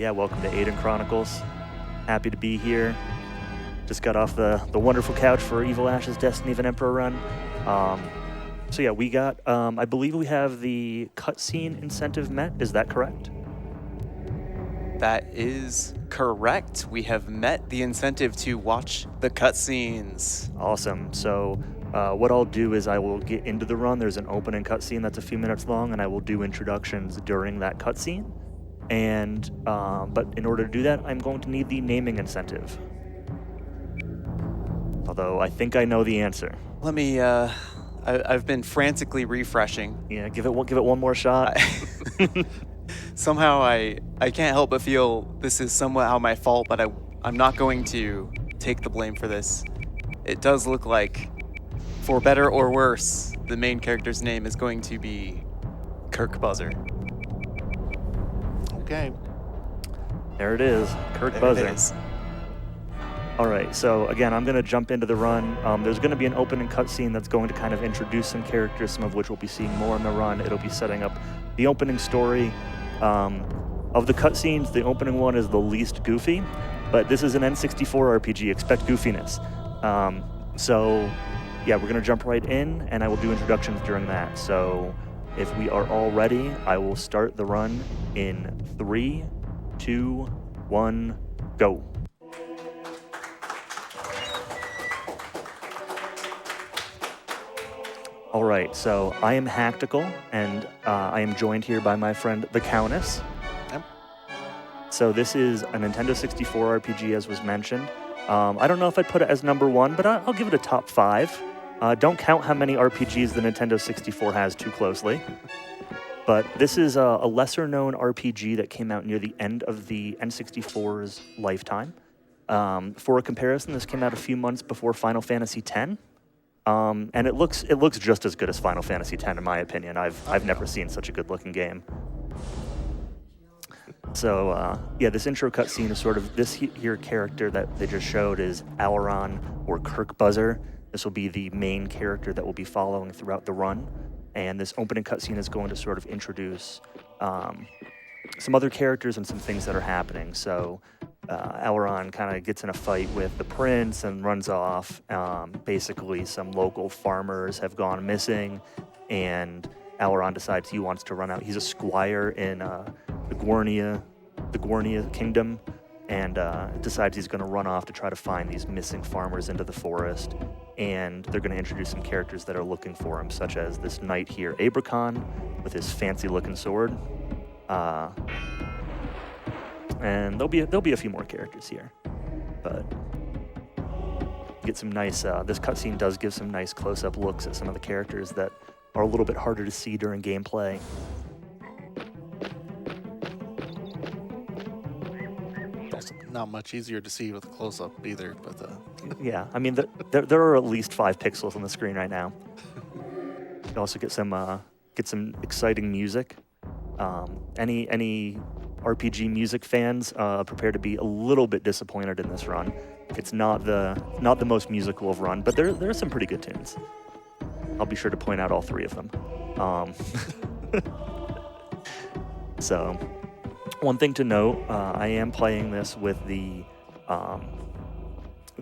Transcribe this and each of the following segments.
Yeah, welcome to Aidyn Chronicles. Happy to be here. Just got off the wonderful couch for Evil Ash's Destiny of an Emperor run. So yeah, we got, I believe we have the cutscene incentive met. Is that correct? That is correct. We have met the incentive to watch the cutscenes. Awesome. So what I'll do is I will get into the run. There's an opening cutscene that's a few minutes long, and I will do introductions during that cutscene. And but in order to do that, I'm going to need the naming incentive. Although I think I know the answer. Let me, I've been frantically refreshing. Yeah, give it one more shot. Somehow I can't help but feel this is somehow my fault, but I'm not going to take the blame for this. It does look like, for better or worse, the main character's name is going to be Kirk Buzzer. Okay. There it is, Kirk There Buzzer. it is. All right, so again, I'm going to jump into the run. There's going to be an opening cutscene that's going to kind of introduce some characters, some of which we'll be seeing more in the run. It'll be setting up the opening story. Of the cutscenes, the opening one is the least goofy, but this is an N64 RPG. Expect goofiness. So yeah, we're going to jump right in, and I will do introductions during that. So if we are all ready, I will start the run in 3, 2, 1, go. All right, so I am Haktical, and I am joined here by my friend TheCowness. Yep. So this is a Nintendo 64 RPG, as was mentioned. I don't know if I'd put it as number 1, but I'll give it a top 5. Don't count how many RPGs the Nintendo 64 has too closely. But this is a lesser-known RPG that came out near the end of the N64's lifetime. For a comparison, this came out a few months before Final Fantasy X. And it looks just as good as Final Fantasy X, in my opinion. I've never seen such a good-looking game. So yeah, this intro cutscene is sort of this here character that they just showed is Aileron, or Kirk Buzzer. This will be the main character that we'll be following throughout the run. And this opening cutscene is going to sort of introduce some other characters and some things that are happening. So Aileron kind of gets in a fight with the prince and runs off. Basically, some local farmers have gone missing, and Aileron decides he wants to run out. He's a squire in the Gornia kingdom, and decides he's going to run off to try to find these missing farmers into the forest. And they're going to introduce some characters that are looking for him, such as this knight here, Abracon, with his fancy-looking sword. And there'll be a few more characters here, but get some nice. This cutscene does give some nice close-up looks at some of the characters that are a little bit harder to see during gameplay. Also not much easier to see with a close-up either, but Yeah, I mean there are at least 5 pixels on the screen right now. You also get some exciting music. Any RPG music fans prepare to be a little bit disappointed in this run. It's not the most musical of run, but there are some pretty good tunes. I'll be sure to point out all 3 of them. So, one thing to note, I am playing this with the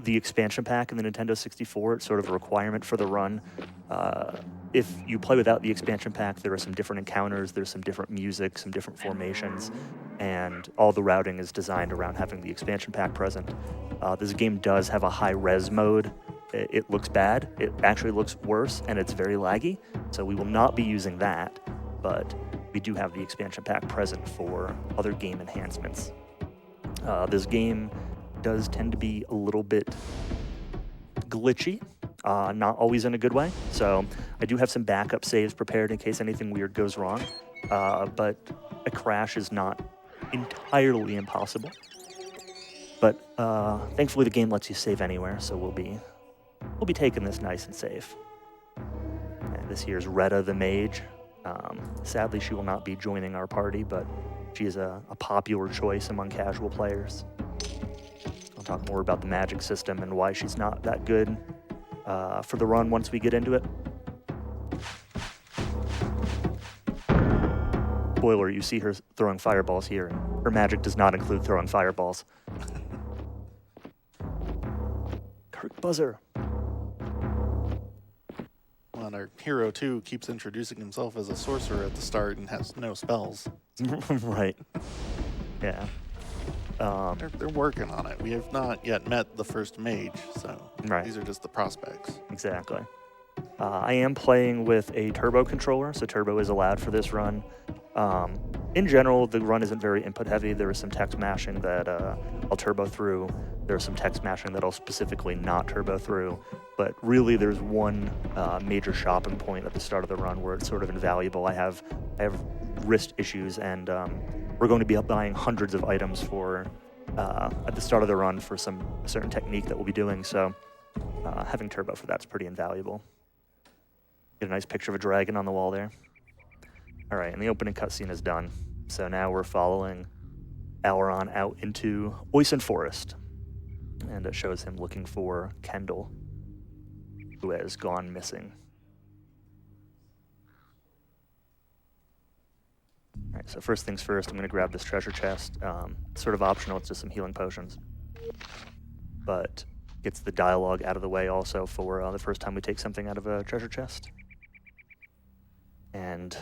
expansion pack in the Nintendo 64. It's sort of a requirement for the run. If you play without the expansion pack, there are some different encounters, there's some different music, some different formations, and all the routing is designed around having the expansion pack present. This game does have a high-res mode. It looks bad. It actually looks worse, and it's very laggy, so we will not be using that, but we do have the expansion pack present for other game enhancements. This game does tend to be a little bit glitchy. Not always in a good way. So I do have some backup saves prepared in case anything weird goes wrong. But a crash is not entirely impossible. But thankfully the game lets you save anywhere, so we'll be taking this nice and safe. And this here is Retta the Mage. Sadly, she will not be joining our party, but she is a popular choice among casual players. I'll talk more about the magic system and why she's not that good for the run once we get into it. spoiler, you see her throwing fireballs here. Her magic does not include throwing fireballs. Kirk Buzzer. Well, and our hero, too, keeps introducing himself as a sorcerer at the start and has no spells. Right. Yeah. They're working on it. We have not yet met the first mage, so Right. these are just the prospects. Exactly. I am playing with a turbo controller, so turbo is allowed for this run. In general, the run isn't very input heavy. There is some text mashing that I'll turbo through. There's some text mashing that I'll specifically not turbo through. But really, there's one major shopping point at the start of the run where it's sort of invaluable. I have wrist issues, and we're going to be buying hundreds of items for at the start of the run for some certain technique that we'll be doing. So having turbo for that's pretty invaluable. Get a nice picture of a dragon on the wall there. All right, and the opening cutscene is done. So now we're following Auron out into Oisin Forest. And it shows him looking for Kendall, who has gone missing. All right, so first things first, I'm going to grab this treasure chest. It's sort of optional, it's just some healing potions. But gets the dialogue out of the way also for the first time we take something out of a treasure chest. And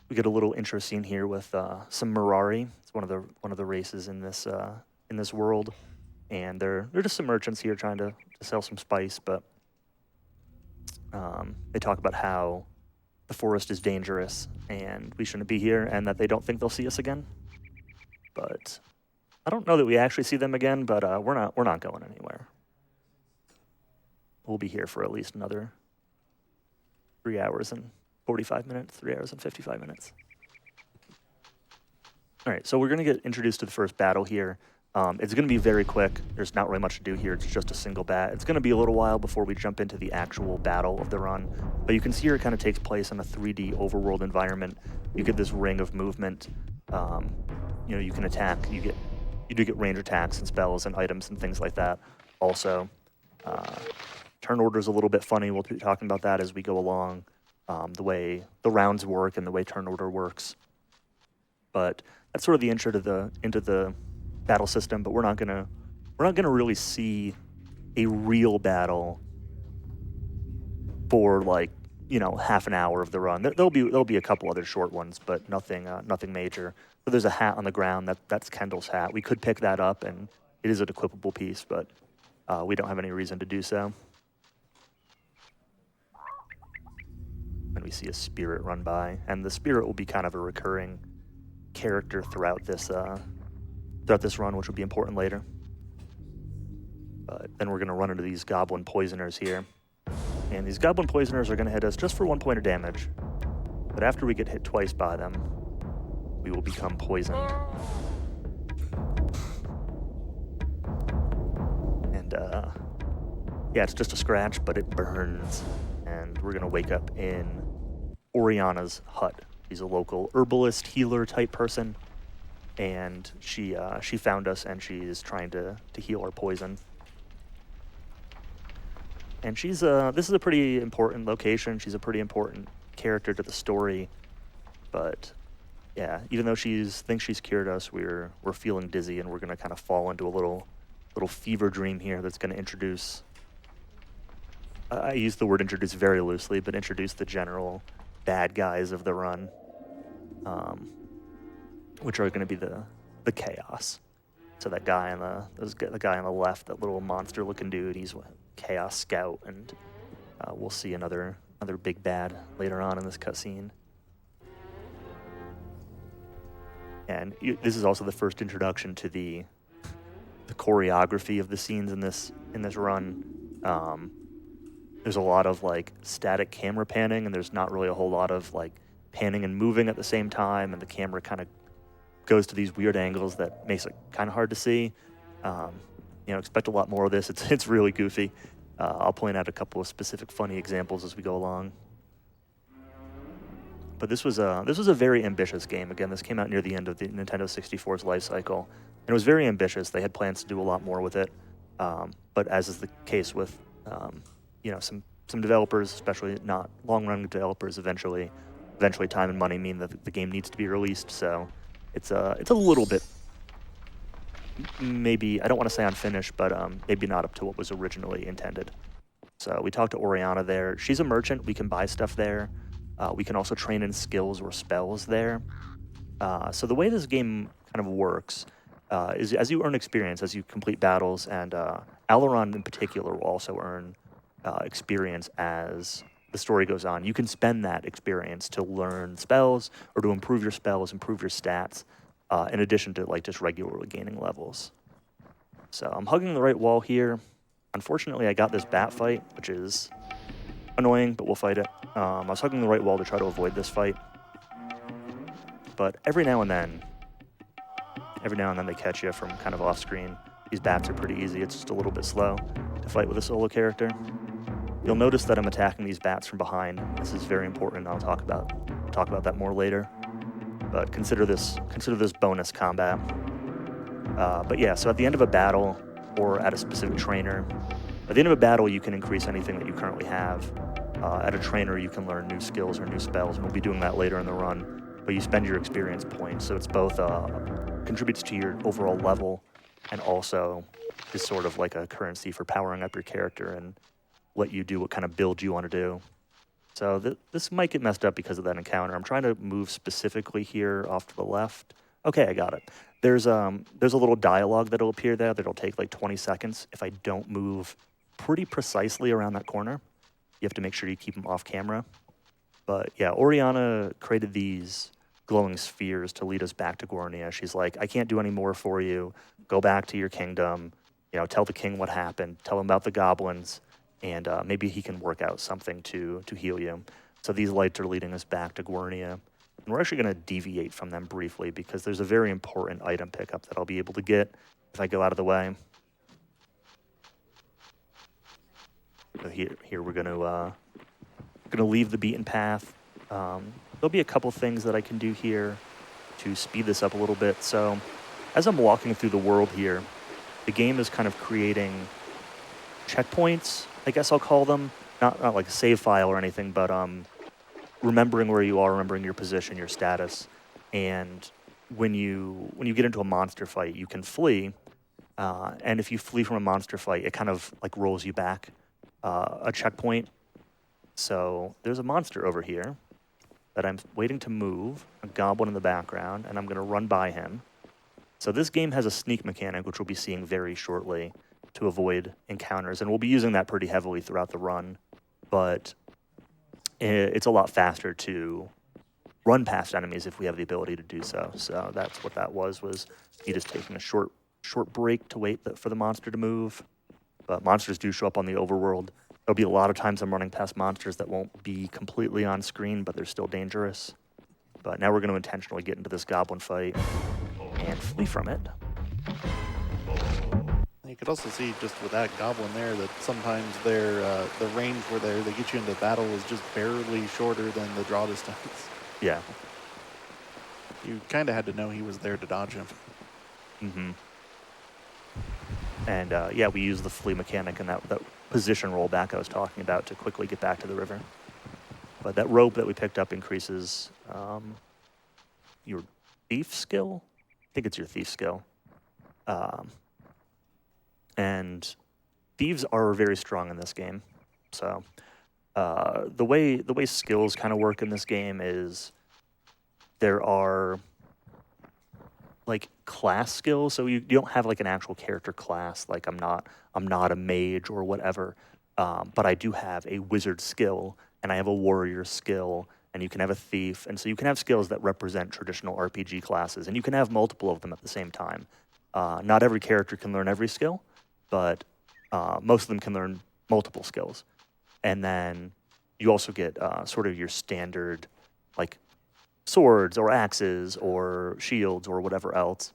we get a little intro scene here with some Mirari. It's one of the races in this world, and they're just some merchants here trying to sell some spice. But they talk about how the forest is dangerous and we shouldn't be here, and that they don't think they'll see us again. But I don't know that we actually see them again. But we're not going anywhere. We'll be here for at least another 3 hours and 45 minutes, 3 hours and 55 minutes. All right, so we're going to get introduced to the first battle here. It's going to be very quick. There's not really much to do here. It's just a single bat. It's going to be a little while before we jump into the actual battle of the run. But you can see here it kind of takes place in a 3D overworld environment. You get this ring of movement. You can attack. You do get range attacks and spells and items and things like that. Also, turn order is a little bit funny. We'll be talking about that as we go along. The way the rounds work and the way turn order works. But that's sort of the intro into the battle system. But we're not gonna really see a real battle for half an hour of the run. There'll be a couple other short ones, but nothing major. So there's a hat on the ground. That's Kendall's hat. We could pick that up, and it is an equipable piece, but we don't have any reason to do so. And we see a spirit run by, and the spirit will be kind of a recurring character throughout this run, which will be important later. But then we're going to run into these goblin poisoners here, and these goblin poisoners are going to hit us just for 1 point of damage. But after we get hit twice by them, we will become poisoned. And it's just a scratch, but it burns. And we're going to wake up in Oriana's hut. She's a local herbalist, healer type person. And she found us, and she is trying to heal our poison. And this is a pretty important location. She's a pretty important character to the story. But yeah, even though thinks she's cured us, we're feeling dizzy, and we're going to kind of fall into a little fever dream here that's going to introduce... I use the word introduce very loosely, but introduce the general bad guys of the run, which are going to be the chaos. So that guy the guy on the left, that little monster-looking dude, he's a chaos scout, and we'll see another big bad later on in this cutscene. And this is also the first introduction to the choreography of the scenes in this run. There's a lot of static camera panning, and there's not really a whole lot of panning and moving at the same time, and the camera kind of goes to these weird angles that makes it kind of hard to see. Expect a lot more of this. It's really goofy. I'll point out a couple of specific funny examples as we go along. But this was a very ambitious game. Again, this came out near the end of the Nintendo 64's life cycle, and it was very ambitious. They had plans to do a lot more with it, but as is the case with some developers, especially not long-running developers, eventually eventually time and money mean that the game needs to be released. So it's a little bit, maybe, I don't want to say unfinished, but maybe not up to what was originally intended. So we talked to Oriana there. She's a merchant. We can buy stuff there. We can also train in skills or spells there. So the way this game kind of works is as you earn experience, as you complete battles, and Alaron in particular will also earn experience as the story goes on. You can spend that experience to learn spells or to improve your spells, improve your stats, in addition to like just regularly gaining levels. So I'm hugging the right wall here. Unfortunately, I got this bat fight, which is annoying, but we'll fight it. I was hugging the right wall to try to avoid this fight. But every now and then they catch you from kind of off screen. These bats are pretty easy. It's just a little bit slow to fight with a solo character. You'll notice that I'm attacking these bats from behind. This is very important. I'll talk about that more later. But consider this bonus combat. But yeah, so at the end of a battle or at a specific trainer, at the end of a battle you can increase anything that you currently have. At a trainer you can learn new skills or new spells, and we'll be doing that later in the run. But you spend your experience points, so it's both contributes to your overall level and also is sort of like a currency for powering up your character and let you do what kind of build you want to do. So this might get messed up because of that encounter. I'm trying to move specifically here off to the left. Okay, I got it. There's a little dialogue that'll appear there that'll take like 20 seconds if I don't move pretty precisely around that corner. You have to make sure you keep them off camera. But yeah, Oriana created these glowing spheres to lead us back to Gornia. She's like, I can't do any more for you. Go back to your kingdom. You know, tell the king what happened. Tell him about the goblins, and maybe he can work out something to heal you. So these lights are leading us back to Gornia. And we're actually going to deviate from them briefly because there's a very important item pickup that I'll be able to get if I go out of the way. So here we're going to leave the beaten path. There'll be a couple things that I can do here to speed this up a little bit. So as I'm walking through the world here, the game is kind of creating checkpoints, I guess I'll call them. Not like a save file or anything, but remembering where you are, remembering your position, your status. And when you get into a monster fight, you can flee. And if you flee from a monster fight, it kind of like rolls you back a checkpoint. So there's a monster over here that I'm waiting to move, a goblin in the background, and I'm going to run by him. So this game has a sneak mechanic, which we'll be seeing very shortly, to avoid encounters, and we'll be using that pretty heavily throughout the run. But it's a lot faster to run past enemies if we have the ability to do so. So that's what that was me just taking a short break to wait for the monster to move. But monsters do show up on the overworld. There'll be a lot of times I'm running past monsters that won't be completely on screen, but they're still dangerous. But now we're going to intentionally get into this goblin fight and flee from it. You could also see just with that goblin there that sometimes the range where they get you into battle is just barely shorter than the draw distance. Yeah. You kind of had to know he was there to dodge him. Mm-hmm. And yeah, we use the flee mechanic and that position rollback I was talking about to quickly get back to the river. But that rope that we picked up increases your thief skill. I think it's your thief skill. And thieves are very strong in this game. So the way skills kind of work in this game is there are like class skills. So you don't have like an actual character class. Like I'm not a mage or whatever. But I do have a wizard skill and I have a warrior skill, and you can have a thief. And so you can have skills that represent traditional RPG classes, and you can have multiple of them at the same time. Not every character can learn every skill, but most of them can learn multiple skills. And then you also get sort of your standard like swords or axes or shields or whatever else.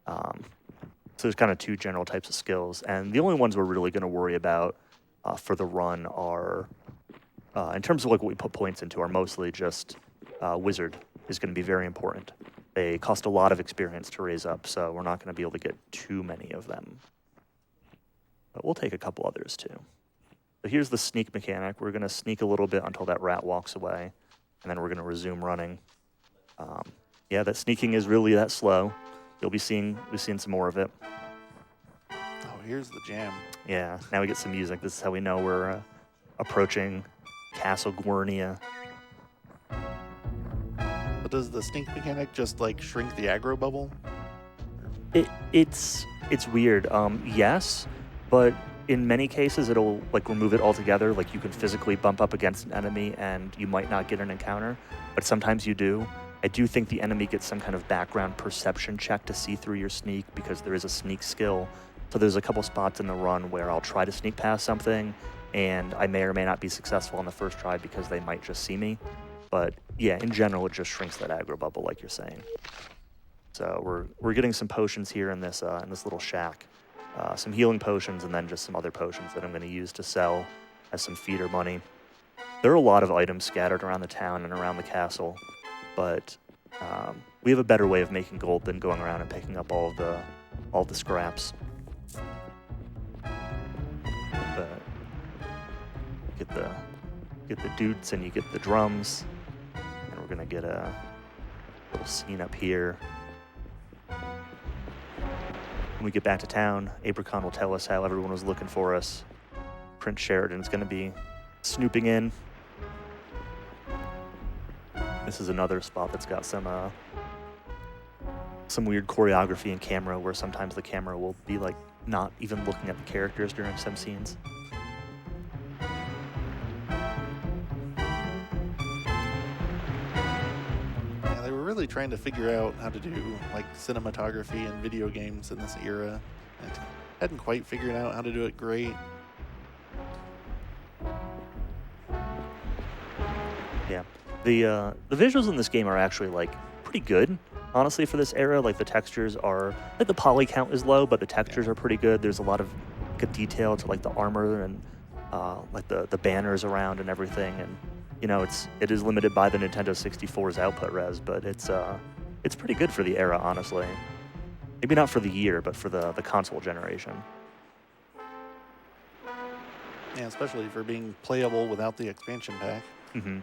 So there's kind of two general types of skills. And the only ones we're really going to worry about for the run are, in terms of like what we put points into, are mostly just wizard is going to be very important. They cost a lot of experience to raise up, so we're not going to be able to get too many of them. But we'll take a couple others too. So here's the sneak mechanic. We're going to sneak a little bit until that rat walks away. and then we're going to resume running. Yeah, that sneaking is really that slow. You'll be seeing some more of it. Oh, here's the jam. Yeah, now we get some music. This is how we know we're approaching Castle Gwernia. But does the sneak mechanic just like shrink the aggro bubble? It's weird. Yes, but in many cases it'll like remove it altogether. Like you can physically bump up against an enemy and you might not get an encounter, but sometimes you do. I do think the enemy gets some kind of background perception check to see through your sneak because there is a sneak skill. So there's a couple spots in the run where I'll try to sneak past something and I may or may not be successful on the first try because they might just see me. But yeah, in general, it just shrinks that aggro bubble like you're saying. So we're getting some potions here in this little shack. Some healing potions and then just some other potions that I'm going to use to sell as some feeder money. There are a lot of items scattered around the town and around the castle, but we have a better way of making gold than going around and picking up all the scraps. But get the dutes and you get the drums, and we're gonna get a little scene up here. When we get back to town, Abracon will tell us how everyone was looking for us. Prince Sheridan's going to be snooping in. This is another spot that's got some weird choreography in camera where sometimes the camera will be like not even looking at the characters during some scenes. They were really trying to figure out how to do like cinematography in video games in this era. I hadn't quite figured out how to do it great. Yeah, the visuals in this game are actually like pretty good, honestly, for this era. Like the textures are like the poly count is low, but the textures are pretty good. There's a lot of good detail to like the armor and like the banners around and everything. And you know, it is limited by the Nintendo 64's output res, but it's pretty good for the era, honestly. Maybe not for the year, but for the console generation. Yeah, especially for being playable without the expansion pack. Mm-hmm.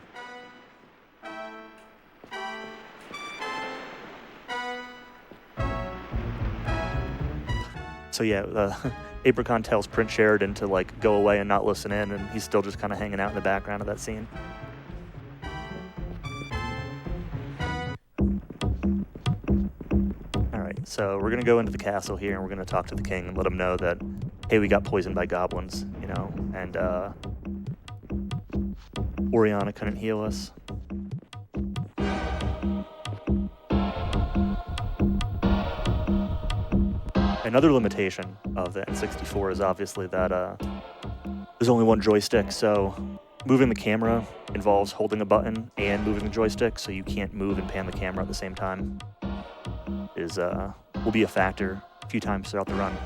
So yeah, Abracon tells Prince Sheridan to like go away and not listen in, and he's still just kind of hanging out in the background of that scene. All right, so we're gonna go into the castle here, and we're gonna talk to the king and let him know that, hey, we got poisoned by goblins, you know, and Oriana couldn't heal us. Another limitation of the N64 is obviously that there's only one joystick, so moving the camera involves holding a button and moving the joystick, so you can't move and pan the camera at the same time. Will be a factor a few times throughout the run.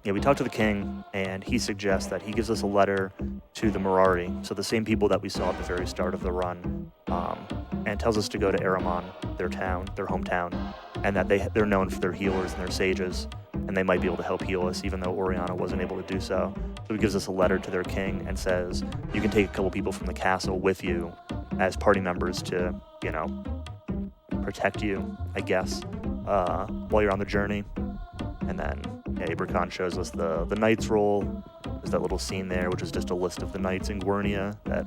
Yeah, we talked to the king, and he suggests that he gives us a letter to the Mirari, so the same people that we saw at the very start of the run, and tells us to go to Aramon, their hometown, and that they're known for their healers and their sages, and they might be able to help heal us, even though Oriana wasn't able to do so. So he gives us a letter to their king and says, you can take a couple people from the castle with you as party members to, you know, protect you, I guess, while you're on the journey. And then Abracon shows us the knight's roll. There's that little scene there, which is just a list of the knights in Gwernia that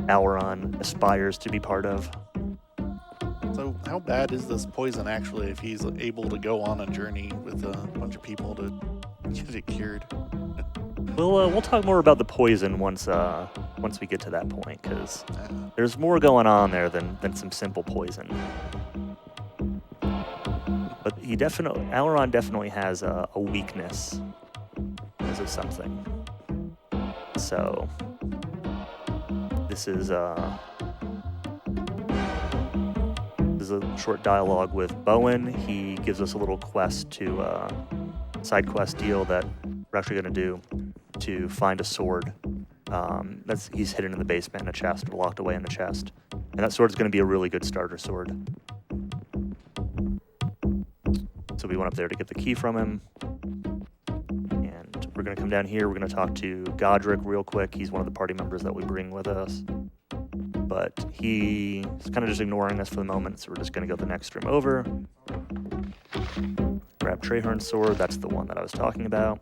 Auron aspires to be part of. So how bad is this poison actually if he's able to go on a journey with a bunch of people to get it cured? We'll talk more about the poison once we get to that point, because there's more going on there than some simple poison. But Auron definitely has a weakness because of something. So this is a short dialogue with Bowen. He gives us a little quest side quest deal that we're actually going to do to find a sword. He's hidden in the basement in a chest, locked away in the chest. And that sword is going to be a really good starter sword. So we went up there to get the key from him. And we're going to come down here. We're going to talk to Godric real quick. He's one of the party members that we bring with us. but he's kind of just ignoring us for the moment, so we're just going to go the next room over. Grab Trehorn's sword, that's the one that I was talking about.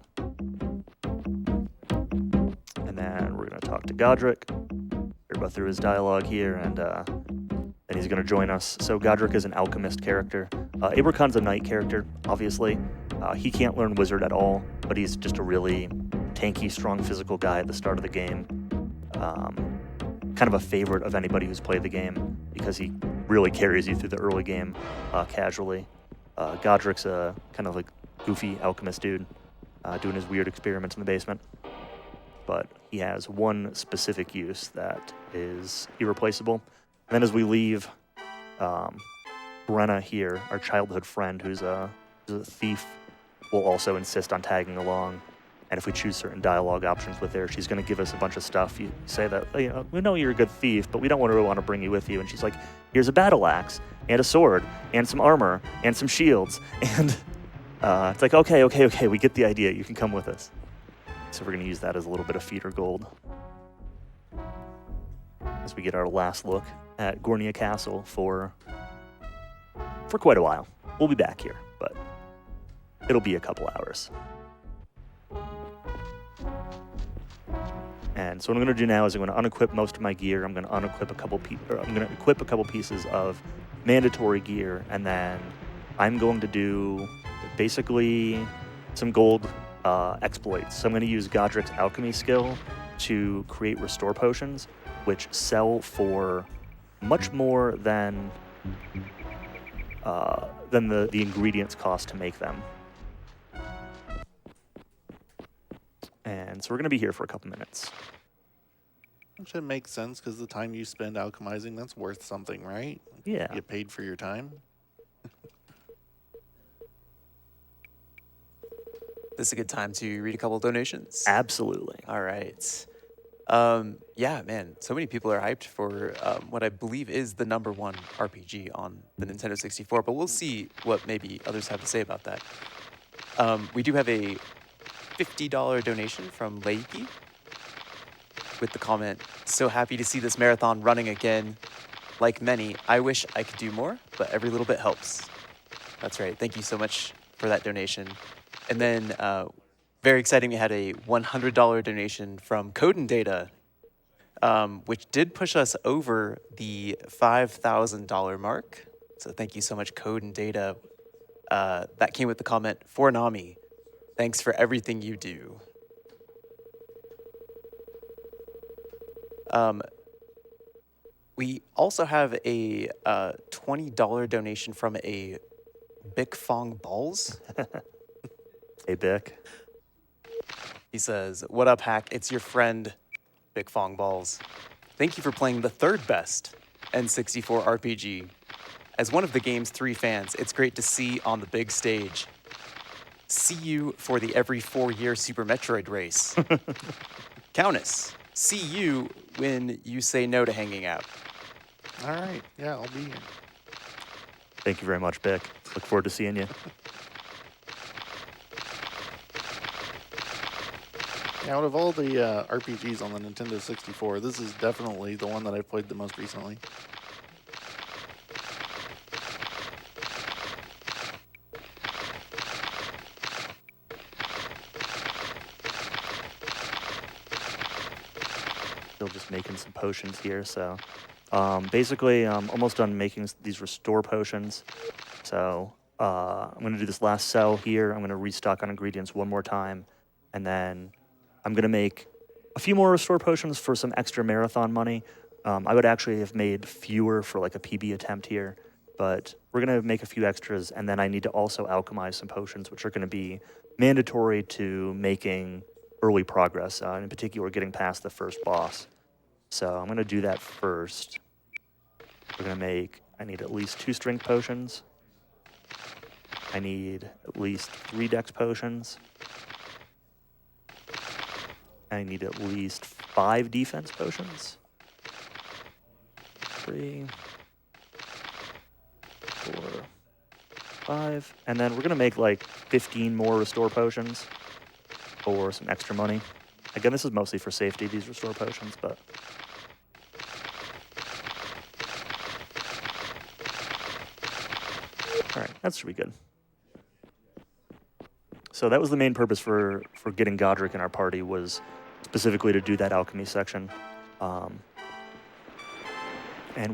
And then we're going to talk to Godric. We're about through his dialogue here, and he's going to join us. So Godric is an alchemist character. Abracon's a knight character, obviously. He can't learn wizard at all, but he's just a really tanky, strong physical guy at the start of the game. Kind of a favorite of anybody who's played the game because he really carries you through the early game casually. Godric's a kind of like goofy alchemist dude doing his weird experiments in the basement. But he has one specific use that is irreplaceable. And then as we leave, Brenna here, our childhood friend who's a thief, will also insist on tagging along. And if we choose certain dialogue options with her, she's going to give us a bunch of stuff. You say that, we know you're a good thief, but we don't really want to bring you with you. And she's like, here's a battle axe, and a sword, and some armor, and some shields. And it's like, okay, we get the idea. You can come with us. So we're going to use that as a little bit of feeder gold. As we get our last look at Gornia Castle for quite a while. We'll be back here, but it'll be a couple hours. And so what I'm going to do now is I'm going to unequip most of my gear. I'm going to unequip equip a couple pieces of mandatory gear, and then I'm going to do basically some gold exploits. So I'm going to use Godric's alchemy skill to create restore potions, which sell for much more than the ingredients cost to make them. And so we're going to be here for a couple minutes. Which it makes sense because the time you spend alchemizing, that's worth something, right? Yeah. You get paid for your time. This is a good time to read a couple donations. Absolutely. All right. Yeah, man, so many people are hyped for what I believe is the #1 RPG on the Nintendo 64, but we'll see what maybe others have to say about that. We do have a $50 donation from Leiki with the comment, so happy to see this marathon running again. Like many, I wish I could do more, but every little bit helps. That's right. Thank you so much for that donation. And then very exciting, we had a $100 donation from Code and Data, which did push us over the $5,000 mark. So thank you so much, Code and Data. That came with the comment, for Nami, thanks for everything you do. We also have a $20 donation from a Bic Fong Balls. Hey, Bic. He says, what up, Hack? It's your friend, Bic Fong Balls. Thank you for playing the third best N64 RPG. As one of the game's 3 fans, it's great to see on the big stage. See you for the every 4-year Super Metroid race. Countess, see you when you say no to hanging out. All right. Yeah, I'll be here. Thank you very much, Bic. Look forward to seeing you. Out of all the RPGs on the Nintendo 64, this is definitely the one that I've played the most recently. Still just making some potions here, so basically I'm almost done making these restore potions. So I'm going to do this last cell here. I'm going to restock on ingredients one more time, and then I'm going to make a few more restore potions for some extra marathon money. I would actually have made fewer for like a PB attempt here, but we're going to make a few extras, and then I need to also alchemize some potions, which are going to be mandatory to making early progress, in particular getting past the first boss. So I'm going to do that first. We're going to make, I need at least 2 strength potions. I need at least 3 dex potions. I need at least 5 defense potions. 3, 4, 5. And then we're going to make like 15 more restore potions for some extra money. Again, this is mostly for safety, these restore potions, but That should be good. So that was the main purpose for getting Godric in our party, was specifically to do that alchemy section. And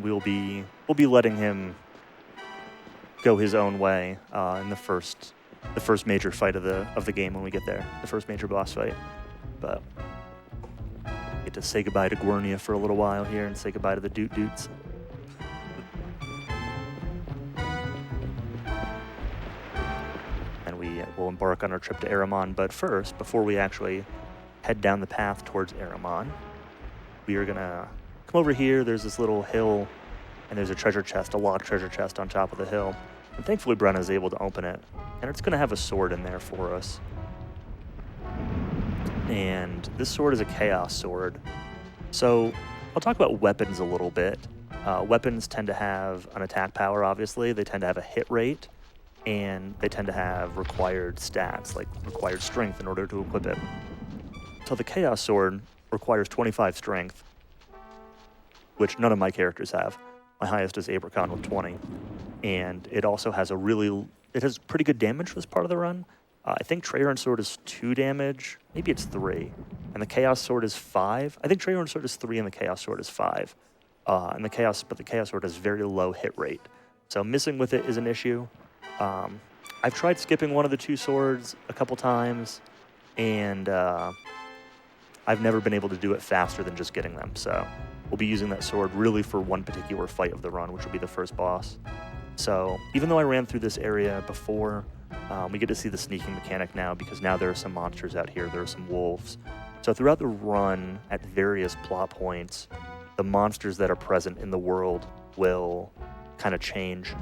we'll be letting him go his own way in the first major fight of the game when we get there, the first major boss fight. But get to say goodbye to Gwernia for a little while here and say goodbye to the Doot Doots. And we will embark on our trip to Aramon. But first, before we actually head down the path towards Aramon, we are gonna come over here. There's this little hill, and there's a treasure chest, a locked treasure chest on top of the hill. And thankfully, Brenna is able to open it. And it's gonna have a sword in there for us. And this sword is a chaos sword. So I'll talk about weapons a little bit. Weapons tend to have an attack power, obviously. They tend to have a hit rate, and they tend to have required stats, like required strength in order to equip it. So the chaos sword requires 25 strength, which none of my characters have. My highest is Abracon with 20. And it also has it has pretty good damage for this part of the run. I think Treyarch Sword is 2 damage. Maybe it's 3. And the Chaos Sword is 5. I think Treyarch Sword is 3 and the Chaos Sword is 5. But the Chaos Sword has very low hit rate. So missing with it is an issue. I've tried skipping one of the 2 swords a couple times, and I've never been able to do it faster than just getting them. So we'll be using that sword really for one particular fight of the run, which will be the first boss. So even though I ran through this area before, we get to see the sneaking mechanic now, because now there are some monsters out here. There are some wolves. So throughout the run, at various plot points, the monsters that are present in the world will kind of change.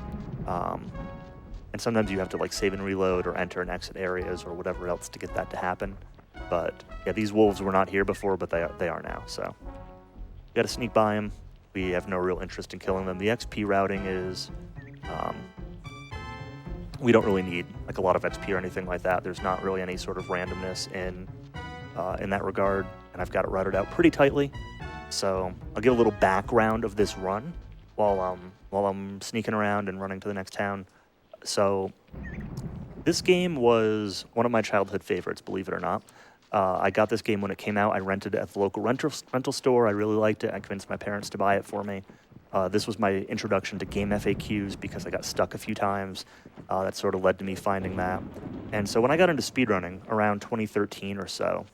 And sometimes you have to like save and reload or enter and exit areas or whatever else to get that to happen. But yeah, these wolves were not here before, but they are now. So we got to sneak by them. We have no real interest in killing them. The XP routing is... we don't really need like a lot of XP or anything like that. There's not really any sort of randomness in that regard, and I've got it routed out pretty tightly. So I'll give a little background of this run while I'm sneaking around and running to the next town. So this game was one of my childhood favorites, believe it or not. I got this game when it came out. I rented it at the local rental store. I really liked it. I convinced my parents to buy it for me. This was my introduction to game FAQs because I got stuck a few times. That sort of led to me finding that. And so when I got into speedrunning around 2013 or so,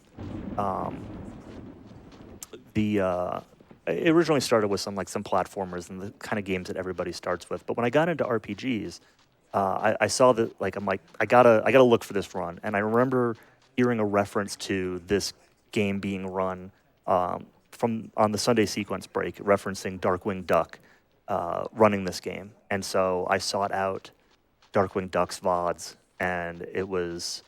it originally started with some platformers and the kind of games that everybody starts with. But when I got into RPGs, I saw that I gotta look for this run. And I remember hearing a reference to this game being run on the Sunday sequence break, referencing Darkwing Duck running this game. And so I sought out Darkwing Duck's VODs, and it was,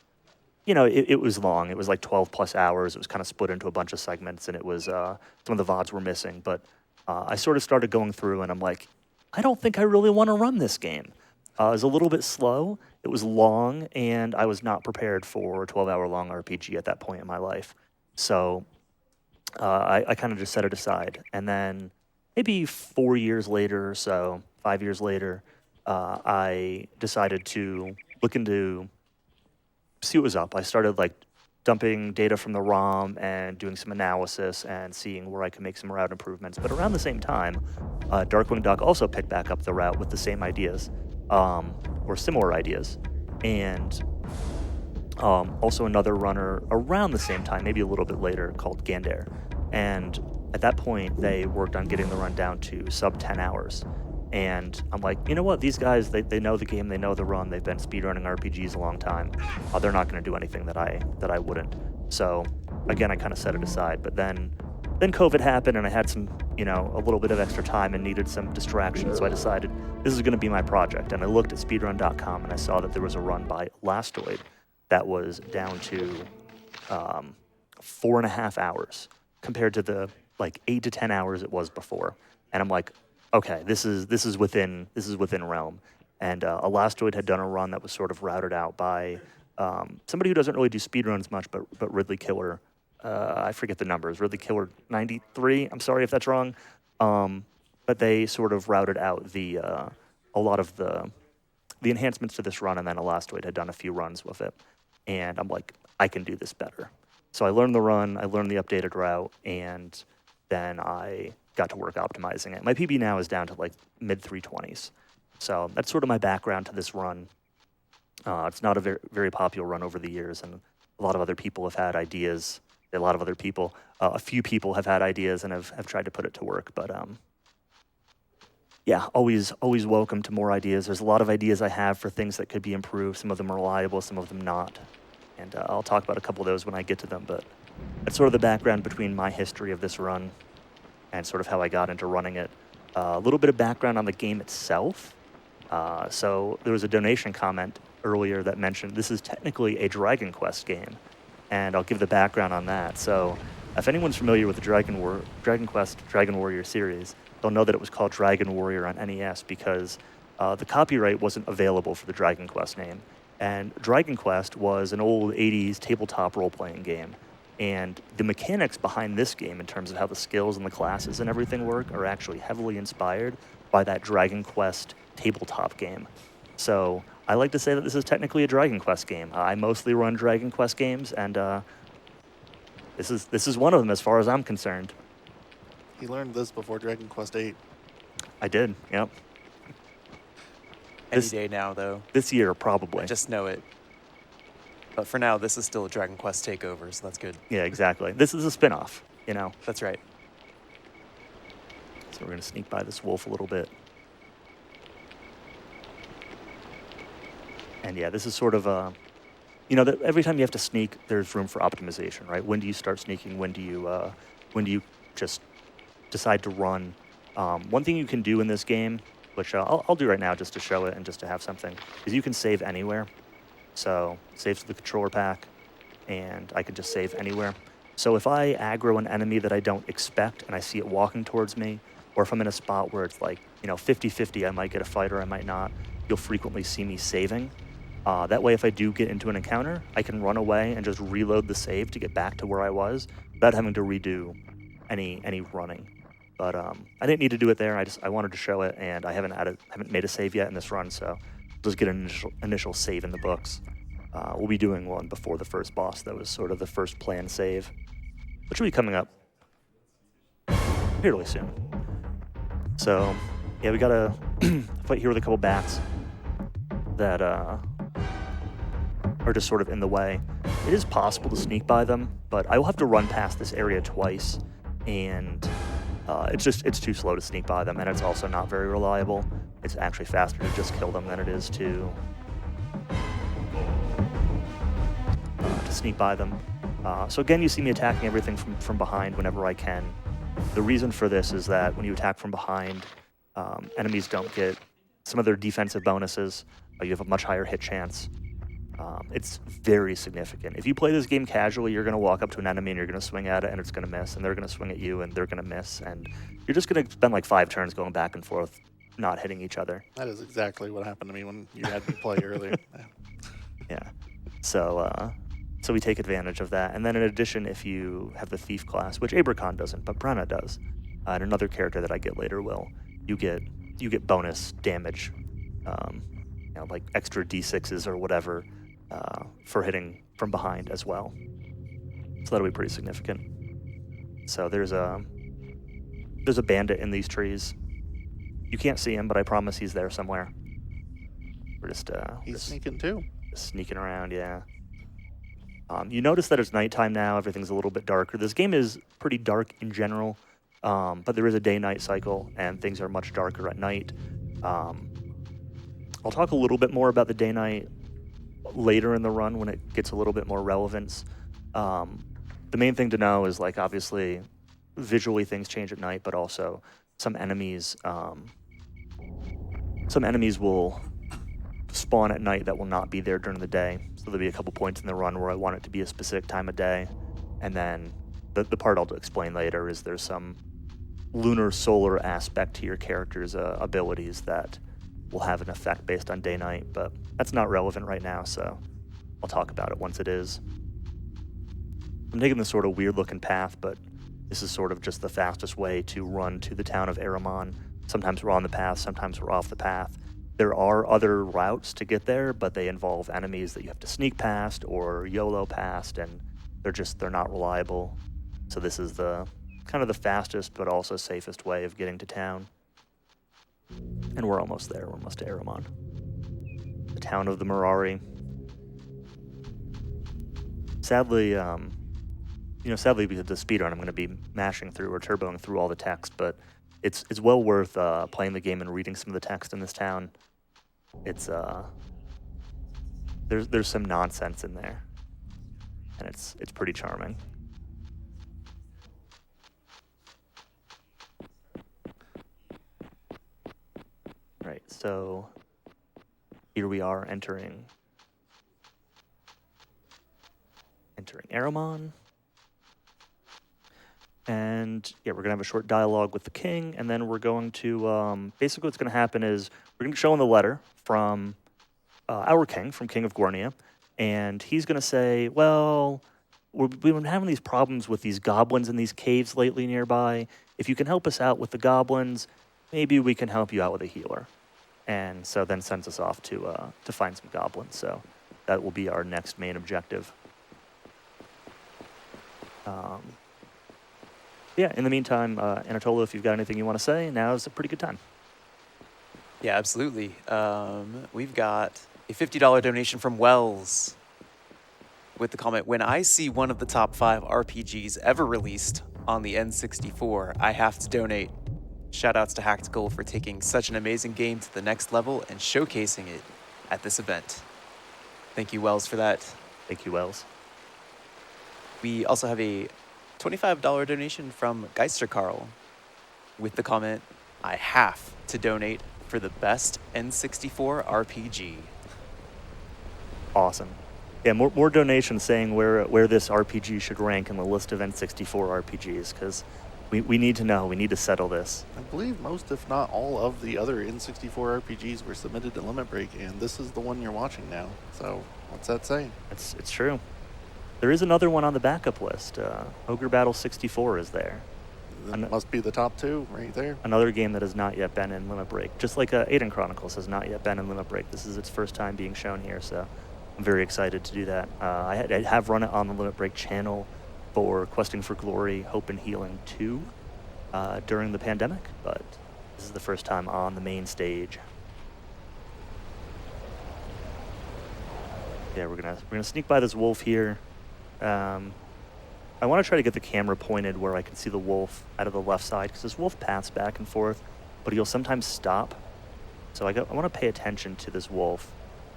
it was long. It was like 12 plus hours. It was kind of split into a bunch of segments, and it was, some of the VODs were missing. But I sort of started going through, and I'm like, I don't think I really want to run this game. It was a little bit slow. It was long, and I was not prepared for a 12-hour-long RPG at that point in my life. So I kind of just set it aside. And then maybe 4 years later or so, 5 years later, I decided to look into, see what was up. I started dumping data from the ROM and doing some analysis and seeing where I could make some route improvements. But around the same time, Darkwing Duck also picked back up the route with the same ideas, or similar ideas. And also another runner around the same time, maybe a little bit later, called Gander. And at that point, they worked on getting the run down to sub 10 hours. And I'm like, you know what? These guys, they know the game, they know the run. They've been speedrunning RPGs a long time. They're not going to do anything that I wouldn't. So again, I kind of set it aside. But then COVID happened, and I had some, a little bit of extra time and needed some distraction. So I decided this is going to be my project. And I looked at speedrun.com, and I saw that there was a run by Lastoid that was down to 4.5 hours compared to the 8 to 10 hours it was before. And I'm like, okay, this is within realm. And Elastoid had done a run that was sort of routed out by somebody who doesn't really do speedruns much, but Ridley Killer. I forget the numbers. Ridley Killer 93. I'm sorry if that's wrong. But they sort of routed out a lot of the the enhancements to this run, and then Elastoid had done a few runs with it. And I'm like, I can do this better. So I learned the run, I learned the updated route, and then I got to work optimizing it. My PB now is down to like mid 320s. So that's sort of my background to this run. It's not a very, very popular run over the years, and a lot of other people have had ideas. A lot of other people, a few people have had ideas and have tried to put it to work. But yeah, always welcome to more ideas. There's a lot of ideas I have for things that could be improved. Some of them are reliable, some of them not. And I'll talk about a couple of those when I get to them. But that's sort of the background between my history of this run and sort of how I got into running it. A little bit of background on the game itself. So there was a donation comment earlier that mentioned this is technically a Dragon Quest game, and I'll give the background on that. So if anyone's familiar with the Dragon Quest Dragon Warrior series, they'll know that it was called Dragon Warrior on NES because the copyright wasn't available for the Dragon Quest name. And Dragon Quest was an old 80s tabletop role-playing game. And the mechanics behind this game in terms of how the skills and the classes and everything work are actually heavily inspired by that Dragon Quest tabletop game. So I like to say that this is technically a Dragon Quest game. I mostly run Dragon Quest games, and this is one of them as far as I'm concerned. He learned this before Dragon Quest VIII. I did, yep. Any day now, though. This year, probably. I just know it. But for now, this is still a Dragon Quest takeover, so that's good. Yeah, exactly. This is a spin-off, you know. That's right. So we're going to sneak by this wolf a little bit. And yeah, this is sort of a, you know, that every time you have to sneak, there's room for optimization, right? When do you start sneaking? When do you just decide to run? One thing you can do in this game, which I'll do right now just to show it and just to have something, is you can save anywhere. So save to the controller pack, and I can just save anywhere. So if I aggro an enemy that I don't expect and I see it walking towards me, or if I'm in a spot where it's like, you know, 50-50, I might get a fight or I might not, you'll frequently see me saving. That way, if I do get into an encounter, I can run away and just reload the save to get back to where I was without having to redo any running. But I didn't need to do it there. I wanted to show it, and I haven't made a save yet in this run, so let's get an initial save in the books. We'll be doing one before the first boss. That was sort of the first planned save, which will be coming up fairly soon. So yeah, we got a fight here with a couple bats that are just sort of in the way. It is possible to sneak by them, but I will have to run past this area twice, and it's too slow to sneak by them, and it's also not very reliable. It's actually faster to just kill them than it is to sneak by them. So again, you see me attacking everything from behind whenever I can. The reason for this is that when you attack from behind, enemies don't get some of their defensive bonuses. You have a much higher hit chance. It's very significant. If you play this game casually, you're going to walk up to an enemy and you're going to swing at it and it's going to miss, and they're going to swing at you and they're going to miss, and you're just going to spend like 5 turns going back and forth, not hitting each other. That is exactly what happened to me when you had me play earlier. Yeah. So we take advantage of that. And then in addition, if you have the Thief class, which Abracon doesn't, but Brenna does, and another character that I get later will, you get bonus damage, you know, like extra D6s or whatever, for hitting from behind as well. So that'll be pretty significant. So there's a bandit in these trees. You can't see him, but I promise he's there somewhere. We're He's sneaking too. Sneaking around, yeah. You notice that it's nighttime now. Everything's a little bit darker. This game is pretty dark in general, but there is a day-night cycle, and things are much darker at night. I'll talk a little bit more about the day-night later in the run when it gets a little bit more relevance. The main thing to know is, like, obviously, visually things change at night, but also some enemies will spawn at night that will not be there during the day. So there'll be a couple points in the run where I want it to be a specific time of day. And then the part I'll explain later is there's some lunar solar aspect to your character's abilities that will have an effect based on day-night, but that's not relevant right now, so I'll talk about it once it is. I'm taking this sort of weird-looking path, but this is sort of just the fastest way to run to the town of Aramon. Sometimes we're on the path, sometimes we're off the path. There are other routes to get there, but they involve enemies that you have to sneak past or YOLO past, and they're not reliable. So this is the kind of the fastest but also safest way of getting to town. And we're almost there. We're almost to Aramon, the town of the Mirari. Sadly, sadly because of the speedrun, I'm going to be mashing through or turboing through all the text, but it's well worth playing the game and reading some of the text in this town. It's there's some nonsense in there, and it's pretty charming. Right, so here we are entering Aramon. And yeah, we're gonna have a short dialogue with the king, and then we're going to basically what's gonna happen is we're gonna show him the letter from our king, from King of Gornia, and he's gonna say, well, we've been having these problems with these goblins in these caves lately nearby. If you can help us out with the goblins, maybe we can help you out with a healer. And so then sends us off to find some goblins. So that will be our next main objective. Yeah, in the meantime, Anatola, if you've got anything you want to say, now is a pretty good time. Yeah, absolutely. We've got a $50 donation from Wells with the comment, when I see one of the top 5 RPGs ever released on the N64, I have to donate. Shoutouts to Haktical for taking such an amazing game to the next level and showcasing it at this event. Thank you, Wells, for that. Thank you, Wells. We also have a $25 donation from Geister Carl with the comment, I have to donate for the best N64 RPG. Awesome. Yeah, more donations saying where this RPG should rank in the list of N64 RPGs, because we need to know. We need to settle this. I believe most, if not all, of the other N64 RPGs were submitted to Limit Break, and this is the one you're watching now. So what's that saying? It's true. There is another one on the backup list. Ogre Battle 64 is there. That must be the top 2 right there. Another game that has not yet been in Limit Break. Just like Aidyn Chronicles has not yet been in Limit Break. This is its first time being shown here, so I'm very excited to do that. I have run it on the Limit Break channel for Questing for Glory, Hope and Healing 2 during the pandemic, but this is the first time on the main stage. Yeah, we're gonna sneak by this wolf here. I want to try to get the camera pointed where I can see the wolf out of the left side, because this wolf paths back and forth, but he'll sometimes stop. So I want to pay attention to this wolf.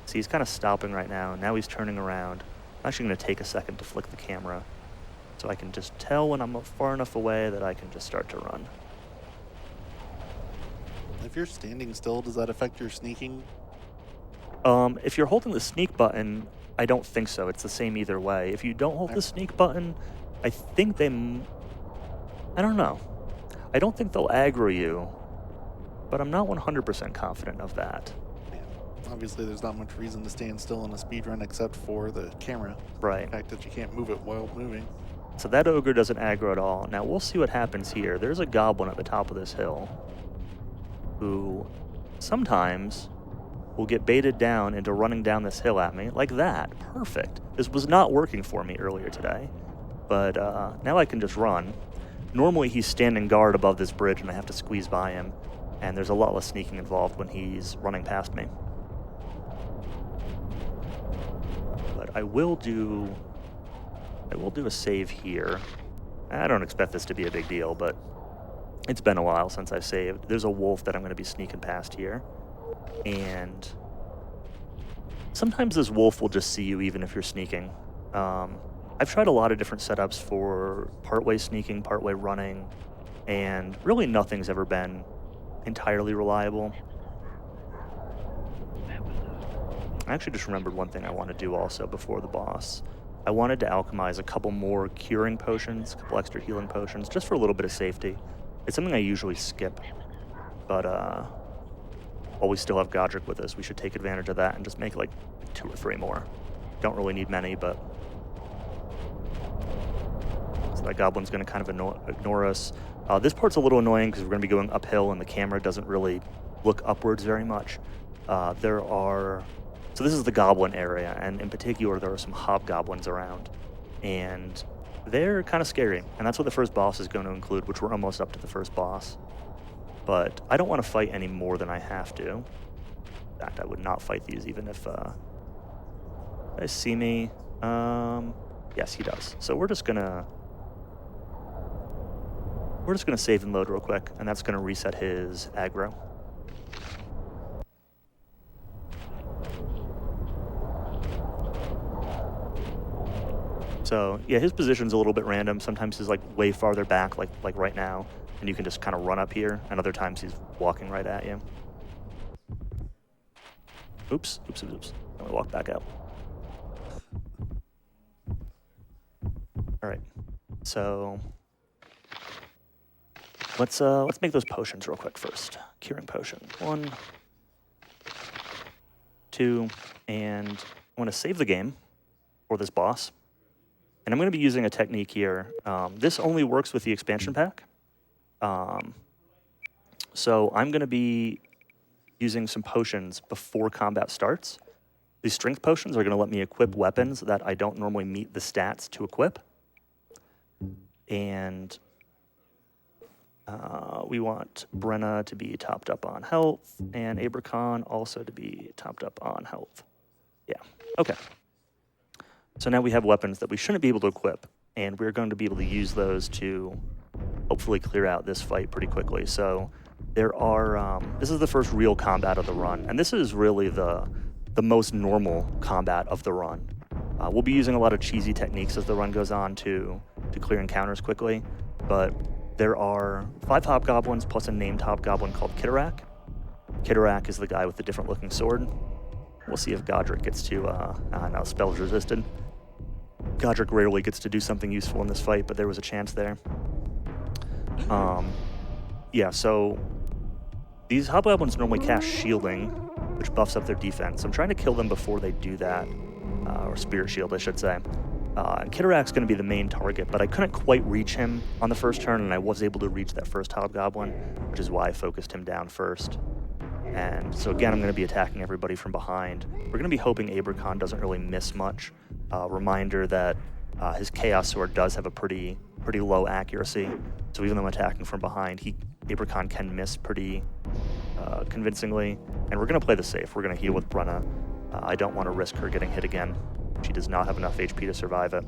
See, he's kind of stopping right now. Now he's turning around. I'm actually going to take a second to flick the camera so I can just tell when I'm far enough away that I can just start to run. If you're standing still, does that affect your sneaking? If you're holding the sneak button, I don't think so. It's the same either way. If you don't hold the sneak button, I think I don't know. I don't think they'll aggro you, but I'm not 100% confident of that. Yeah. Obviously, there's not much reason to stand still in a speedrun except for the camera. Right. The fact that you can't move it while moving. So that ogre doesn't aggro at all. Now, we'll see what happens here. There's a goblin at the top of this hill who sometimes will get baited down into running down this hill at me like that. Perfect. This was not working for me earlier today, but now I can just run. Normally he's standing guard above this bridge and I have to squeeze by him, and there's a lot less sneaking involved when he's running past me. But I will do a save here. I don't expect this to be a big deal, but it's been a while since I've saved. There's a wolf that I'm going to be sneaking past here. And sometimes this wolf will just see you even if you're sneaking. I've tried a lot of different setups for partway sneaking, partway running, and really nothing's ever been entirely reliable. I actually just remembered one thing I want to do also before the boss. I wanted to alchemize a couple more curing potions, a couple extra healing potions, just for a little bit of safety. It's something I usually skip, but while we still have Godric with us, we should take advantage of that and just make like 2 or 3 more. Don't really need many, but so that goblin's going to kind of ignore us. This part's a little annoying because we're going to be going uphill and the camera doesn't really look upwards very much. So this is the goblin area, and in particular, there are some hobgoblins around. And they're kind of scary, and that's what the first boss is going to include, which we're almost up to the first boss. But I don't want to fight any more than I have to. In fact, I would not fight these even if they see me. Yes, he does. So we're just gonna save and load real quick, and that's gonna reset his aggro. So yeah, his position's a little bit random. Sometimes he's like way farther back, like right now, and you can just kind of run up here, and other times he's walking right at you. Oops. Let me walk back out. All right, so let's make those potions real quick first. Curing potion, 1, 2, and I want to save the game for this boss. And I'm going to be using a technique here. This only works with the expansion pack. So I'm going to be using some potions before combat starts. These strength potions are going to let me equip weapons that I don't normally meet the stats to equip. And we want Brenna to be topped up on health, and Abracon also to be topped up on health. Yeah, okay. So now we have weapons that we shouldn't be able to equip, and we're going to be able to use those to hopefully clear out this fight pretty quickly. So there are, this is the first real combat of the run, and this is really the most normal combat of the run. We'll be using a lot of cheesy techniques as the run goes on to clear encounters quickly, but there are 5 hobgoblins plus a named hobgoblin called Kitterak. Kitterak is the guy with the different looking sword. We'll see if Godric gets to, no, spell's resisted. Godric rarely gets to do something useful in this fight, but there was a chance there. Yeah, so these hobgoblins normally cast shielding, which buffs up their defense. I'm trying to kill them before they do that, or spirit shield, I should say. And Kitterak's going to be the main target, but I couldn't quite reach him on the first turn, and I was able to reach that first hobgoblin, which is why I focused him down first. And so again, I'm going to be attacking everybody from behind. We're going to be hoping Abracon doesn't really miss much. Reminder that his Chaos Sword does have a pretty low accuracy. So even though I'm attacking from behind, Abracon can miss pretty convincingly. And we're going to play this safe. We're going to heal with Brenna. I don't want to risk her getting hit again. She does not have enough HP to survive it.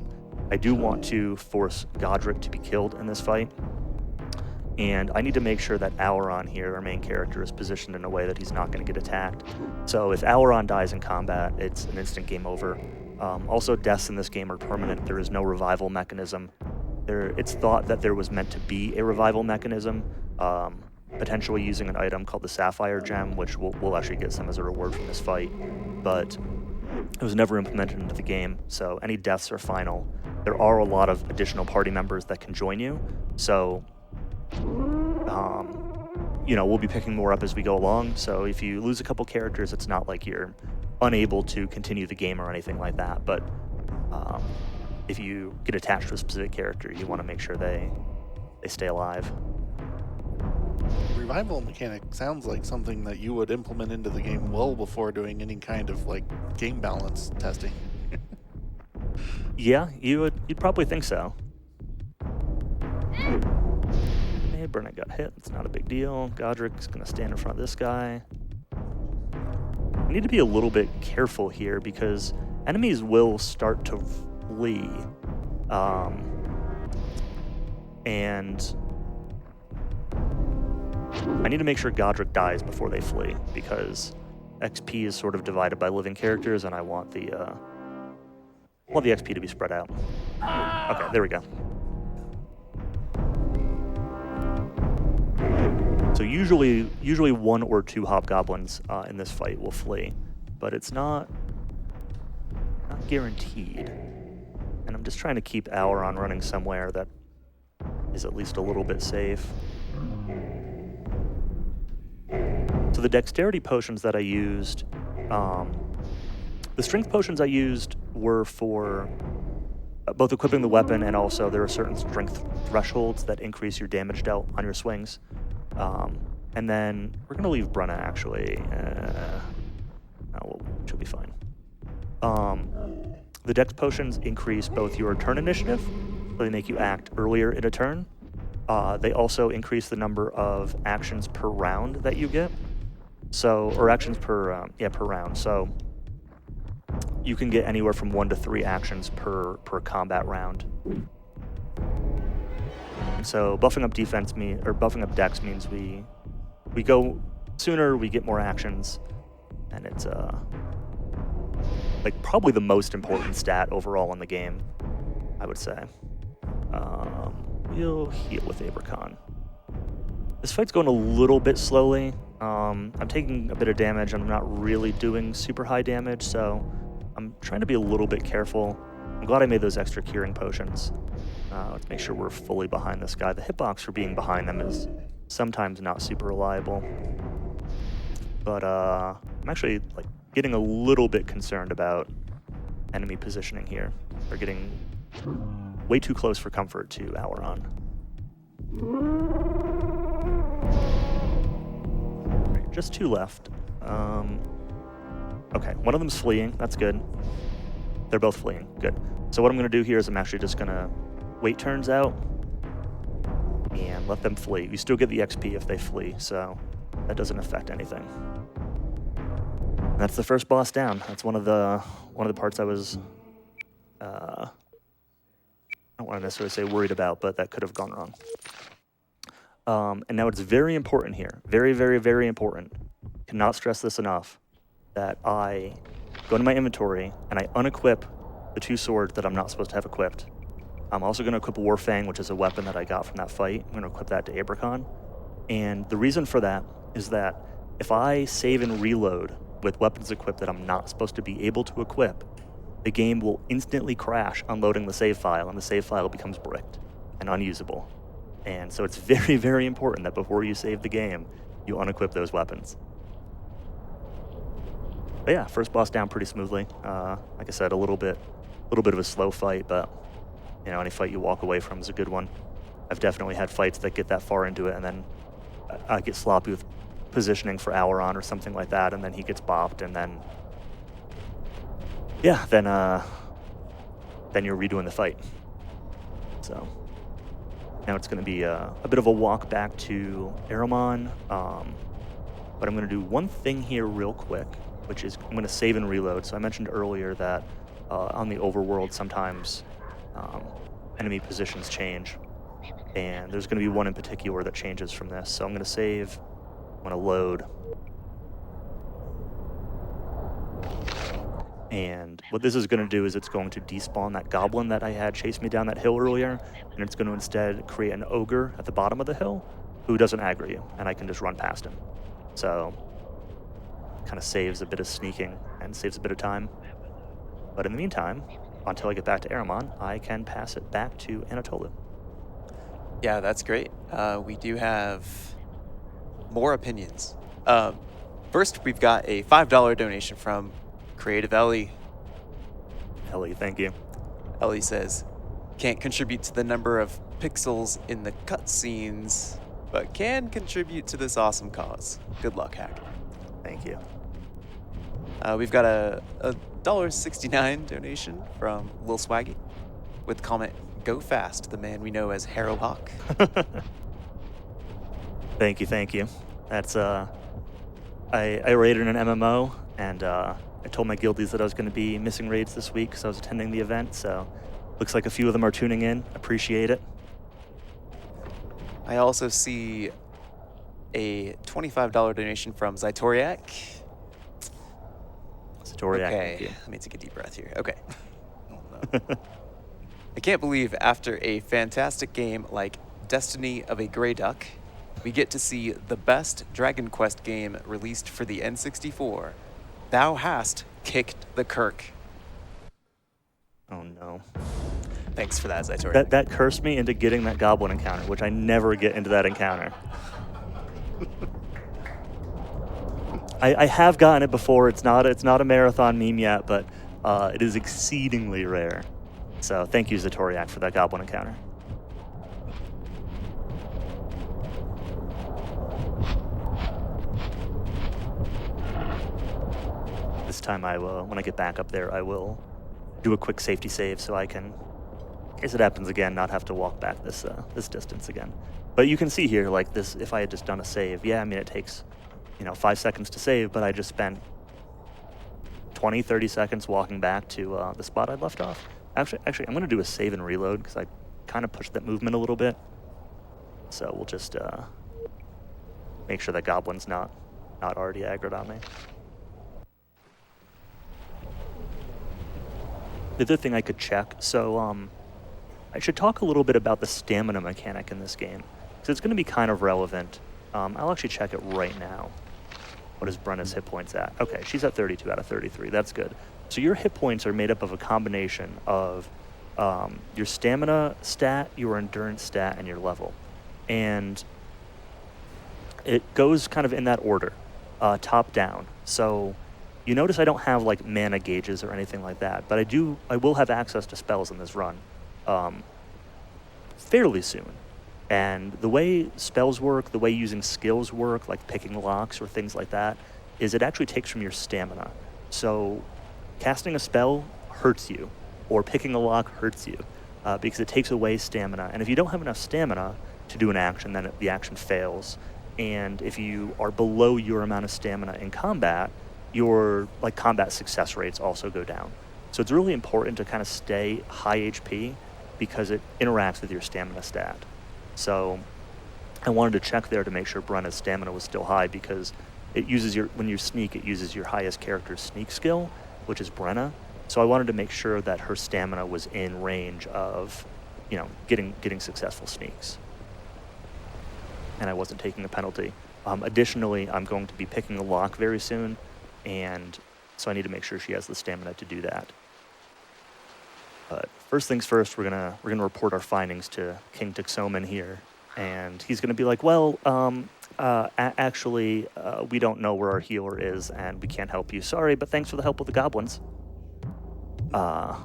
I do want to force Godric to be killed in this fight. And I need to make sure that Auron here, our main character, is positioned in a way that he's not going to get attacked. So if Auron dies in combat, it's an instant game over. Also, deaths in this game are permanent. There is no revival mechanism. It's thought that there was meant to be a revival mechanism, potentially using an item called the Sapphire Gem, which we'll actually get some as a reward from this fight. But it was never implemented into the game, so any deaths are final. There are a lot of additional party members that can join you, so we'll be picking more up as we go along. So if you lose a couple characters, it's not like you're unable to continue the game or anything like that. But if you get attached to a specific character, you want to make sure they stay alive. Revival mechanic sounds like something that you would implement into the game well before doing any kind of like game balance testing. Yeah, you'd probably think so. Hey, Brenna got hit. It's not a big deal. Godric's gonna stand in front of this guy. I need to be a little bit careful here because enemies will start to flee, and I need to make sure Godric dies before they flee because XP is sort of divided by living characters, and I want the XP to be spread out. Okay, there we go. So usually 1 or 2 hobgoblins in this fight will flee, but it's not guaranteed. And I'm just trying to keep Auron running somewhere that is at least a little bit safe. So the dexterity potions that I used, the strength potions I used were for both equipping the weapon, and also there are certain strength thresholds that increase your damage dealt on your swings. And then we're going to leave Brenna, actually. which will be fine. The dex potions increase both your turn initiative, so they make you act earlier in a turn. They also increase the number of actions per round that you get. So, or actions per round. So you can get anywhere from 1 to 3 actions per combat round. And so buffing up buffing up dex means we go sooner, we get more actions, and it's like probably the most important stat overall in the game, I would say. We'll heal with Abracon. This fight's going a little bit slowly. I'm taking a bit of damage, and I'm not really doing super high damage, so I'm trying to be a little bit careful. I'm glad I made those extra curing potions. Let's make sure we're fully behind this guy. The hitbox for being behind them is sometimes not super reliable. But I'm actually like getting a little bit concerned about enemy positioning here. They're getting way too close for comfort to Auron. Right, just 2 left. Okay, one of them's fleeing. That's good. They're both fleeing. Good. So what I'm going to do here is I'm actually just going to wait turns out and let them flee. You still get the XP if they flee, so that doesn't affect anything. And that's the first boss down. That's one of the parts I was I don't want to necessarily say worried about, but that could have gone wrong. And now it's very important here. Very, very, very important. Cannot stress this enough. That I go into my inventory and I unequip the 2 swords that I'm not supposed to have equipped. I'm also going to equip Warfang, which is a weapon that I got from that fight. I'm going to equip that to Abracon. And the reason for that is that if I save and reload with weapons equipped that I'm not supposed to be able to equip, the game will instantly crash unloading the save file, and the save file becomes bricked and unusable. And so it's very, very important that before you save the game, you unequip those weapons. But yeah, first boss down pretty smoothly. Like I said, a little bit of a slow fight, but you know, any fight you walk away from is a good one. I've definitely had fights that get that far into it, and then I get sloppy with positioning for Auron or something like that, and then he gets bopped, and then yeah, then you're redoing the fight. So now it's going to be a bit of a walk back to Ahriman, but I'm going to do one thing here real quick, which is I'm going to save and reload. So I mentioned earlier that on the overworld sometimes enemy positions change, and there's going to be one in particular that changes from this. So I'm going to save, I'm going to load, and what this is going to do is it's going to despawn that goblin that I had chase me down that hill earlier, and it's going to instead create an ogre at the bottom of the hill who doesn't aggro you, and I can just run past him. So kind of saves a bit of sneaking and saves a bit of time. But in the meantime, until I get back to Ahriman, I can pass it back to Anatoly. Yeah, that's great. We do have more opinions. First, we've got a $5 donation from Creative Ellie. Ellie, thank you. Ellie says, can't contribute to the number of pixels in the cutscenes, but can contribute to this awesome cause. Good luck, Hack. Thank you. We've got a $1.69 donation from Lil Swaggy with the comment, go fast, the man we know as Harrow Hawk. Thank you. That's, I raided an MMO, and I told my guildies that I was going to be missing raids this week because I was attending the event, so looks like a few of them are tuning in. Appreciate it. I also see a $25 donation from Zytoriak. Zytoriak, okay, thank you. let me take a deep breath here. Okay. Oh, no. I can't believe after a fantastic game like Destiny of a Grey Duck, we get to see the best Dragon Quest game released for the N64. Thou hast kicked the Kirk. Oh no. Thanks for that, Zytoriak. That cursed me into getting that goblin encounter, which I never get into that encounter. I have gotten it before. It's not a marathon meme yet, but it is exceedingly rare. So thank you, Zytoriak, for that goblin encounter. this time I will, when I get back up there, I will do a quick safety save so I can, in case it happens again, not have to walk back this this distance again. But you can see here, like this, if I had just done a save, yeah, I mean, it takes, 5 seconds to save, but I just spent 20, 30 seconds walking back to the spot I left off. Actually, I'm going to do a save and reload because I kind of pushed that movement a little bit. So we'll just make sure that Goblin's not already aggroed on me. The other thing I could check, so I should talk a little bit about the stamina mechanic in this game, because it's going to be kind of relevant. I'll actually check it right now. What is Brenna's hit points at? Okay, she's at 32 out of 33. That's good. So your hit points are made up of a combination of your stamina stat, your endurance stat, and your level. And it goes kind of in that order, top down. So you notice I don't have like mana gauges or anything like that, but I will have access to spells in this run fairly soon. And the way spells work, the way using skills work, like picking locks or things like that, is it actually takes from your stamina. So casting a spell hurts you, or picking a lock hurts you, because it takes away stamina. And if you don't have enough stamina to do an action, then the action fails. And if you are below your amount of stamina in combat, your combat success rates also go down. So it's really important to kind of stay high HP because it interacts with your stamina stat. So I wanted to check there to make sure Brenna's stamina was still high, because it uses when you sneak, it uses your highest character's sneak skill, which is Brenna. So I wanted to make sure that her stamina was in range of, getting successful sneaks. And I wasn't taking a penalty. Additionally, I'm going to be picking a lock very soon, and so I need to make sure she has the stamina to do that. But first things first, we're gonna report our findings to King Tixoman here, and he's gonna be like, well, actually, we don't know where our healer is, and we can't help you. Sorry, but thanks for the help with the goblins.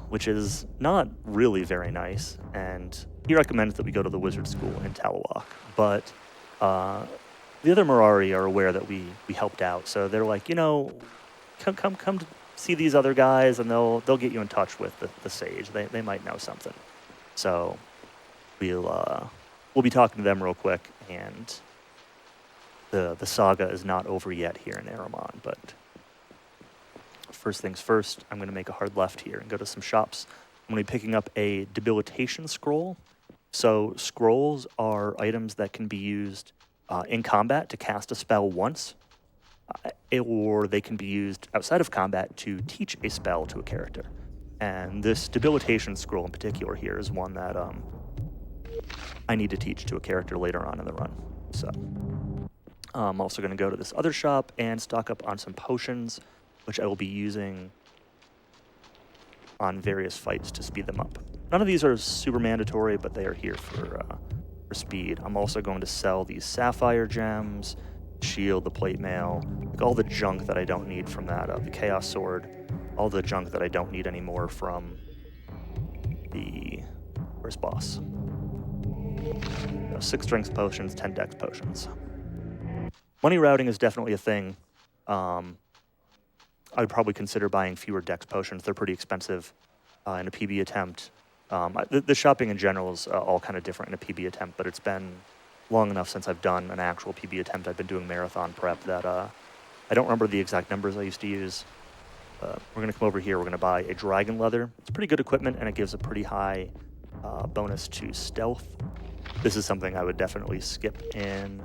Which is not really very nice, and he recommends that we go to the wizard school in Talawak. But the other Mirari are aware that we helped out, so they're like, come to see these other guys, and they'll get you in touch with the sage. They might know something. So we'll be talking to them real quick, and the saga is not over yet here in Aramon. But first things first, I'm going to make a hard left here and go to some shops. I'm going to be picking up a debilitation scroll. So scrolls are items that can be used in combat to cast a spell once, or they can be used outside of combat to teach a spell to a character. And this debilitation scroll in particular here is one that I need to teach to a character later on in the run. So I'm also going to go to this other shop and stock up on some potions, which I will be using on various fights to speed them up. None of these are super mandatory, but they are here for speed. I'm also going to sell these sapphire gems, shield, the plate mail, like all the junk that I don't need from that, the chaos sword, all the junk that I don't need anymore from the first boss. 6 strength potions, 10 dex potions. Money routing is definitely a thing. I would probably consider buying fewer dex potions. They're pretty expensive in a PB attempt. The shopping in general is all kind of different in a PB attempt, but it's been long enough since I've done an actual PB attempt. I've been doing marathon prep that I don't remember the exact numbers I used to use. We're going to come over here. We're going to buy a dragon leather. It's pretty good equipment, and it gives a pretty high bonus to stealth. This is something I would definitely skip in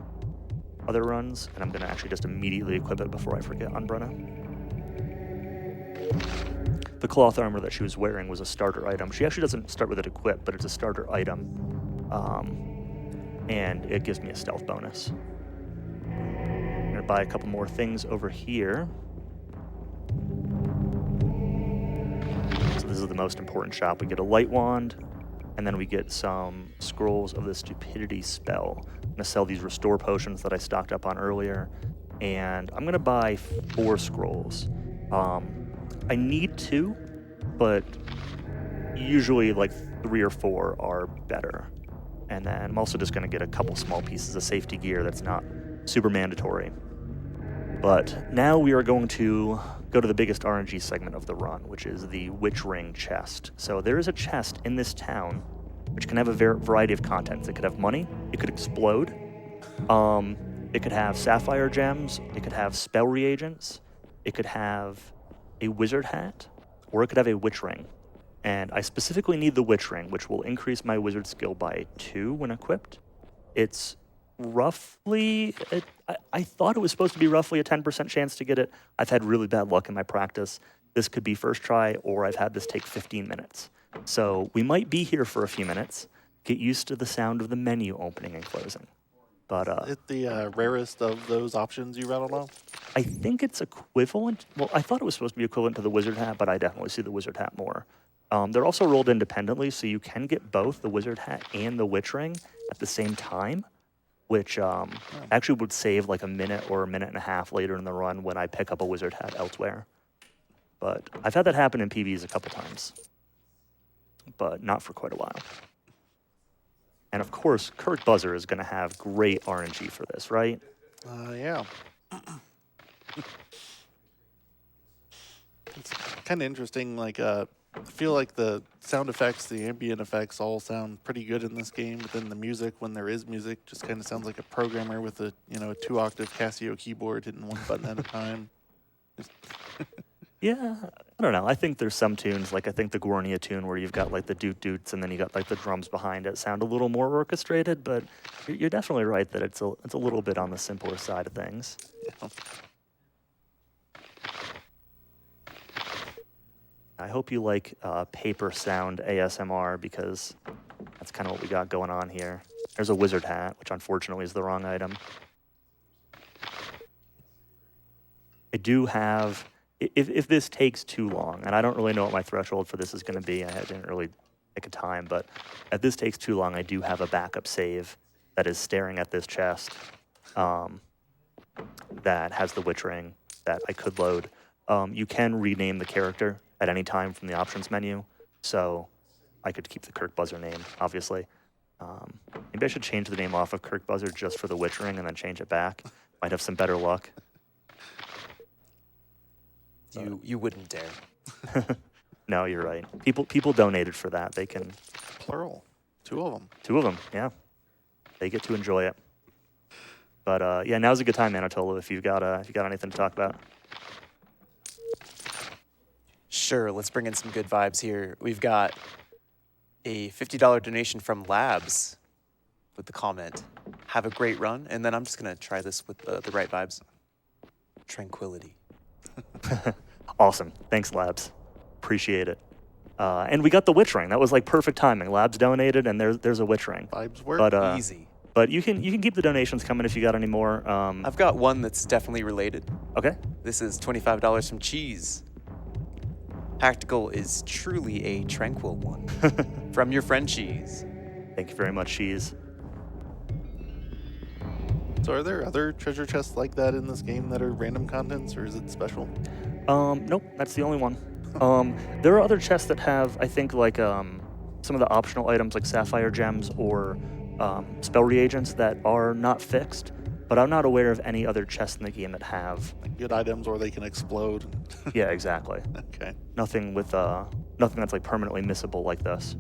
other runs, and I'm going to actually just immediately equip it before I forget on Brenna. The cloth armor that she was wearing was a starter item. She actually doesn't start with it equipped, but it's a starter item. And it gives me a stealth bonus. I'm going to buy a couple more things over here. So this is the most important shop. We get a light wand, and then we get some scrolls of the stupidity spell. I'm going to sell these restore potions that I stocked up on earlier, and I'm going to buy 4 scrolls. I need 2, but usually like 3 or 4 are better. And then I'm also just going to get a couple small pieces of safety gear that's not super mandatory. But now we are going to go to the biggest RNG segment of the run, which is the Witch Ring chest. So there is a chest in this town which can have a variety of contents. It could have money, it could explode, it could have sapphire gems, it could have spell reagents, it could have a wizard hat, or it could have a witch ring. And I specifically need the witch ring, which will increase my wizard skill by 2 when equipped. It's roughly, I thought it was supposed to be roughly a 10% chance to get it. I've had really bad luck in my practice. This could be first try, or I've had this take 15 minutes. So we might be here for a few minutes. Get used to the sound of the menu opening and closing. But Is it the rarest of those options you rattled off? I think it's equivalent. Well, I thought it was supposed to be equivalent to the wizard hat, but I definitely see the wizard hat more. They're also rolled independently, so you can get both the wizard hat and the witch ring at the same time, which actually would save like a minute or a minute and a half later in the run when I pick up a wizard hat elsewhere. But I've had that happen in PBs a couple times, but not for quite a while. And of course, Kirk Buzzer is going to have great RNG for this, right? Yeah. It's kind of interesting. Like, I feel like the sound effects, the ambient effects, all sound pretty good in this game. But then the music, when there is music, just kind of sounds like a programmer with a a 2-octave Casio keyboard hitting one button at a time. Yeah, I don't know. I think there's some tunes, like I think the Gornia tune where you've got like the doot-doots and then you got like the drums behind it sound a little more orchestrated, but you're definitely right that it's a little bit on the simpler side of things. Yeah. I hope you like paper sound ASMR because that's kind of what we got going on here. There's a wizard hat, which unfortunately is the wrong item. I do have... If this takes too long, and I don't really know what my threshold for this is going to be, I didn't really pick a time, but if this takes too long, I do have a backup save that is staring at this chest that has the witch ring that I could load. You can rename the character at any time from the options menu, so I could keep the Kirk Buzzer name, obviously. Maybe I should change the name off of Kirk Buzzer just for the witch ring and then change it back. Might have some better luck. You wouldn't dare. No, you're right. People donated for that. They can... Plural. 2 of them. 2 of them, yeah. They get to enjoy it. But yeah, now's a good time, Manitola, if you've got anything to talk about. Sure, let's bring in some good vibes here. We've got a $50 donation from Labs with the comment, "Have a great run," and then I'm just gonna try this with the right vibes. Tranquility. Awesome. Thanks, Labs. Appreciate it. And we got the witch ring. That was like perfect timing. Labs donated, and there's a witch ring. Vibes work. But Easy. But you can keep the donations coming if you got any more. I've got one that's definitely related. Okay. This is $25 from Cheese. Haktical is truly a tranquil one. From your friend Cheese. Thank you very much, Cheese. So are there other treasure chests like that in this game that are random contents, or is it special? Nope, that's the only one. There are other chests that have, I think, like some of the optional items like sapphire gems or spell reagents that are not fixed, but I'm not aware of any other chests in the game that have. Like good items, or they can explode. Yeah, exactly. Okay. Nothing with nothing that's like permanently missable like this.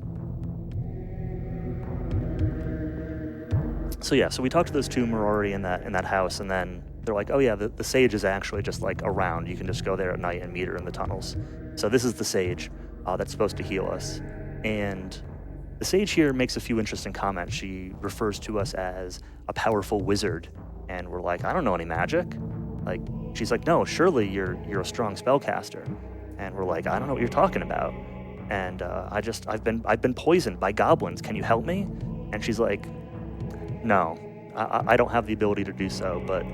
So yeah, so we talked to those 2 Mirori in that house, and then they're like, oh yeah, the sage is actually just like around. You can just go there at night and meet her in the tunnels. So this is the sage that's supposed to heal us. And the sage here makes a few interesting comments. She refers to us as a powerful wizard, and we're like, I don't know any magic. Like, she's like, no, surely you're a strong spellcaster. And we're like, I don't know what you're talking about. And I've been poisoned by goblins. Can you help me? And she's like, no, I don't have the ability to do so, but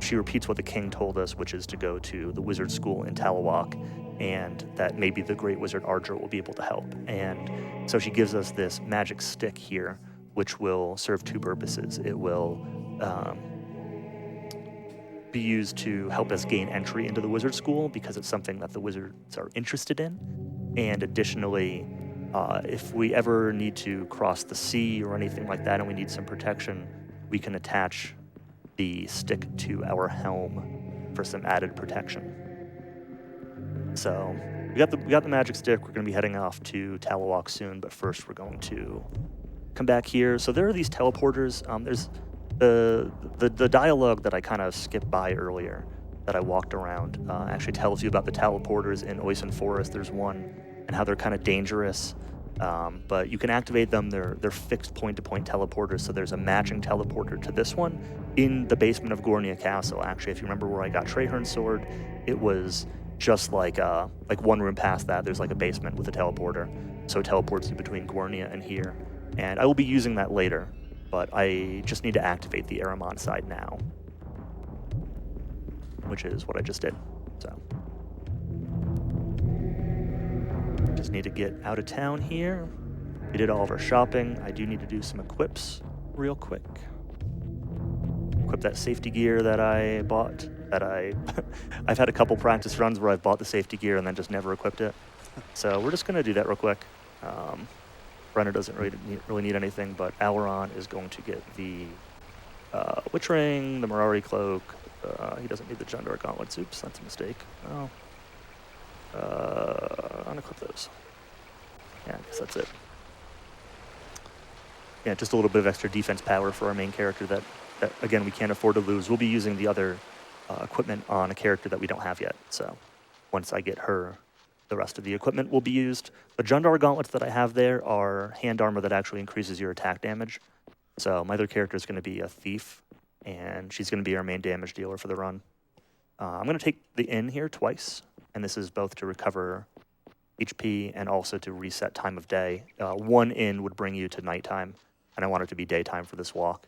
she repeats what the king told us, which is to go to the wizard school in Talawak, and that maybe the great wizard Ardra will be able to help. And so she gives us this magic stick here, which will serve 2 purposes. It will be used to help us gain entry into the wizard school because it's something that the wizards are interested in. And additionally, if we ever need to cross the sea or anything like that and we need some protection, we can attach the stick to our helm for some added protection. So we got the magic stick. We're going to be heading off to Talawalk soon, but first we're going to come back here. So there are these teleporters. There's the dialogue that I kind of skipped by earlier that I walked around actually tells you about the teleporters in Oisin Forest. There's one, and how they're kind of dangerous. But you can activate them. They're fixed point-to-point teleporters. So there's a matching teleporter to this one in the basement of Gornia Castle. Actually, if you remember where I got Trahern's sword, it was just like one room past that. There's like a basement with a teleporter, so it teleports you between Gornia and here. And I will be using that later, but I just need to activate the Aramon side now, which is what I just did. So just need to get out of town here. We did all of our shopping. I do need to do some equips real quick. Equip that safety gear that I bought. I've had a couple practice runs where I've bought the safety gear and then just never equipped it. So we're just going to do that real quick. Brenner doesn't really need anything, but Alaron is going to get the Witch Ring, the Mirari Cloak. He doesn't need the Jundar Gauntlets. Oops, that's a mistake. Oh. Unequip those. Yeah, I guess that's it. Yeah, just a little bit of extra defense power for our main character that again, we can't afford to lose. We'll be using the other equipment on a character that we don't have yet. So once I get her, the rest of the equipment will be used. The Jundar Gauntlets that I have there are hand armor that actually increases your attack damage. So my other character is going to be a thief, and she's going to be our main damage dealer for the run. I'm going to take the inn here twice, and this is both to recover HP and also to reset time of day. One inn would bring you to nighttime, and I want it to be daytime for this walk,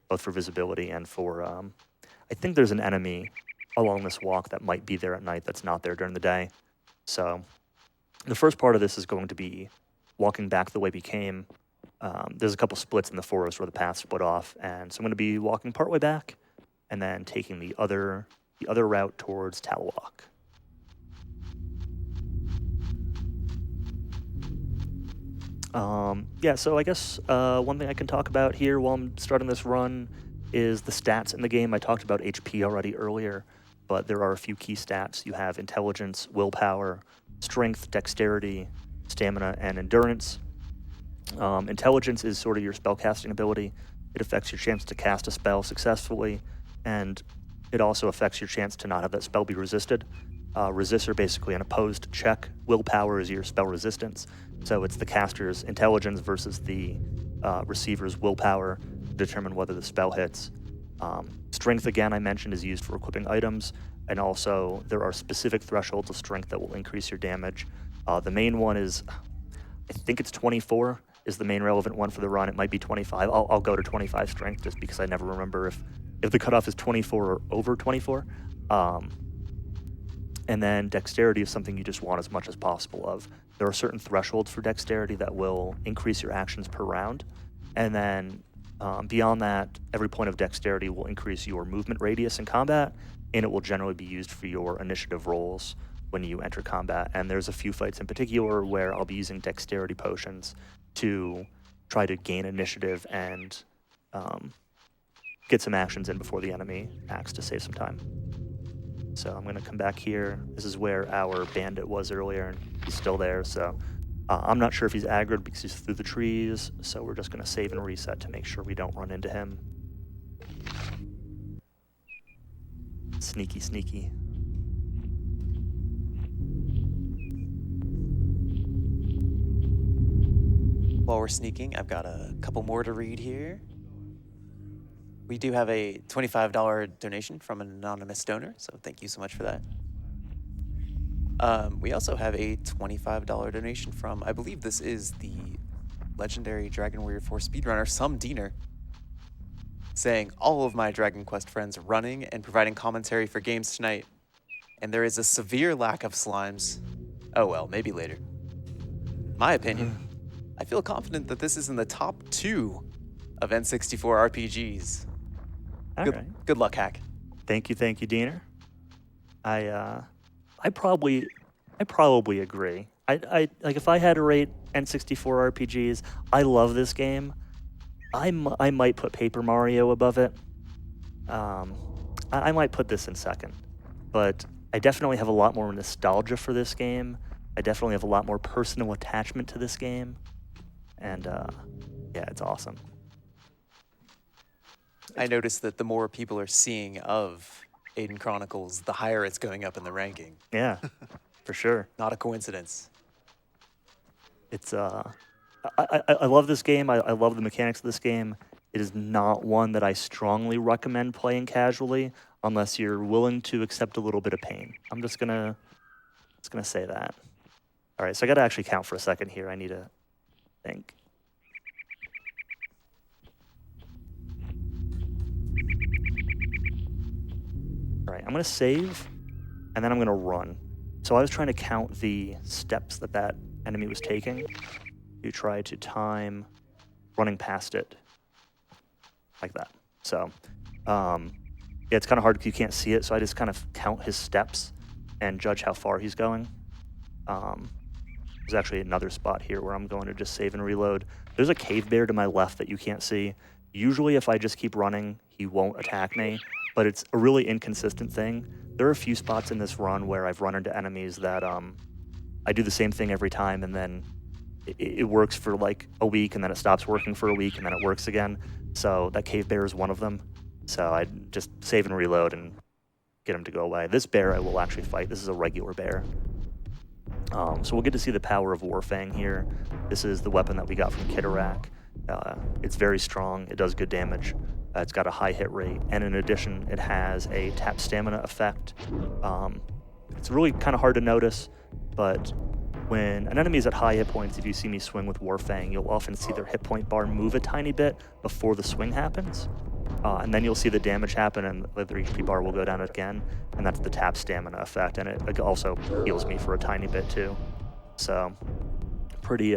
both for visibility and for... I think there's an enemy along this walk that might be there at night that's not there during the day. So the first part of this is going to be walking back the way we came. There's a couple splits in the forest where the path split off, and so I'm going to be walking partway back and then taking the other route towards Talawalk. Yeah, so I guess one thing I can talk about here while I'm starting this run is the stats in the game. I talked about HP already earlier, but there are a few key stats. You have intelligence, willpower, strength, dexterity, stamina, and endurance. Intelligence is sort of your spellcasting ability. It affects your chance to cast a spell successfully, and it also affects your chance to not have that spell be resisted. Resists are basically an opposed check. Willpower is your spell resistance. So it's the caster's intelligence versus the receiver's willpower to determine whether the spell hits. Strength, again, I mentioned, is used for equipping items, and also there are specific thresholds of strength that will increase your damage. The main one is, I think it's 24 is the main relevant one for the run. It might be 25. I'll go to 25 strength just because I never remember if the cutoff is 24 or over 24. And then dexterity is something you just want as much as possible of. There are certain thresholds for dexterity that will increase your actions per round. And then beyond that, every point of dexterity will increase your movement radius in combat, and it will generally be used for your initiative rolls when you enter combat. And there's a few fights in particular where I'll be using dexterity potions to try to gain initiative and get some actions in before the enemy acts to save some time. So I'm going to come back here. This is where our bandit was earlier, and he's still there. So I'm not sure if he's aggroed because he's through the trees. So we're just going to save and reset to make sure we don't run into him. Sneaky, sneaky. While we're sneaking, I've got a couple more to read here. We do have a $25 donation from an anonymous donor, so thank you so much for that. We also have a $25 donation from, I believe this is the legendary Dragon Warrior 4 speedrunner, Some Diener, saying, all of my Dragon Quest friends running and providing commentary for games tonight, and there is a severe lack of slimes. Oh well, maybe later. My opinion, I feel confident that this is in the top 2 of N64 RPGs. All right. Good luck, Hack. Thank you, Diener. I probably agree. I like if I had to rate N64 RPGs, I love this game. I might put Paper Mario above it. I might put this in second, but I definitely have a lot more nostalgia for this game. I definitely have a lot more personal attachment to this game. And yeah, it's awesome. I noticed that the more people are seeing of Aidyn Chronicles, the higher it's going up in the ranking. Yeah, for sure. Not a coincidence. It's I love this game. I love the mechanics of this game. It is not one that I strongly recommend playing casually unless you're willing to accept a little bit of pain. I'm just gonna say that. All right, so I got to actually count for a second here. I need to think. All right, I'm gonna save, and then I'm gonna run. So I was trying to count the steps that that enemy was taking to try to time running past it like that. So yeah, it's kind of hard because you can't see it, so I just kind of count his steps and judge how far he's going. There's actually another spot here where I'm going to just save and reload. There's a cave bear to my left that you can't see. Usually if I just keep running, he won't attack me, but it's a really inconsistent thing. There are a few spots in this run where I've run into enemies that I do the same thing every time, and then it works for like a week, and then it stops working for a week, and then it works again. So that cave bear is one of them. So I just save and reload and get him to go away. This bear I will actually fight. This is a regular bear. So we'll get to see the power of Warfang here. This is the weapon that we got from Kidorak. It's very strong. It does good damage. It's got a high hit rate, and in addition, it has a tap stamina effect. It's really kind of hard to notice, but when an enemy is at high hit points, if you see me swing with Warfang, you'll often see their hit point bar move a tiny bit before the swing happens. And then you'll see the damage happen, and their HP bar will go down again, and that's the tap stamina effect, and it also heals me for a tiny bit too. So, pretty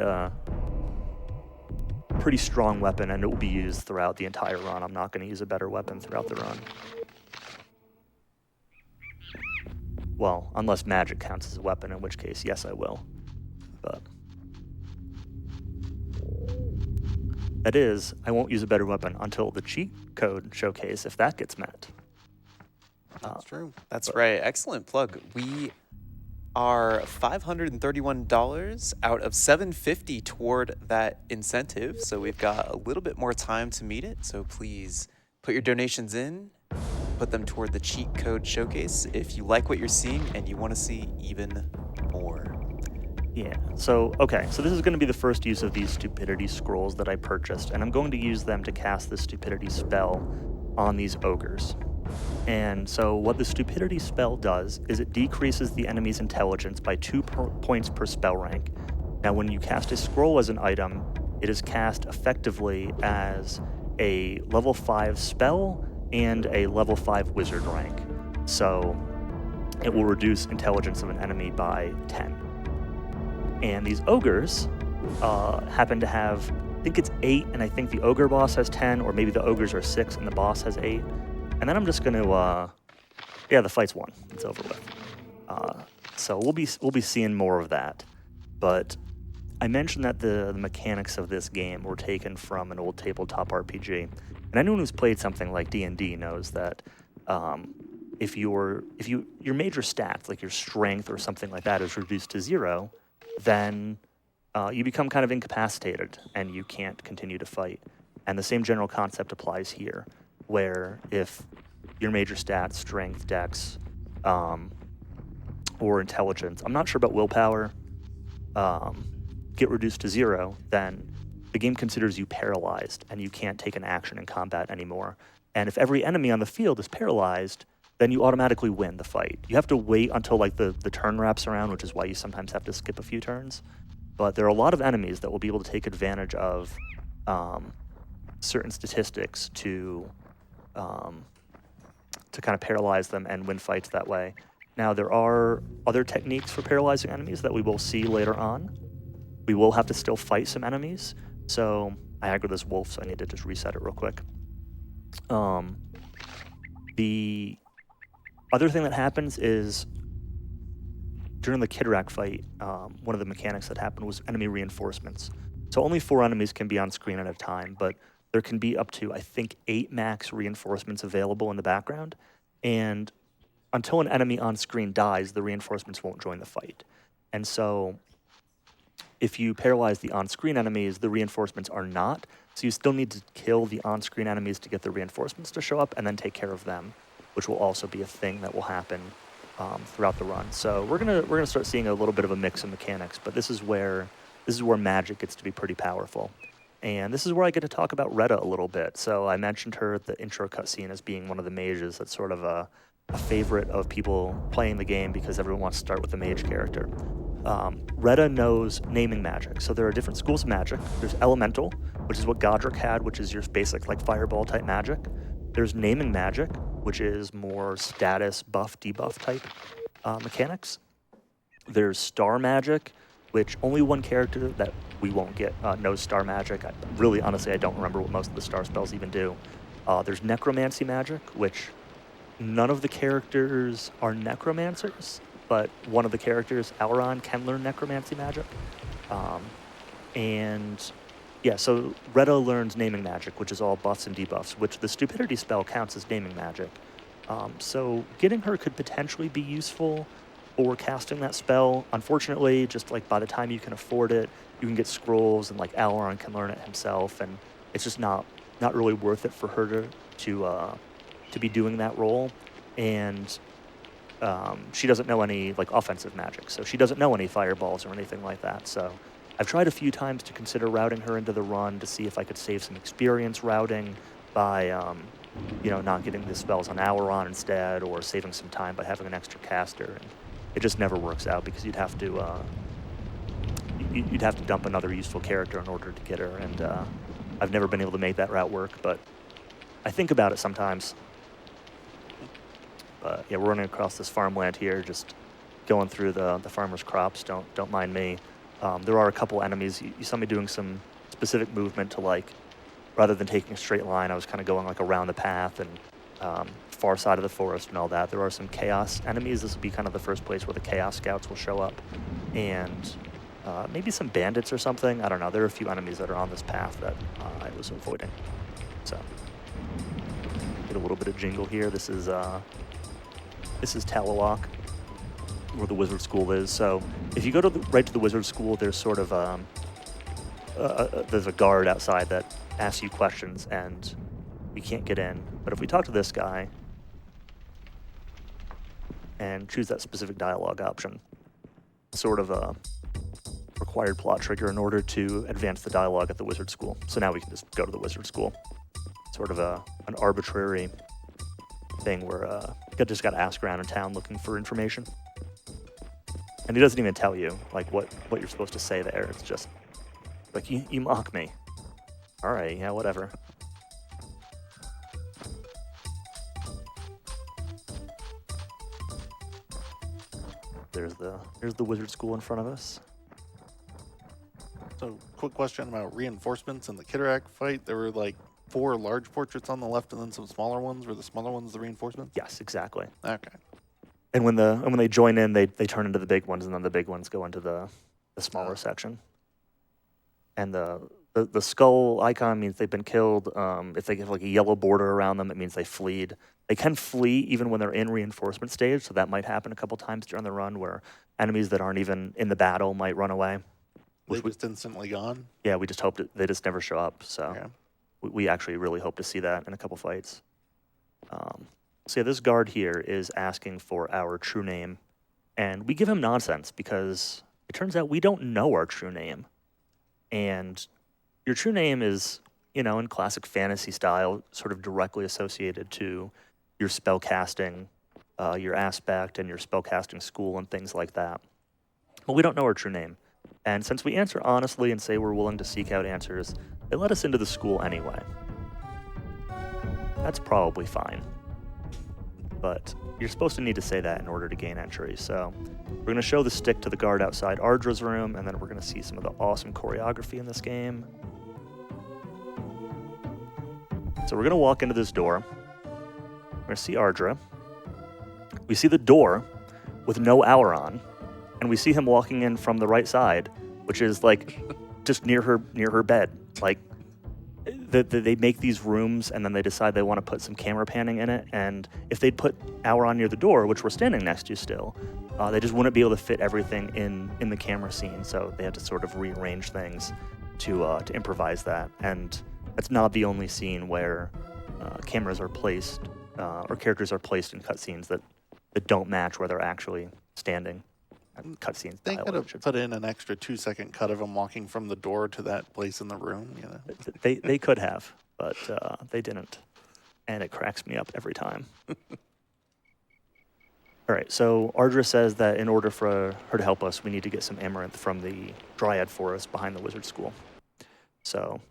strong weapon, and it will be used throughout the entire run. I'm not going to use a better weapon throughout the run. Well, unless magic counts as a weapon, in which case, yes, I will. But that is, I won't use a better weapon until the cheat code showcase, if that gets met. That's true. That's right. Excellent plug. We are $531 out of $750 toward that incentive. So we've got a little bit more time to meet it. So please put your donations in, put them toward the cheat code showcase if you like what you're seeing and you want to see even more. Yeah, so, okay, so this is going to be the first use of these stupidity scrolls that I purchased, and I'm going to use them to cast the stupidity spell on these ogres. And so what the stupidity spell does is it decreases the enemy's intelligence by 2 points per spell rank. Now, when you cast a scroll as an item, it is cast effectively as a level 5 spell and a level 5 wizard rank. So it will reduce intelligence of an enemy by 10. And these ogres happen to have, I think it's 8, and I think the ogre boss has 10, or maybe the ogres are 6 and the boss has 8. And then I'm just going to, yeah, the fight's won. It's over with. So we'll be seeing more of that. But I mentioned that the mechanics of this game were taken from an old tabletop RPG. And anyone who's played something like D&D knows that if your major stats, like your strength or something like that, is reduced to 0, then you become kind of incapacitated and you can't continue to fight. And the same general concept applies here, where if your major stats, strength, dex, or intelligence, I'm not sure about willpower, get reduced to 0, then the game considers you paralyzed and you can't take an action in combat anymore. And if every enemy on the field is paralyzed, then you automatically win the fight. You have to wait until like the turn wraps around, which is why you sometimes have to skip a few turns. But there are a lot of enemies that will be able to take advantage of certain statistics to kind of paralyze them and win fights that way. Now, there are other techniques for paralyzing enemies that we will see later on. We will have to still fight some enemies. So I aggroed this wolf, so I need to just reset it real quick. The other thing that happens is during the Kidorak fight, one of the mechanics that happened was enemy reinforcements. So only 4 enemies can be on screen at a time, but there can be up to, I think, 8 max reinforcements available in the background. And until an enemy on screen dies, the reinforcements won't join the fight. And so if you paralyze the on-screen enemies, the reinforcements are not. So you still need to kill the on-screen enemies to get the reinforcements to show up and then take care of them, which will also be a thing that will happen throughout the run. So we're gonna start seeing a little bit of a mix of mechanics, but this is where magic gets to be pretty powerful. And this is where I get to talk about Retta a little bit. So I mentioned her at the intro cutscene as being one of the mages that's sort of a favorite of people playing the game because everyone wants to start with the mage character. Retta knows naming magic. So there are different schools of magic. There's elemental, which is what Godric had, which is your basic like fireball type magic. There's naming magic, which is more status buff, debuff type mechanics. There's star magic, which only one character that we won't get knows star magic. Honestly, I don't remember what most of the star spells even do. There's necromancy magic, which none of the characters are necromancers, but one of the characters, Auron, can learn necromancy magic. So Retta learns naming magic, which is all buffs and debuffs, which the stupidity spell counts as naming magic. So getting her could potentially be useful for casting that spell. Unfortunately, just like by the time you can afford it, you can get scrolls, and like Auron can learn it himself, and it's just not really worth it for her to be doing that role. And she doesn't know any like offensive magic, so she doesn't know any fireballs or anything like that. So I've tried a few times to consider routing her into the run to see if I could save some experience routing by not getting the spells on Auron instead, or saving some time by having an extra caster. And it just never works out because you'd have to dump another useful character in order to get her, and I've never been able to make that route work, but I think about it sometimes. But yeah, we're running across this farmland here, just going through the farmer's crops. Don't mind me. There are a couple enemies. You saw me doing some specific movement to, like, rather than taking a straight line, I was kind of going like around the path and far side of the forest and all that. There are some chaos enemies. This will be kind of the first place where the chaos scouts will show up, and maybe some bandits or something. I don't know. There are a few enemies that are on this path that I was avoiding. So get a little bit of jingle here. This is Talawalk, where the wizard school is. So if you go right to the wizard school, there's sort of there's a guard outside that asks you questions, and you can't get in. But if we talk to this guy and choose that specific dialogue option, sort of a required plot trigger in order to advance the dialogue at the wizard school. So now we can just go to the wizard school. Sort of an arbitrary thing where you just got to ask around in town looking for information. And he doesn't even tell you like what you're supposed to say there. It's just like, you mock me. All right, yeah, whatever. There's the wizard school in front of us. So, quick question about reinforcements in the Kitterak fight. There were like 4 large portraits on the left and then some smaller ones. Were the smaller ones the reinforcements? Yes, exactly. Okay. And when they join in, they turn into the big ones, and then the big ones go into the smaller section. And the skull icon means they've been killed. If they get like a yellow border around them, it means they fleed. They can flee even when they're in reinforcement stage, so that might happen a couple times during the run where enemies that aren't even in the battle might run away. They just instantly gone? Yeah, we just hope they just never show up. So Okay. we actually really hope to see that in a couple fights. So yeah, this guard here is asking for our true name, and we give him nonsense because it turns out we don't know our true name. And your true name is, in classic fantasy style, sort of directly associated to your spellcasting, your aspect, and your spellcasting school and things like that. But we don't know our true name. And since we answer honestly and say we're willing to seek out answers, they let us into the school anyway. That's probably fine. But you're supposed to need to say that in order to gain entry. So we're going to show the stick to the guard outside Ardra's room, and then we're going to see some of the awesome choreography in this game. So we're going to walk into this door. We're going to see Ardra. We see the door with no Auron, and we see him walking in from the right side, which is like just near her bed. Like, they make these rooms and then they decide they want to put some camera panning in it. And if they'd put our on near the door, which we're standing next to still, they just wouldn't be able to fit everything in the camera scene. So they had to sort of rearrange things to improvise that. And that's not the only scene where cameras are placed or characters are placed in cutscenes that don't match where they're actually standing. Cutscenes. They could have put in an extra 2-second cut of him walking from the door to that place in the room. You know, They could have, but they didn't, and it cracks me up every time. All right, so Ardra says that in order for her to help us, we need to get some amaranth from the Dryad Forest behind the Wizard School. So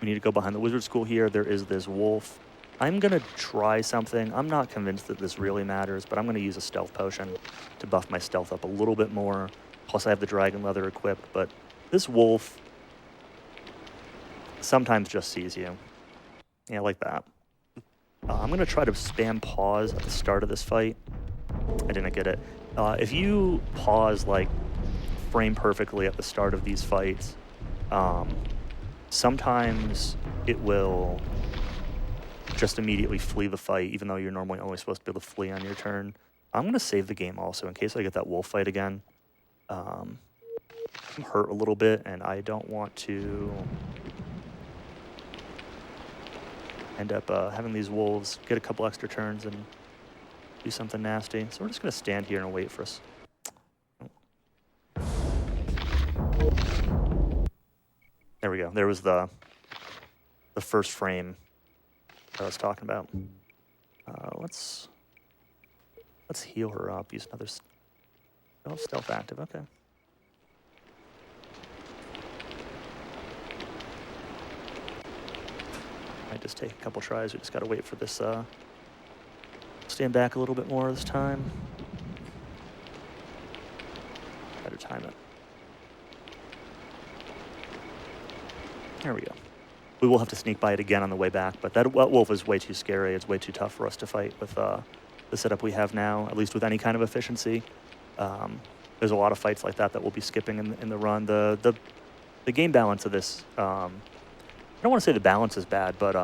we need to go behind the Wizard School here. There is this wolf. I'm going to try something. I'm not convinced that this really matters, but I'm going to use a stealth potion to buff my stealth up a little bit more. Plus, I have the dragon leather equipped, but this wolf sometimes just sees you. Yeah, like that. I'm going to try to spam pause at the start of this fight. I didn't get it. If you pause, like, frame perfectly at the start of these fights, sometimes it will just immediately flee the fight, even though you're normally only supposed to be able to flee on your turn. I'm going to save the game also in case I get that wolf fight again. I'm hurt a little bit, and I don't want to end up having these wolves get a couple extra turns and do something nasty. So we're just going to stand here and wait for us. There we go. There was the first frame that I was talking about. Let's heal her up. Use another stealth active. Okay. Might just take a couple tries. We just got to wait for this. Stand back a little bit more this time. Better time it. There we go. We will have to sneak by it again on the way back, but that wolf is way too scary. It's way too tough for us to fight with the setup we have now, at least with any kind of efficiency. There's a lot of fights like that we'll be skipping in the run. The game balance of this, I don't want to say the balance is bad, but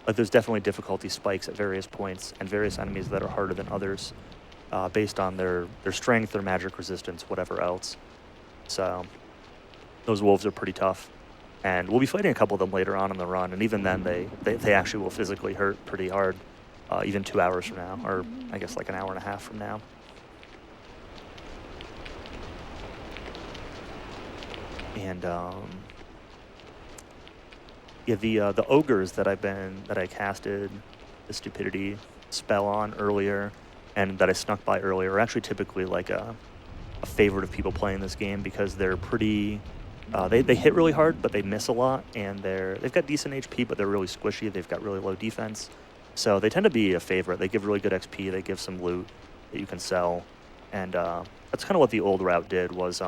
like there's definitely difficulty spikes at various points and various enemies that are harder than others based on their strength, their magic resistance, whatever else. So those wolves are pretty tough. And we'll be fighting a couple of them later on in the run, and even then they actually will physically hurt pretty hard, even 2 hours from now, or I guess like an hour and a half from now. And yeah, the ogres that I casted the stupidity spell on earlier, and that I snuck by earlier, are actually typically like a favorite of people playing this game because they're pretty. They hit really hard, but they miss a lot, and they've got decent HP, but they're really squishy. They've got really low defense, so they tend to be a favorite. They give really good XP. They give some loot that you can sell, and that's kind of what the old route did was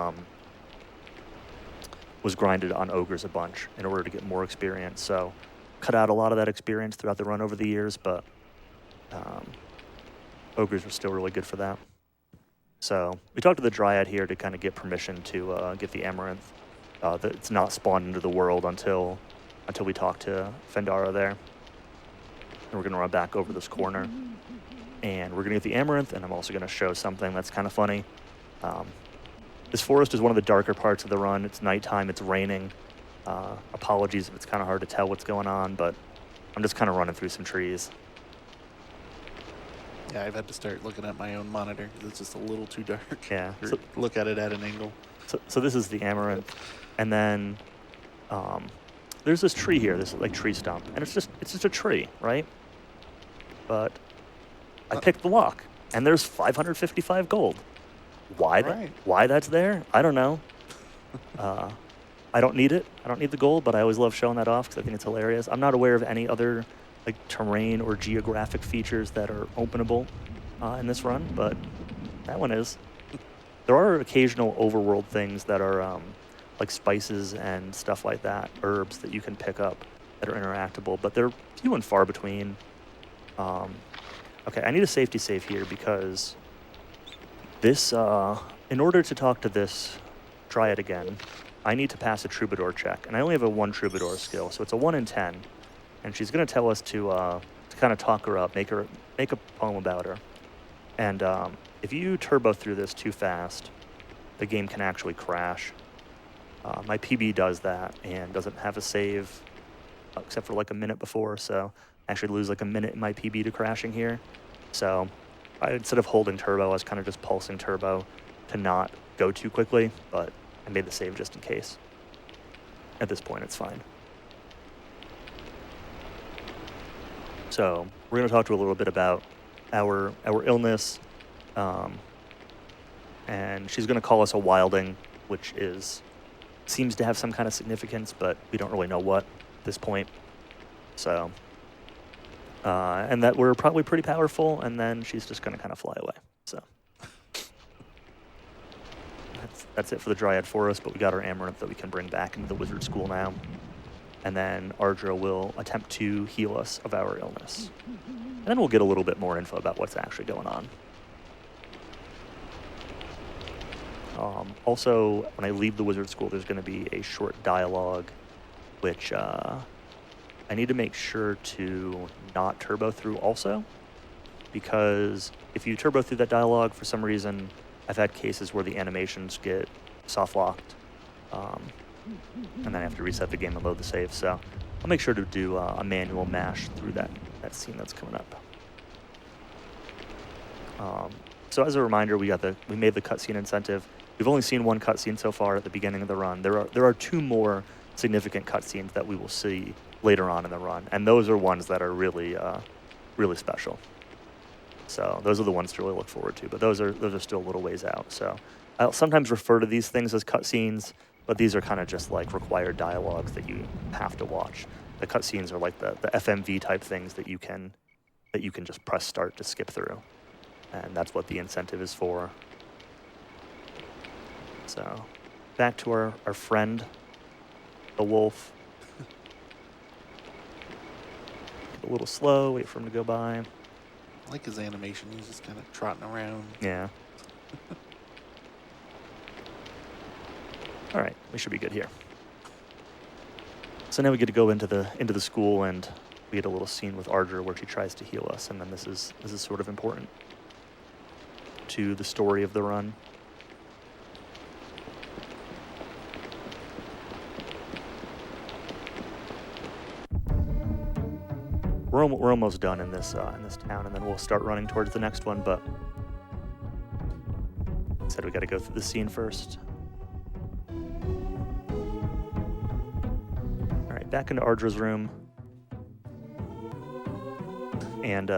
grinded on ogres a bunch in order to get more experience. So cut out a lot of that experience throughout the run over the years, but ogres were still really good for that. So we talked to the Dryad here to kind of get permission to get the amaranth. It's not spawned into the world until we talk to Fendara there. And we're going to run back over this corner. And we're going to get the amaranth, and I'm also going to show something that's kind of funny. This forest is one of the darker parts of the run. It's nighttime, it's raining. Apologies if it's kind of hard to tell what's going on, but I'm just kind of running through some trees. yeah, I've had to start looking at my own monitor because it's just a little too dark. Yeah. Or look at it at an angle. So this is the amaranth, and then there's this tree here, this like tree stump, and it's just a tree, right? But I picked the lock, and there's 555 gold. Why that's there? I don't know. I don't need it. I don't need the gold, but I always love showing that off because I think it's hilarious. I'm not aware of any other like terrain or geographic features that are openable in this run, but that one is. There are occasional overworld things that are like spices and stuff like that, herbs that you can pick up that are interactable, but they're few and far between. Okay, I need a safety save here because this, in order to talk to this Dryad again, I need to pass a troubadour check, and I only have a 1 troubadour skill, so it's a 1 in 10. And she's going to tell us to kind of talk her up, make a poem about her. And if you turbo through this too fast, the game can actually crash. My PB does that and doesn't have a save except for like a minute before, so I actually lose like a minute in my PB to crashing here. So instead of holding turbo, I was kind of just pulsing turbo to not go too quickly, but I made the save just in case. At this point, it's fine. So we're going to talk to a little bit about our illness, and she's going to call us a wilding, which seems to have some kind of significance, but we don't really know what at this point. So, and that we're probably pretty powerful, and then she's just going to kind of fly away. So that's it for the Dryad Forest, but we got our Amaranth that we can bring back into the Wizard School now. And then Ardra will attempt to heal us of our illness. And then we'll get a little bit more info about what's actually going on. Also, when I leave the Wizard School, there's going to be a short dialogue, which I need to make sure to not turbo through also, because if you turbo through that dialogue, for some reason, I've had cases where the animations get soft locked, and then I have to reset the game and load the save. So I'll make sure to do a manual mash through that scene that's coming up. So as a reminder, we made the cutscene incentive. We've only seen 1 cutscene so far at the beginning of the run. There are 2 more significant cutscenes that we will see later on in the run, and those are ones that are really special. So those are the ones to really look forward to. But those are still a little ways out. So I'll sometimes refer to these things as cutscenes, but these are kind of just like required dialogues that you have to watch. The cutscenes are like the FMV type things that you can just press start to skip through, and that's what the incentive is for. So back to our friend, the wolf. Get a little slow, wait for him to go by. I like his animation. He's just kind of trotting around. Yeah. All right, we should be good here. So now we get to go into the school, and we get a little scene with Ardra where she tries to heal us, and then this is sort of important to the story of the run. We're almost done in this town, and then we'll start running towards the next one. But said we got to go through the scene first. All right, back into Ardra's room, and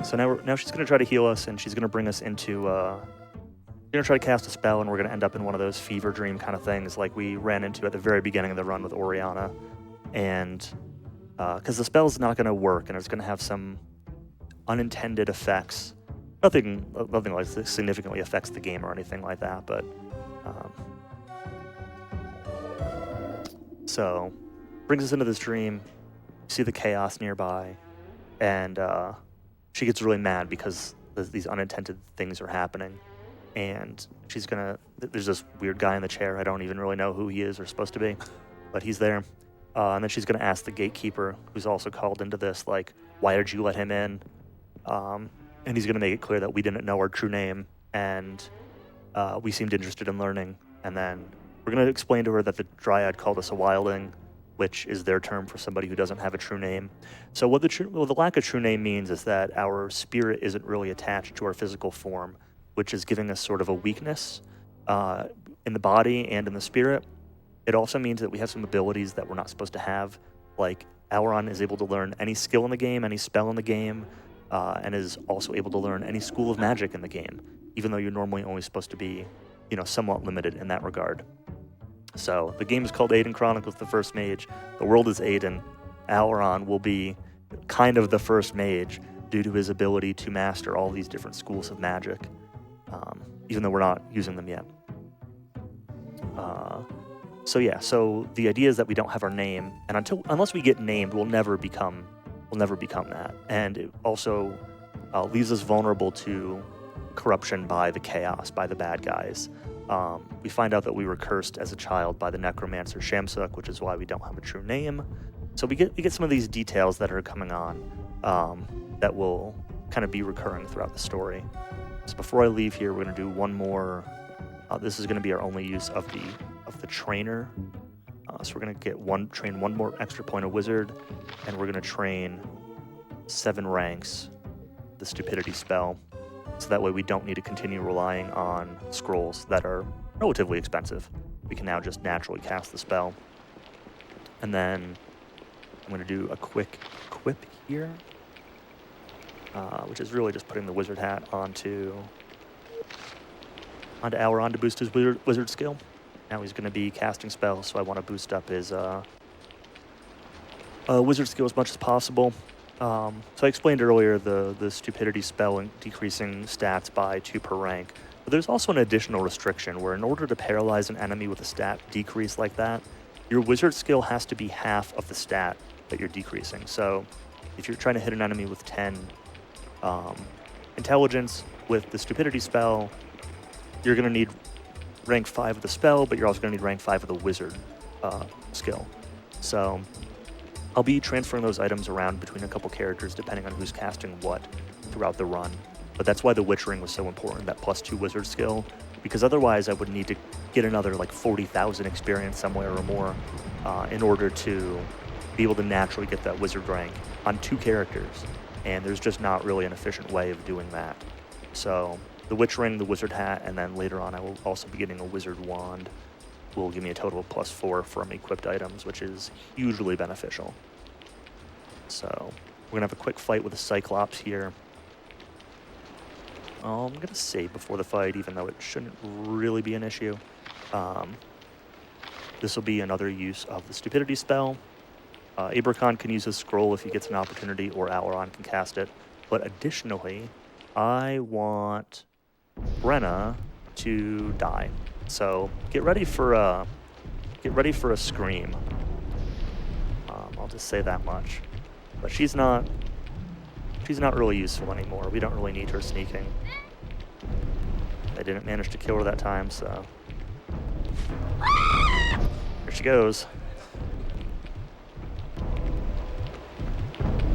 so now she's gonna try to heal us, and she's gonna bring us into. She's gonna try to cast a spell, and we're gonna end up in one of those fever dream kind of things, like we ran into at the very beginning of the run with Oriana, and. Because the spell's not going to work, and it's going to have some unintended effects. Nothing like this significantly affects the game or anything like that, but so brings us into this dream. You see the chaos nearby, and she gets really mad because these unintended things are happening, and there's this weird guy in the chair. I don't even really know who he is or supposed to be, but he's there. And then she's going to ask the gatekeeper, who's also called into this, like, why did you let him in? And he's going to make it clear that we didn't know our true name, and we seemed interested in learning. And then we're going to explain to her that the Dryad called us a wilding, which is their term for somebody who doesn't have a true name. So what the lack of true name means is that our spirit isn't really attached to our physical form, which is giving us sort of a weakness in the body and in the spirit. It also means that we have some abilities that we're not supposed to have, like Auron is able to learn any skill in the game, any spell in the game, and is also able to learn any school of magic in the game, even though you're normally only supposed to be, somewhat limited in that regard. So the game is called Aidyn Chronicles, the first mage. The world is Aidyn. Auron will be kind of the first mage due to his ability to master all these different schools of magic, even though we're not using them yet. So the idea is that we don't have our name, and unless we get named, we'll never become that. And it also leaves us vulnerable to corruption by the chaos, by the bad guys. We find out that we were cursed as a child by the necromancer Shamsuk, which is why we don't have a true name. So we get some of these details that are coming on that will kind of be recurring throughout the story. So before I leave here, we're going to do one more. This is going to be our only use of the trainer. So we're going to train one more extra point of wizard, and we're going to train 7 ranks the stupidity spell. So that way we don't need to continue relying on scrolls that are relatively expensive. We can now just naturally cast the spell. And then I'm going to do a quick equip here, which is really just putting the wizard hat onto Auron to boost his wizard skill. Now he's going to be casting spells, so I want to boost up his wizard skill as much as possible. So I explained earlier the stupidity spell and decreasing stats by 2 per rank. But there's also an additional restriction where in order to paralyze an enemy with a stat decrease like that, your wizard skill has to be half of the stat that you're decreasing. So if you're trying to hit an enemy with 10 intelligence with the stupidity spell, you're going to need rank 5 of the spell, but you're also going to need rank 5 of the wizard skill. So I'll be transferring those items around between a couple characters depending on who's casting what throughout the run. But that's why the Witch Ring was so important, that +2 wizard skill, because otherwise I would need to get another like 40,000 experience somewhere or more in order to be able to naturally get that wizard rank on 2 characters. And there's just not really an efficient way of doing that. So the Witch Ring, the Wizard Hat, and then later on I will also be getting a Wizard Wand. Will give me a total of +4 from equipped items, which is hugely beneficial. So we're going to have a quick fight with the Cyclops here. I'm going to save before the fight, even though it shouldn't really be an issue. This will be another use of the Stupidity spell. Abracon can use his scroll if he gets an opportunity, or Auron can cast it. But additionally, I want Brenna to die. So get ready for a scream. I'll just say that much. But she's not really useful anymore. We don't really need her sneaking. I didn't manage to kill her that time, so here she goes.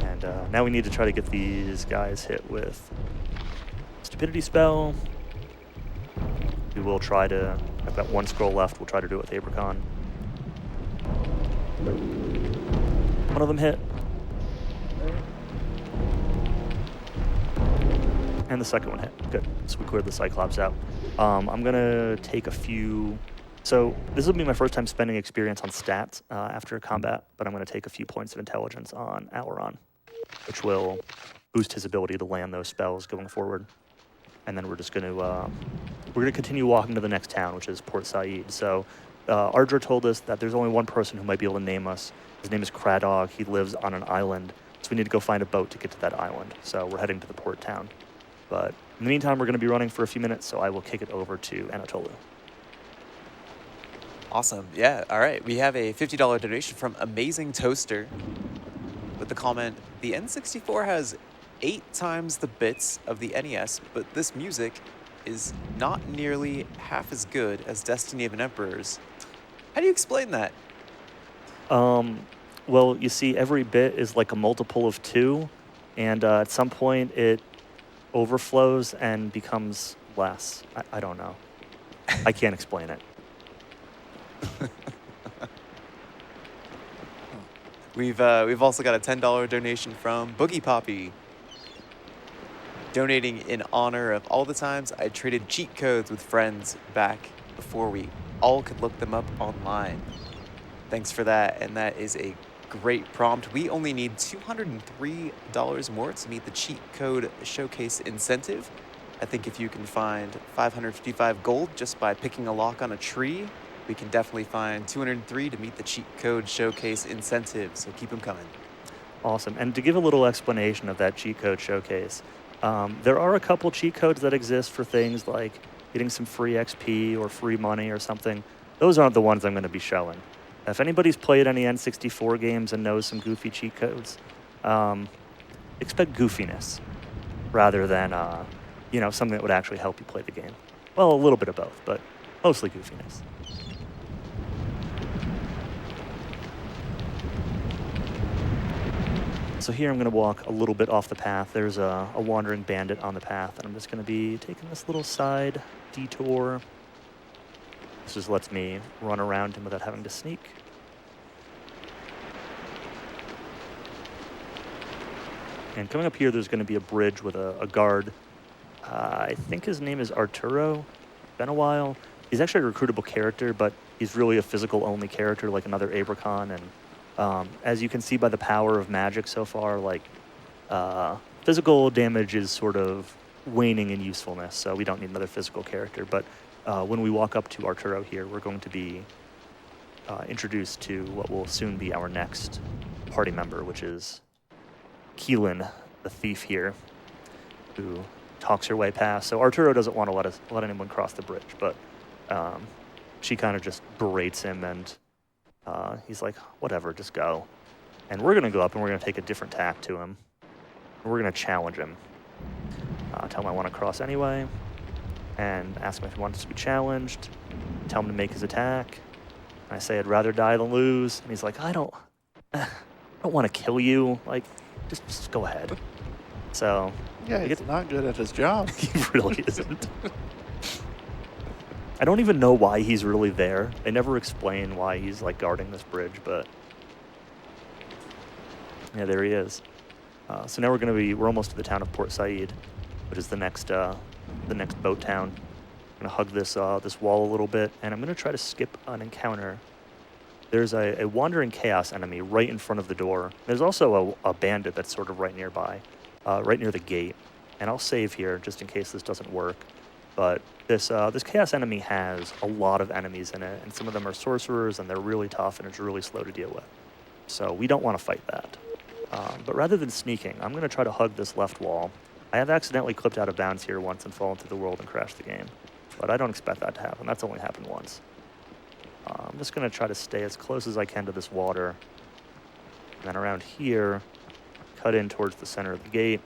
And now we need to try to get these guys hit with Stupidity spell. We will try to, I've got 1 scroll left, we'll try to do it with Abracon. One of them hit. And the second one hit. Good. So we cleared the Cyclops out. I'm going to take a few... So this will be my first time spending experience on stats after combat, but I'm going to take a few points of intelligence on Auron, which will boost his ability to land those spells going forward. And then we're just going to continue walking to the next town, which is Port Said. So Ardra told us that there's only one person who might be able to name us. His name is Kradog. He lives on an island, so we need to go find a boat to get to that island. So we're heading to the port town. But in the meantime, we're going to be running for a few minutes, so I will kick it over to Anatolu. Awesome. Yeah, all right. We have a $50 donation from Amazing Toaster with the comment, the N64 has 8 times the bits of the NES, but this music is not nearly half as good as Destiny of an Emperor's. How do you explain that? Well, you see, every bit is like a multiple of 2, and at some point it overflows and becomes less. I don't know. I can't explain it. We've also got a $10 donation from Boogie Poppy, donating in honor of all the times I traded cheat codes with friends back before we all could look them up online. Thanks for that, and that is a great prompt. We only need $203 more to meet the cheat code showcase incentive. I think if you can find 555 gold just by picking a lock on a tree, we can definitely find 203 to meet the cheat code showcase incentive, so keep them coming. Awesome. And to give a little explanation of that cheat code showcase, there are a couple cheat codes that exist for things like getting some free XP or free money or something. Those aren't the ones I'm going to be showing. If anybody's played any N64 games and knows some goofy cheat codes, expect goofiness rather than something that would actually help you play the game. Well, a little bit of both, but Mostly goofiness. So here I'm going to walk a little bit off the path. There's a wandering bandit on the path, and I'm just going to be taking this little side detour. This just lets me run around him without having to sneak. And coming up here, there's going to be a bridge with a guard. I think his name is Arturo. Been a while. He's actually a recruitable character, but he's really a physical-only character like another Abracon. And as you can see by the power of magic so far, like physical damage is sort of waning in usefulness, so we don't need another physical character. But when we walk up to Arturo here, we're going to be introduced to what will soon be our next party member, which is Keelan, the thief here, who talks her way past. So Arturo doesn't want to let anyone cross the bridge, but she kind of just berates him, and he's like, whatever, just go. And we're going to go up and we're going to take a different tack to him. We're going to challenge him. Tell him I want to cross anyway, and ask him if he wants to be challenged. Tell him to make his attack. And I say I'd rather die than lose. And he's like, I don't want to kill you. Like, just go ahead. So Yeah, he's not good at his job. he really isn't. I don't even know why he's really there. They never explain why he's like guarding this bridge, but yeah, there he is. So now we're almost to the town of Port Said, which is the next boat town. I'm gonna hug this wall a little bit, and I'm gonna try to skip an encounter. There's a wandering chaos enemy right in front of the door. There's also a bandit that's sort of right nearby, right near the gate. And I'll save here just in case this doesn't work. But this chaos enemy has a lot of enemies in it, and some of them are sorcerers, and they're really tough, and it's really slow to deal with. So we don't want to fight that. But rather than sneaking, I'm going to try to hug this left wall. I have accidentally clipped out of bounds here once and fallen through the world and crashed the game. But I don't expect that to happen. That's only happened once. I'm just going to try to stay as close as I can to this water. And then around here, cut in towards the center of the gate,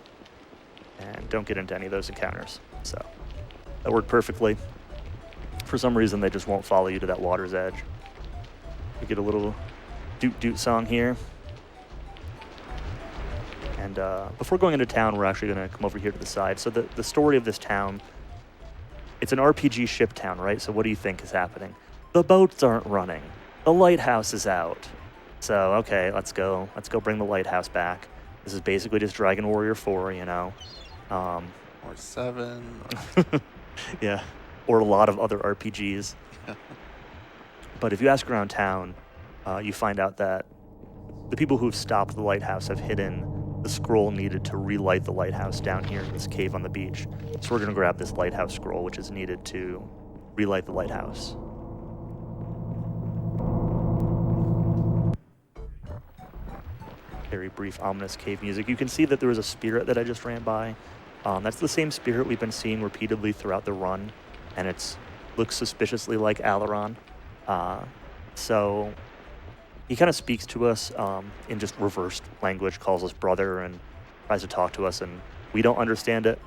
and don't get into any of those encounters. So that worked perfectly. For some reason, they just won't follow you to that water's edge. We get a little doot-doot song here. And before going into town, we're actually going to come over here to the side. So the story of this town, it's an RPG ship town, right? So what do you think is happening? The boats aren't running. The lighthouse is out. So, okay, let's go bring the lighthouse back. This is basically just Dragon Warrior 4, you know. Or 7. Yeah, or a lot of other RPGs. But if you ask around town, you find out that the people who've stopped the lighthouse have hidden the scroll needed to relight the lighthouse down here in this cave on the beach. So we're going to grab this lighthouse scroll, which is needed to relight the lighthouse. Very brief, ominous cave music. You can see that there was a spirit that I just ran by. That's the same spirit we've been seeing repeatedly throughout the run, and it looks suspiciously like Alaron. So he kind of speaks to us in just reversed language, calls us brother, and tries to talk to us, and we don't understand it.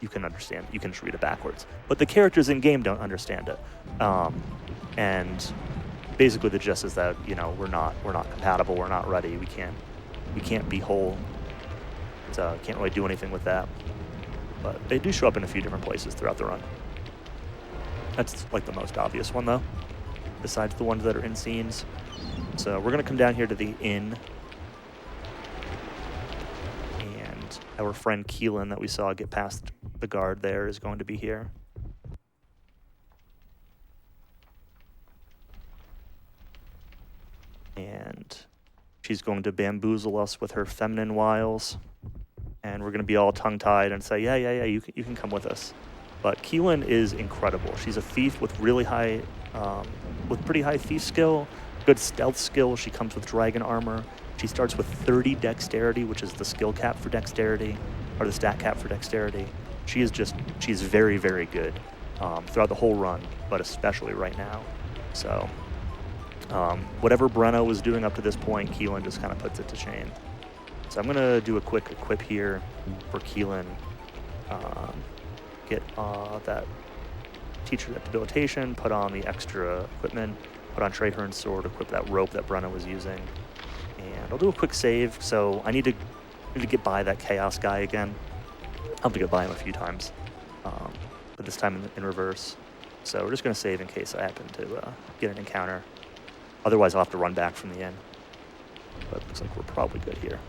You can understand. You can just read it backwards. But the characters in game don't understand it. And basically the gist is that, you know, we're not compatible. We're not ready. We can't be whole. Can't really do anything with that. But they do show up in a few different places throughout the run. That's like the most obvious one, though, besides the ones that are in scenes. So we're going to come down here to the inn. And our friend Keelan that we saw get past the guard there is going to be here. And she's going to bamboozle us with her feminine wiles. And we're going to be all tongue-tied and say, yeah, you can come with us. But Keelan is incredible. She's a thief with pretty high thief skill, good stealth skill. She comes with dragon armor. She starts with 30 dexterity, which is the skill cap for dexterity, or the stat cap for dexterity. She's very, very good throughout the whole run, but especially right now. So whatever Brenna was doing up to this point, Keelan just kind of puts it to shame. So I'm going to do a quick equip here for Keelan. Get that teach her that debilitation, put on the extra equipment, put on Trahern's sword, equip that rope that Brenna was using. And I'll do a quick save, so I need to get by that Chaos guy again. I'll have to get by him a few times, but this time in reverse. So we're just going to save in case I happen to get an encounter. Otherwise, I'll have to run back from the inn. But it looks like we're probably good here.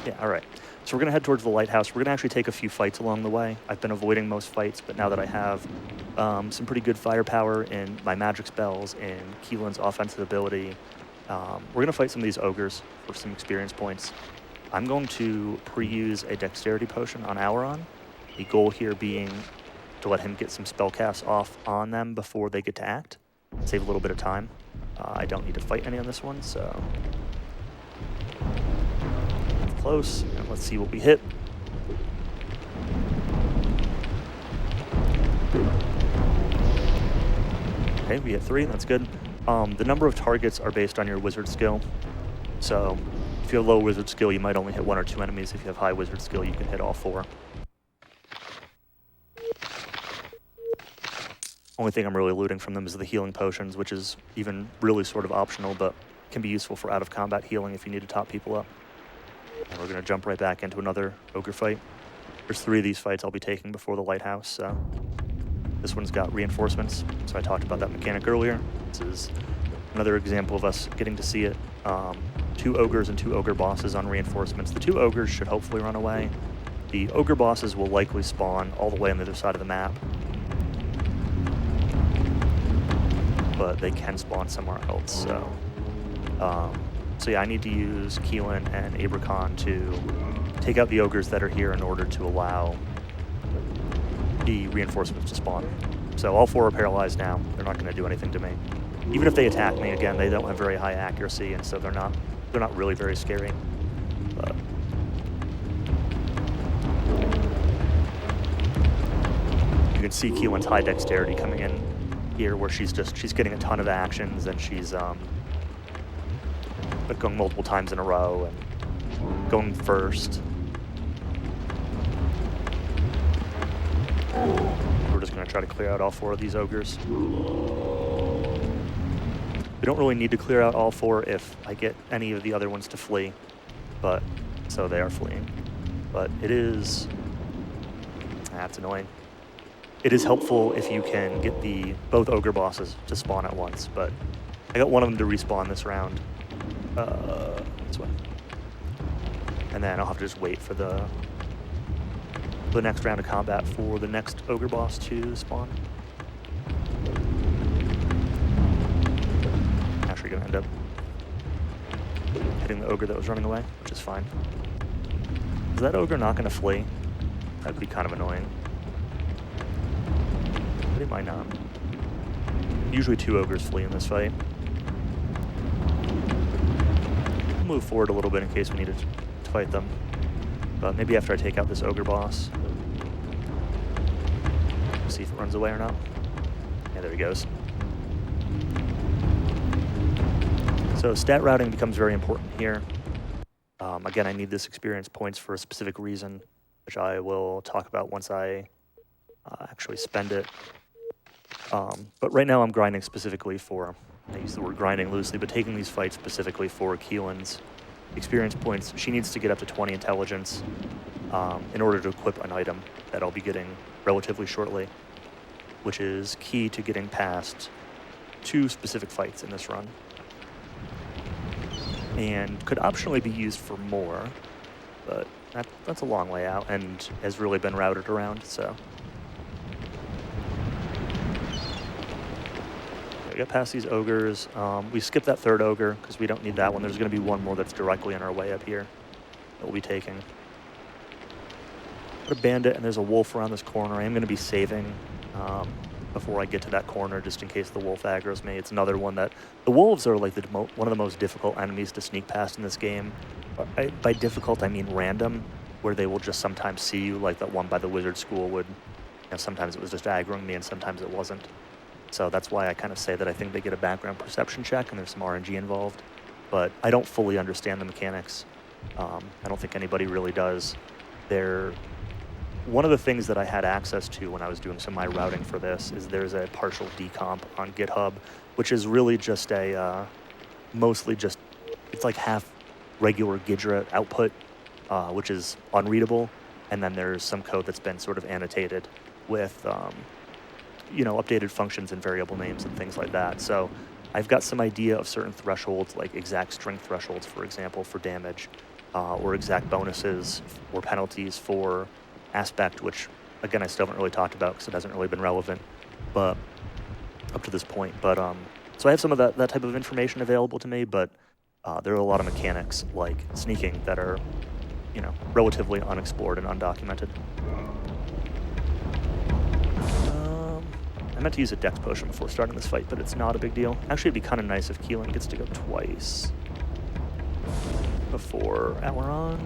Yeah, all right. So we're going to head towards the lighthouse. We're going to actually take a few fights along the way. I've been avoiding most fights, but now that I have some pretty good firepower in my magic spells and Keelan's offensive ability, we're going to fight some of these ogres for some experience points. I'm going to pre-use a dexterity potion on Auron. The goal here being to let him get some spell casts off on them before they get to act. Save a little bit of time. I don't need to fight any on this one, so close, and let's see what we hit. Okay, we hit 3, that's good. The number of targets are based on your wizard skill. So if you have low wizard skill, you might only hit 1 or 2 enemies. If you have high wizard skill, you can hit all 4. Only thing I'm really looting from them is the healing potions, which is even really sort of optional, but can be useful for out-of-combat healing if you need to top people up. And we're going to jump right back into another ogre fight. There's 3 of these fights I'll be taking before the lighthouse, so this one's got reinforcements, so I talked about that mechanic earlier. This is another example of us getting to see it. 2 ogres and 2 ogre bosses on reinforcements. The 2 ogres should hopefully run away. The ogre bosses will likely spawn all the way on the other side of the map, but they can spawn somewhere else, so yeah, I need to use Keelan and Abracon to take out the ogres that are here in order to allow the reinforcements to spawn. So all 4 are paralyzed now. They're not going to do anything to me. Even if they attack me again, they don't have very high accuracy, and so they're not really very scary. But you can see Keelan's high dexterity coming in here, where she's getting a ton of actions, and she's going multiple times in a row and going first. We're just going to try to clear out all 4 of these ogres. We don't really need to clear out all 4 if I get any of the other ones to flee, but so they are fleeing. But it is, that's annoying. It is helpful if you can get both ogre bosses to spawn at once, but I got one of them to respawn this round. This way. And then I'll have to just wait for the next round of combat for the next ogre boss to spawn. Actually gonna end up hitting the ogre that was running away, which is fine. Is that ogre not gonna flee? That'd be kind of annoying. But it might not. Usually 2 ogres flee in this fight. We'll move forward a little bit in case we need to fight them. But maybe after I take out this ogre boss. See if it runs away or not. Yeah, there he goes. So stat routing becomes very important here. Again, I need this experience points for a specific reason, which I will talk about once I actually spend it. But right now I'm grinding specifically for, I use the word grinding loosely, but taking these fights specifically for Keelan's experience points. She needs to get up to 20 intelligence in order to equip an item that I'll be getting relatively shortly, which is key to getting past 2 specific fights in this run. And could optionally be used for more, but that's a long way out and has really been routed around, so. I got past these ogres. We skipped that 3rd ogre because we don't need that one. There's going to be one more that's directly on our way up here that we'll be taking. Got a bandit and there's a wolf around this corner. I am going to be saving before I get to that corner just in case the wolf aggroes me. It's another one that the wolves are like one of the most difficult enemies to sneak past in this game. By difficult, I mean random, where they will just sometimes see you, like that one by the wizard school would. Sometimes it was just aggroing me and sometimes it wasn't. So that's why I kind of say that I think they get a background perception check and there's some RNG involved. But I don't fully understand the mechanics. I don't think anybody really does. They're one of the things that I had access to when I was doing some of my routing for this is there's a partial decomp on GitHub, which is really just a, mostly just, it's like half regular Gidra output, which is unreadable, and then there's some code that's been sort of annotated with, you know, updated functions and variable names and things like that. So I've got some idea of certain thresholds, like exact string thresholds, for example, for damage, or exact bonuses or penalties for aspect, which, again, I still haven't really talked about because it hasn't really been relevant, but up to this point. But so I have some of that type of information available to me, but there are a lot of mechanics like sneaking that are, you know, relatively unexplored and undocumented. I meant to use a dex potion before starting this fight, but it's not a big deal. Actually, it'd be kind of nice if Keelan gets to go twice before Auron.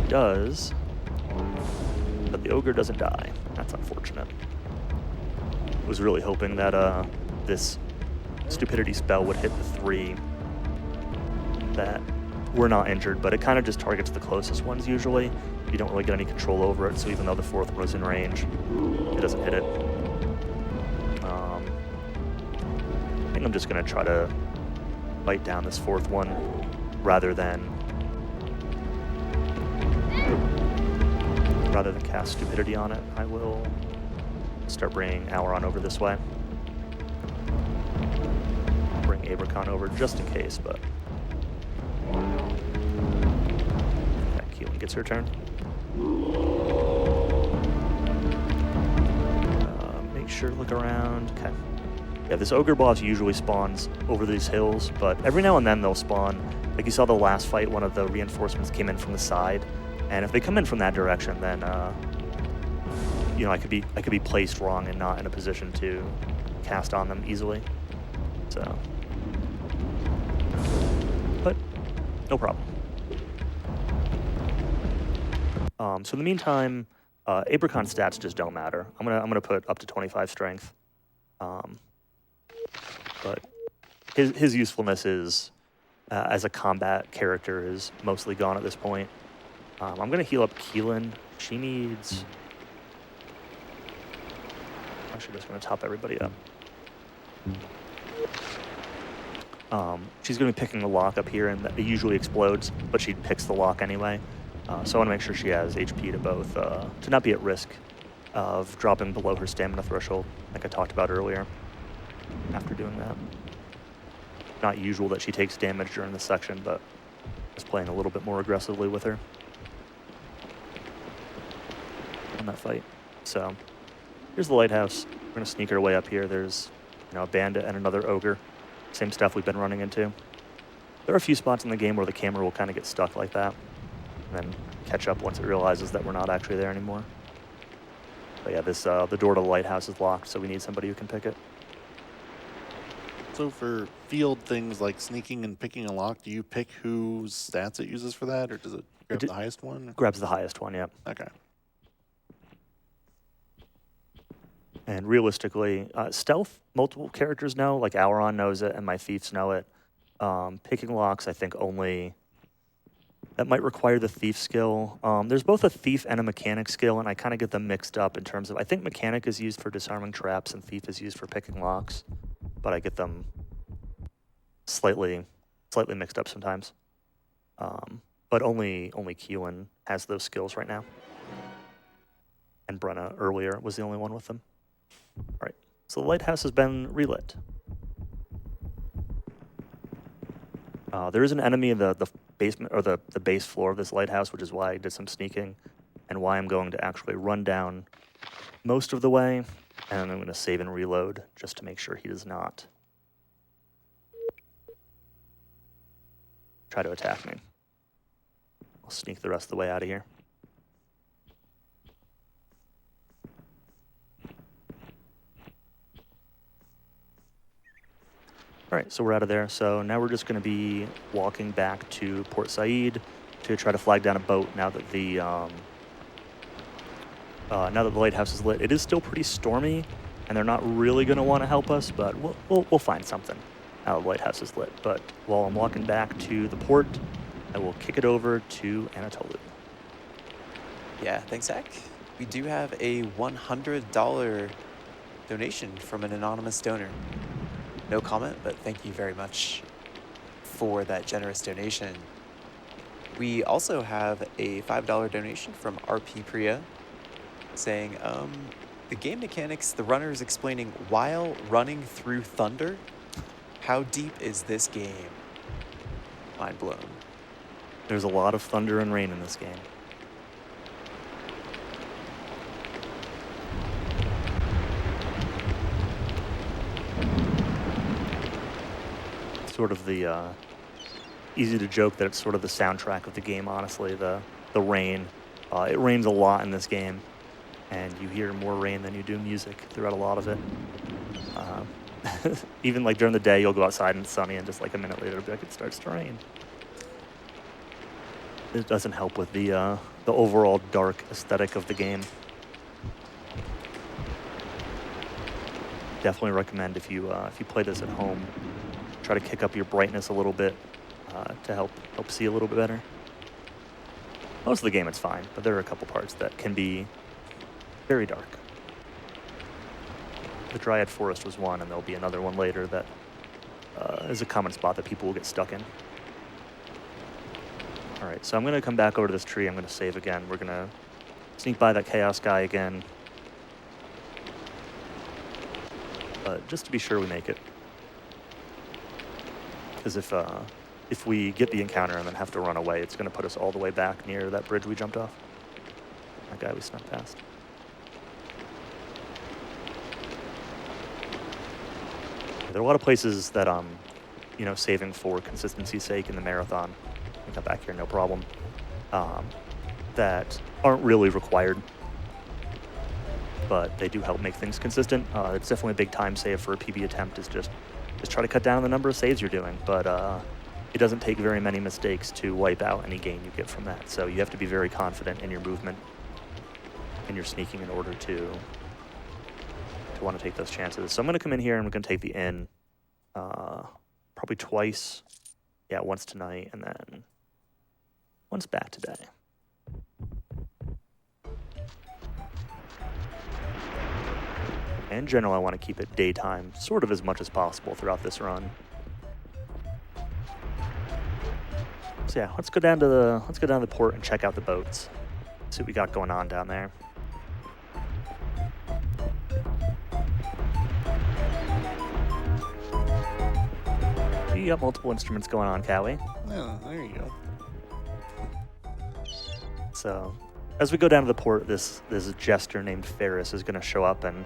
Does, but the ogre doesn't die. That's unfortunate. Was really hoping that this stupidity spell would hit the 3 that were not injured, but it kind of just targets the closest ones usually. You don't really get any control over it, so even though the 4th one was in range, it doesn't hit it. I think I'm just going to try to bite down this 4th one rather than cast stupidity on it. I will start bringing Auron over this way. Bring Abracon over just in case, but okay, Keelan gets her turn. Make sure to look around. Okay. Yeah, this ogre boss usually spawns over these hills, but every now and then they'll spawn. Like you saw the last fight, one of the reinforcements came in from the side, and if they come in from that direction, then you know, I could be placed wrong and not in a position to cast on them easily. So, but no problem. So in the meantime, Abracon stats just don't matter. I'm gonna put up to 25 strength, but his usefulness is as a combat character is mostly gone at this point. I'm gonna heal up Keelan. She needs. Actually, just gonna top everybody up. She's gonna be picking the lock up here, and it usually explodes, but she picks the lock anyway. So I want to make sure she has HP to both, to not be at risk of dropping below her stamina threshold, like I talked about earlier, after doing that. Not usual that she takes damage during this section, but just playing a little bit more aggressively with her on that fight. So here's the lighthouse. We're going to sneak our way up here. There's, you know, a bandit and another ogre. Same stuff we've been running into. There are a few spots in the game where the camera will kind of get stuck like that, and then catch up once it realizes that we're not actually there anymore. But yeah, this the door to the lighthouse is locked, so we need somebody who can pick it. So for field things like sneaking and picking a lock, do you pick whose stats it uses for that, or does it grab the highest one? Grabs the highest one, yep. Okay. And realistically, stealth, multiple characters know, like Auron knows it, and my thieves know it. Picking locks, I think only... That might require the thief skill. There's both a thief and a mechanic skill, and I kind of get them mixed up in terms of, I think mechanic is used for disarming traps and thief is used for picking locks, but I get them slightly mixed up sometimes. But only Keelan has those skills right now. And Brenna earlier was the only one with them. All right, so the lighthouse has been relit. There is an enemy in the basement, or the base floor of this lighthouse, which is why I did some sneaking, and why I'm going to actually run down most of the way, and I'm going to save and reload just to make sure he does not try to attack me. I'll sneak the rest of the way out of here. All right, so we're out of there. So now we're just going to be walking back to Port Said to try to flag down a boat now that the lighthouse is lit. It is still pretty stormy, and they're not really going to want to help us, but we'll find something now the lighthouse is lit. But while I'm walking back to the port, I will kick it over to Anatoly. Yeah, thanks, Zach. We do have a $100 donation from an anonymous donor. No comment, but thank you very much for that generous donation. We also have a $5 donation from RP Priya saying, the game mechanics the runner is explaining while running through thunder. How deep is this game? Mind blown. There's a lot of thunder and rain in this game. Sort of the easy to joke that it's sort of the soundtrack of the game, honestly, the rain. It rains a lot in this game, and you hear more rain than you do music throughout a lot of it. Even like during the day, you'll go outside and it's sunny, and just like a minute later, it'll be like it starts to rain. It doesn't help with the overall dark aesthetic of the game. Definitely recommend if you play this at home, try to kick up your brightness a little bit to help see a little bit better. Most of the game it's fine, but there are a couple parts that can be very dark. The Dryad Forest was one, and there'll be another one later that is a common spot that people will get stuck in. All right, so I'm going to come back over to this tree. I'm going to save again. We're going to sneak by that Chaos guy again. But just to be sure we make it. Because if we get the encounter and then have to run away, it's going to put us all the way back near that bridge we jumped off. That guy we snuck past. There are a lot of places that saving for consistency's sake in the marathon, I can come back here no problem, that aren't really required, but they do help make things consistent. It's definitely a big time save for a PB attempt, is just try to cut down the number of saves you're doing, but it doesn't take very many mistakes to wipe out any gain you get from that. So you have to be very confident in your movement and your sneaking in order to want to take those chances. So I'm going to come in here and we're going to take the inn probably twice. Yeah, once tonight and then once back today. In general, I want to keep it daytime sort of as much as possible throughout this run. So yeah, let's go down to the port and check out the boats. See what we got going on down there. You got multiple instruments going on, Cowie. Oh, there you go. So, as we go down to the port, this jester named Ferris is going to show up, and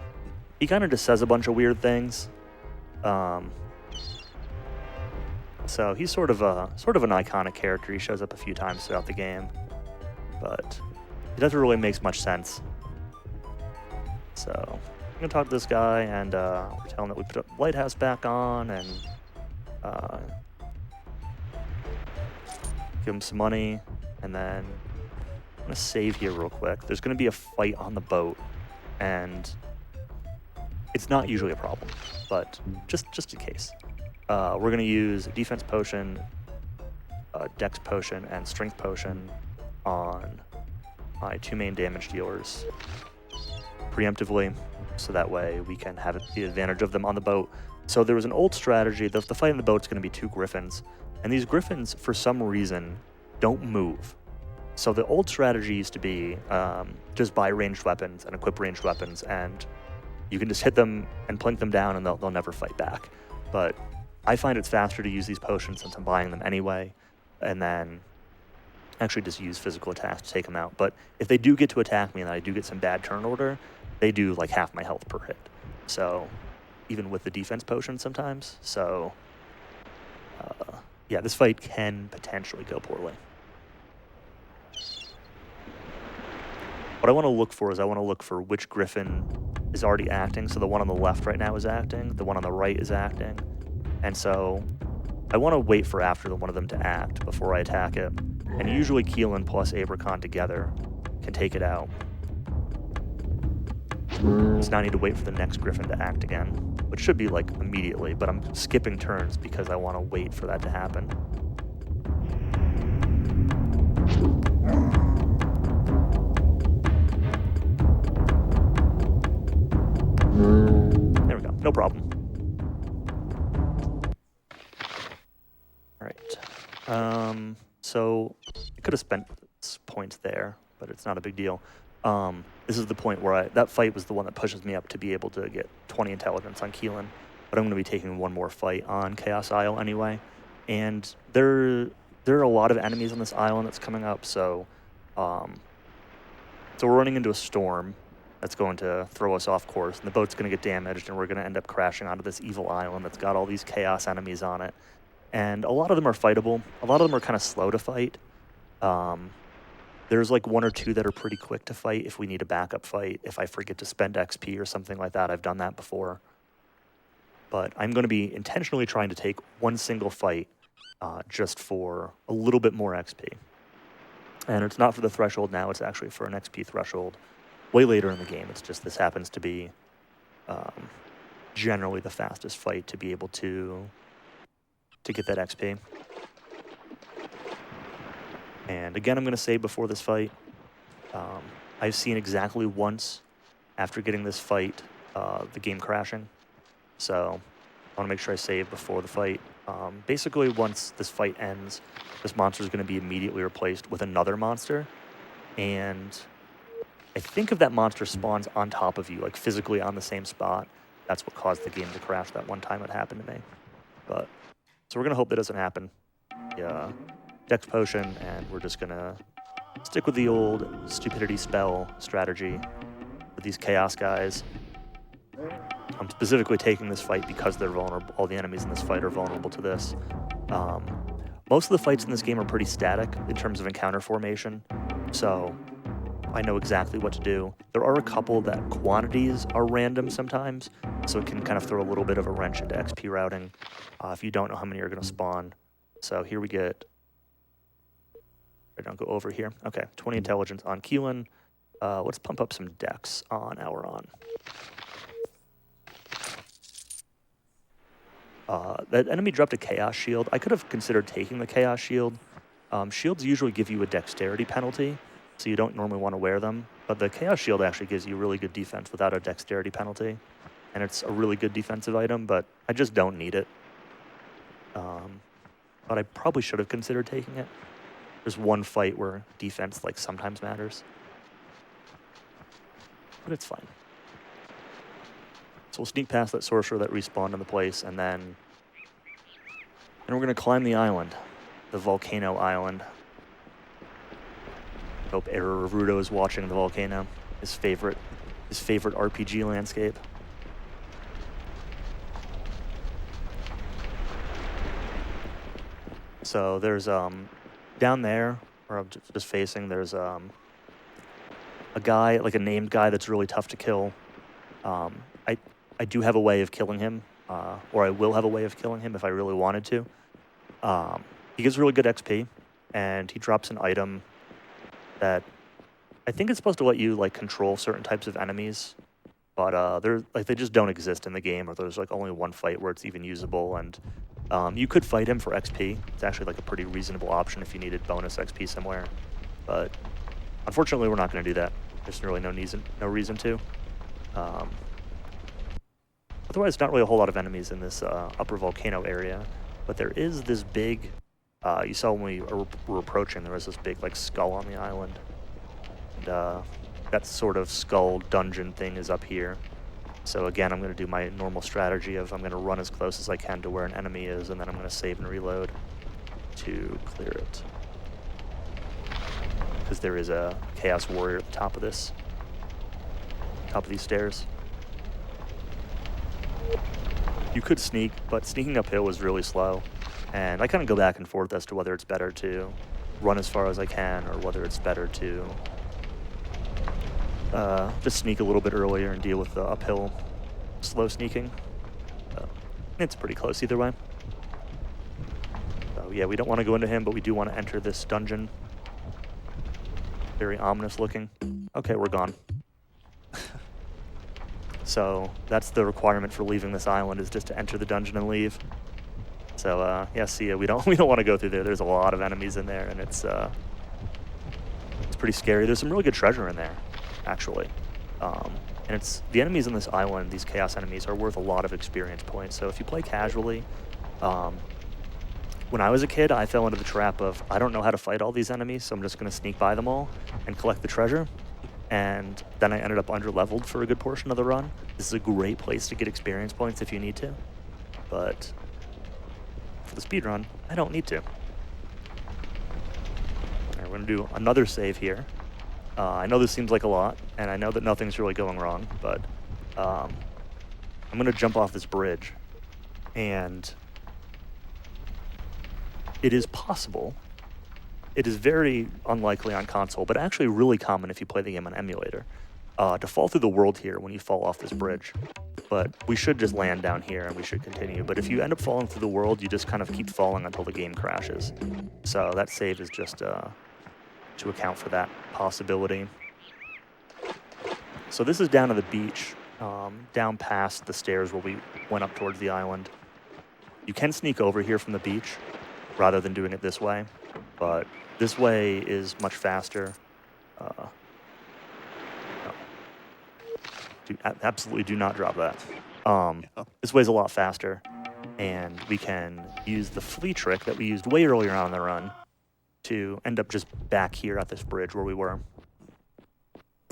he kind of just says a bunch of weird things. So he's sort of an iconic character. He shows up a few times throughout the game, but it doesn't really make much sense. So I'm gonna talk to this guy, and we're telling him that we put the lighthouse back on, and give him some money, and then I'm gonna save here real quick. There's gonna be a fight on the boat, and it's not usually a problem, but just in case. We're going to use defense potion, dex potion, and strength potion on my two main damage dealers preemptively, so that way we can have the advantage of them on the boat. So there was an old strategy. The fight on the boat's going to be two griffins, and these griffins, for some reason, don't move. So the old strategy used to be just buy ranged weapons and equip ranged weapons, and you can just hit them and plink them down, and they'll never fight back. But I find it's faster to use these potions since I'm buying them anyway, and then actually just use physical attacks to take them out. But if they do get to attack me and I do get some bad turn order, they do like half my health per hit. So even with the defense potion sometimes. So yeah, this fight can potentially go poorly. What I want to look for is which griffin is already acting. So the one on the left right now is acting, the one on the right is acting. And so I want to wait for after one of them to act before I attack it. And usually Keelan plus Abracon together can take it out. So now I need to wait for the next griffin to act again, which should be like immediately, but I'm skipping turns because I want to wait for that to happen. no problem. All right. So I could have spent points there, but it's not a big deal. This is the point where that fight was the one that pushes me up to be able to get 20 intelligence on Keelan, but I'm going to be taking one more fight on Chaos Isle anyway, and there are a lot of enemies on this island that's coming up, so we're running into a storm that's going to throw us off course, and the boat's going to get damaged, and we're going to end up crashing onto this evil island that's got all these chaos enemies on it, and a lot of them are fightable. A lot of them are kind of slow to fight. There's like one or two that are pretty quick to fight if we need a backup fight, if I forget to spend XP or something like that. I've done that before. But I'm going to be intentionally trying to take one single fight just for a little bit more XP. And it's not for the threshold now, it's actually for an XP threshold way later in the game. It's just this happens to be generally the fastest fight to be able to get that XP. And again, I'm going to say before this fight, I've seen exactly once after getting this fight the game crashing. So I want to make sure I save before the fight. Basically, once this fight ends, this monster is going to be immediately replaced with another monster. And I think if that monster spawns on top of you, like physically on the same spot, that's what caused the game to crash that one time it happened to me. But so we're going to hope that doesn't happen. Yeah. Dex potion, and we're just gonna stick with the old stupidity spell strategy with these chaos guys. I'm specifically taking this fight because they're vulnerable. All the enemies in this fight are vulnerable to this. Most of the fights in this game are pretty static in terms of encounter formation, so I know exactly what to do. There are a couple that quantities are random sometimes, so it can kind of throw a little bit of a wrench into XP routing if you don't know how many are going to spawn. So here we get... I don't go over here. Okay, 20 intelligence on Keelan. Let's pump up some dex on Auron. That enemy dropped a Chaos Shield. I could have considered taking the Chaos Shield. Shields usually give you a dexterity penalty, so you don't normally want to wear them. But the Chaos Shield actually gives you really good defense without a dexterity penalty. And it's a really good defensive item, but I just don't need it. But I probably should have considered taking it. There's one fight where defense like sometimes matters. But it's fine. So we'll sneak past that sorcerer that respawned in the place, and then we're going to climb the island, the volcano island. Hope Error Rudo is watching the volcano, his favorite RPG landscape. So there's down there, where I'm just facing, there's a guy, like a named guy that's really tough to kill. I do have a way of killing him, or I will have a way of killing him if I really wanted to. He gives really good XP, and he drops an item that I think it's supposed to let you like control certain types of enemies, but they just don't exist in the game, or there's like only one fight where it's even usable. And you could fight him for XP. It's actually like a pretty reasonable option if you needed bonus XP somewhere, but unfortunately we're not going to do that. There's really no reason to. Otherwise, not really a whole lot of enemies in this upper volcano area, but there is this big, you saw when we were approaching, there was this big like skull on the island. And that sort of skull dungeon thing is up here. So again, I'm going to do my normal strategy of I'm going to run as close as I can to where an enemy is, and then I'm going to save and reload to clear it. Because there is a Chaos Warrior at the top of these stairs. You could sneak, but sneaking uphill was really slow. And I kind of go back and forth as to whether it's better to run as far as I can, or whether it's better to just sneak a little bit earlier and deal with the uphill slow sneaking. It's pretty close either way. So yeah, we don't want to go into him, but we do want to enter this dungeon. Very ominous looking. Okay, we're gone. So that's the requirement for leaving this island, is just to enter the dungeon and leave. So yeah, see ya. We don't want to go through there. There's a lot of enemies in there, and it's pretty scary. There's some really good treasure in there, actually. And it's the enemies on this island, these chaos enemies, are worth a lot of experience points. So if you play casually, when I was a kid, I fell into the trap of, I don't know how to fight all these enemies, so I'm just going to sneak by them all and collect the treasure. And then I ended up under-leveled for a good portion of the run. This is a great place to get experience points if you need to. But for the speedrun, I don't need to. All right, we're going to do another save here. I know this seems like a lot, and I know that nothing's really going wrong, but I'm going to jump off this bridge. And it is possible, it is very unlikely on console, but actually really common if you play the game on emulator, to fall through the world here when you fall off this bridge. But we should just land down here and we should continue. But if you end up falling through the world, you just kind of keep falling until the game crashes. So that save is just to account for that possibility. So this is down to the beach, down past the stairs where we went up towards the island. You can sneak over here from the beach rather than doing it this way, but this way is much faster. No. Absolutely do not drop that. This way is a lot faster, and we can use the flea trick that we used way earlier on in the run to end up just back here at this bridge where we were.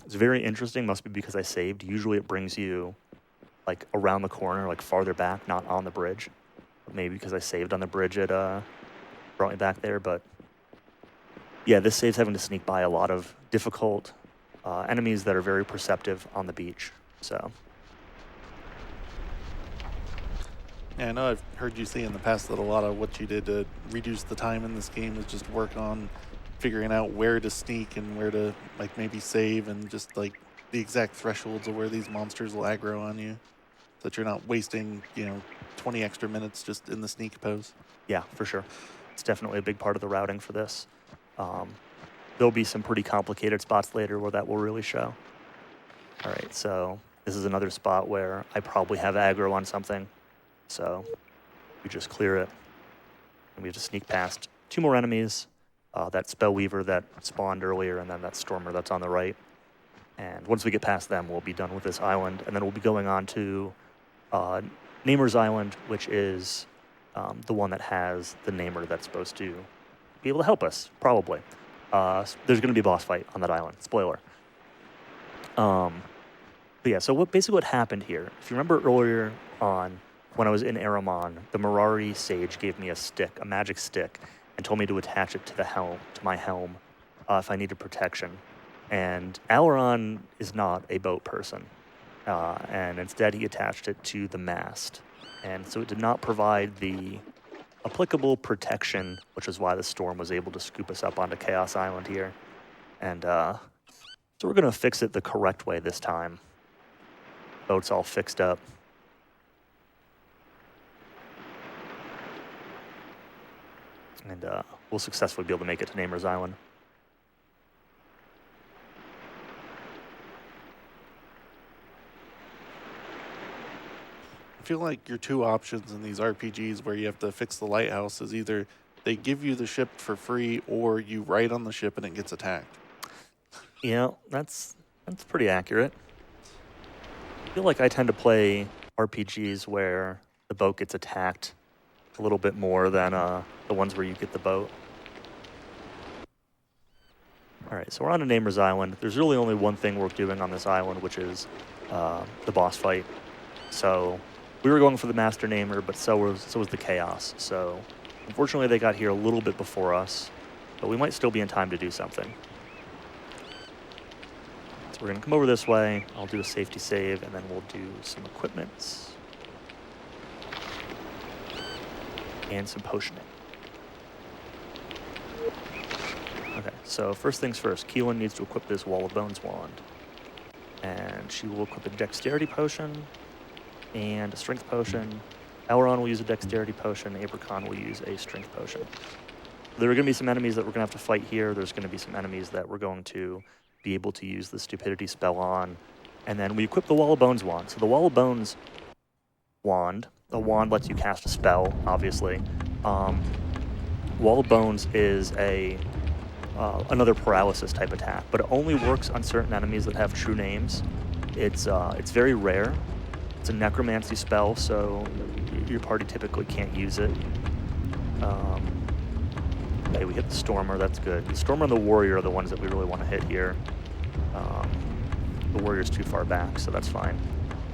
It's very interesting, must be because I saved. Usually it brings you like around the corner, like farther back, not on the bridge. Maybe because I saved on the bridge, it brought me back there, but yeah, this saves having to sneak by a lot of difficult enemies that are very perceptive on the beach, so. Yeah, I know I've heard you say in the past that a lot of what you did to reduce the time in this game is just work on figuring out where to sneak and where to like maybe save and just like the exact thresholds of where these monsters will aggro on you, so that you're not wasting, 20 extra minutes just in the sneak pose. Yeah, for sure. It's definitely a big part of the routing for this. There'll be some pretty complicated spots later where that will really show. All right, so this is another spot where I probably have aggro on something. So we just clear it, and we have to sneak past 2 more enemies, that Spellweaver that spawned earlier, and then that Stormer that's on the right. And once we get past them, we'll be done with this island, and then we'll be going on to Namer's Island, which is the one that has the Namer that's supposed to be able to help us, probably. There's going to be a boss fight on that island, spoiler. But yeah, so basically what happened here, if you remember earlier on, when I was in Aramon, the Mirari Sage gave me a stick, a magic stick, and told me to attach it to the helm, to my helm, if I needed protection. And Alaron is not a boat person, and instead he attached it to the mast. And so it did not provide the applicable protection, which is why the storm was able to scoop us up onto Chaos Island here. And so we're going to fix it the correct way this time. Boat's all fixed up. And we'll successfully be able to make it to Namer's Island. I feel like your 2 options in these RPGs where you have to fix the lighthouse is either they give you the ship for free or you ride on the ship and it gets attacked. Yeah, that's pretty accurate. I feel like I tend to play RPGs where the boat gets attacked a little bit more than the ones where you get the boat. All right, so we're on to Namer's Island. There's really only one thing worth doing on this island, which is the boss fight. So we were going for the Master Namer, but so was the Chaos. So unfortunately, they got here a little bit before us, but we might still be in time to do something. So we're gonna come over this way. I'll do a safety save, and then we'll do some equipments and some potioning. Okay, so first things first, Keelan needs to equip this Wall of Bones wand. And she will equip a Dexterity potion and a Strength potion. Elron will use a Dexterity potion, Abracon will use a Strength potion. There are going to be some enemies that we're going to have to fight here. There's going to be some enemies that we're going to be able to use the Stupidity spell on. And then we equip the Wall of Bones wand. So the Wall of Bones wand, the wand lets you cast a spell, obviously. Wall of Bones is another paralysis type attack, but it only works on certain enemies that have true names. It's very rare. It's a necromancy spell, so your party typically can't use it. Okay, we hit the Stormer, that's good. The Stormer and the Warrior are the ones that we really want to hit here. The Warrior's too far back, so that's fine.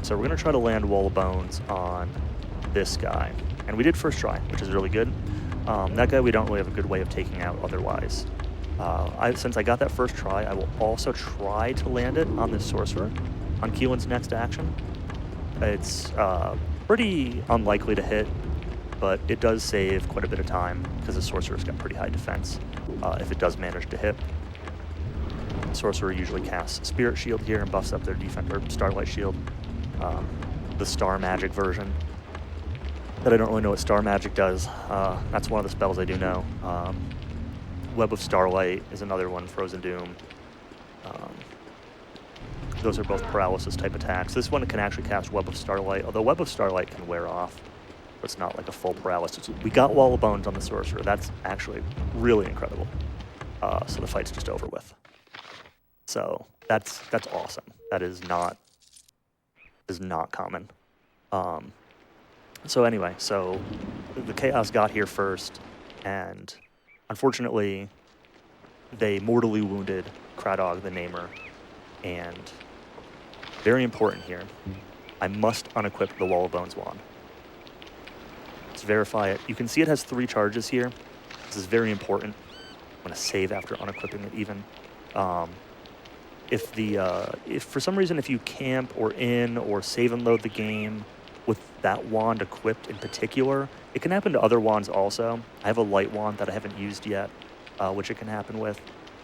So we're going to try to land Wall of Bones on this guy. And we did first try, which is really good. That guy we don't really have a good way of taking out otherwise. Since I got that first try, I will also try to land it on this Sorcerer, on Keelan's next action. It's pretty unlikely to hit, but it does save quite a bit of time because the Sorcerer's got pretty high defense if it does manage to hit. Sorcerer usually casts Spirit Shield here and buffs up their defender, Starlight Shield. The Star Magic version. But I don't really know what Star Magic does. That's one of the spells I do know. Web of Starlight is another one, Frozen Doom. Those are both paralysis type attacks. This one can actually cast Web of Starlight, although Web of Starlight can wear off. It's not like a full paralysis. We got Wall of Bones on the Sorcerer. That's actually really incredible. So the fight's just over with. So that's awesome. That is not common. So anyway, so the Chaos got here first, and unfortunately, they mortally wounded Kradog the Namer, and very important here, I must unequip the Wall of Bones wand. Let's verify it. You can see it has 3 charges here. This is very important. I'm going to save after unequipping it even. If for some reason if you camp or in or save and load the game with that wand equipped in particular, it can happen to other wands also. I have a light wand that I haven't used yet, which it can happen with.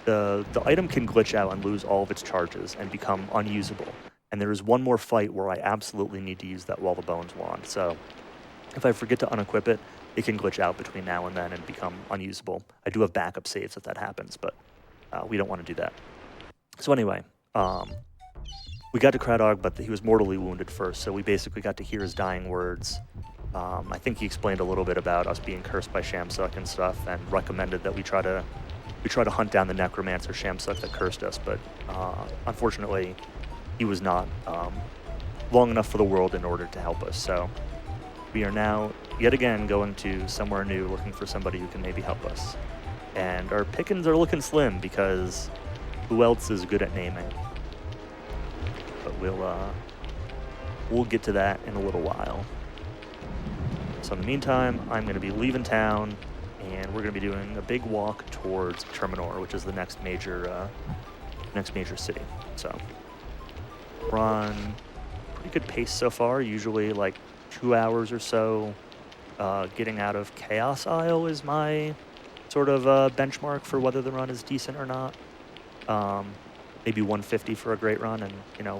The item can glitch out and lose all of its charges and become unusable. And there is one more fight where I absolutely need to use that Wall of Bones wand. So if I forget to unequip it, it can glitch out between now and then and become unusable. I do have backup saves if that happens, but we don't want to do that. So anyway, we got to Kradog, but he was mortally wounded first, so we basically got to hear his dying words. I think he explained a little bit about us being cursed by Shamsuck and stuff, and recommended that we try to hunt down the Necromancer Shamsuck that cursed us, but unfortunately, he was not long enough for the world in order to help us. So we are now, yet again, going to somewhere new, looking for somebody who can maybe help us. And our pickings are looking slim, because who else is good at naming? But we'll get to that in a little while. So in the meantime, I'm going to be leaving town, and we're going to be doing a big walk towards Terminor, which is the next major city. So we're on pretty good pace so far. Usually like 2 hours or so. Getting out of Chaos Isle is my sort of benchmark for whether the run is decent or not. Maybe 150 for a great run, and you know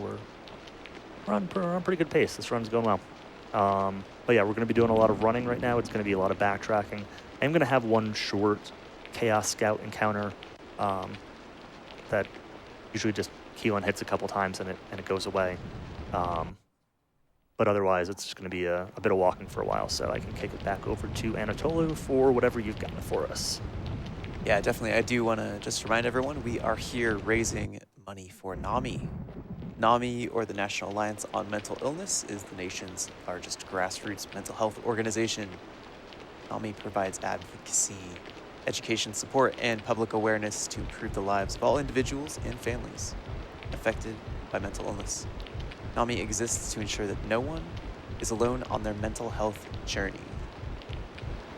we're on pretty good pace. This run's going well. But yeah, we're going to be doing a lot of running right now. It's going to be a lot of backtracking. I'm going to have one short Chaos Scout encounter that usually just Keelan hits a couple times and it goes away. But otherwise, it's just going to be a bit of walking for a while, so I can kick it back over to Anatolu for whatever you've got for us. Yeah, definitely. I do want to just remind everyone, we are here raising money for NAMI. NAMI, or the National Alliance on Mental Illness, is the nation's largest grassroots mental health organization. NAMI provides advocacy, education support, and public awareness to improve the lives of all individuals and families affected by mental illness. NAMI exists to ensure that no one is alone on their mental health journey.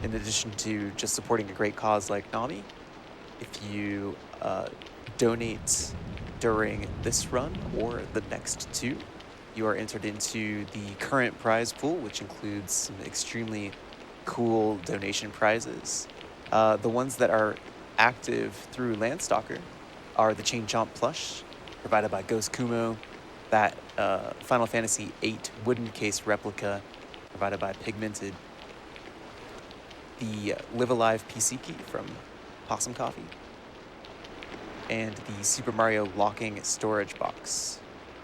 In addition to just supporting a great cause like NAMI, if you donate during this run or the next 2, you are entered into the current prize pool, which includes some extremely cool donation prizes. The ones that are active through Landstalker are the Chain Chomp plush, provided by Ghost Kumo, that Final Fantasy VIII wooden case replica, provided by Pigmented, the Live Alive PC key from Possum Coffee, and the Super Mario locking storage box,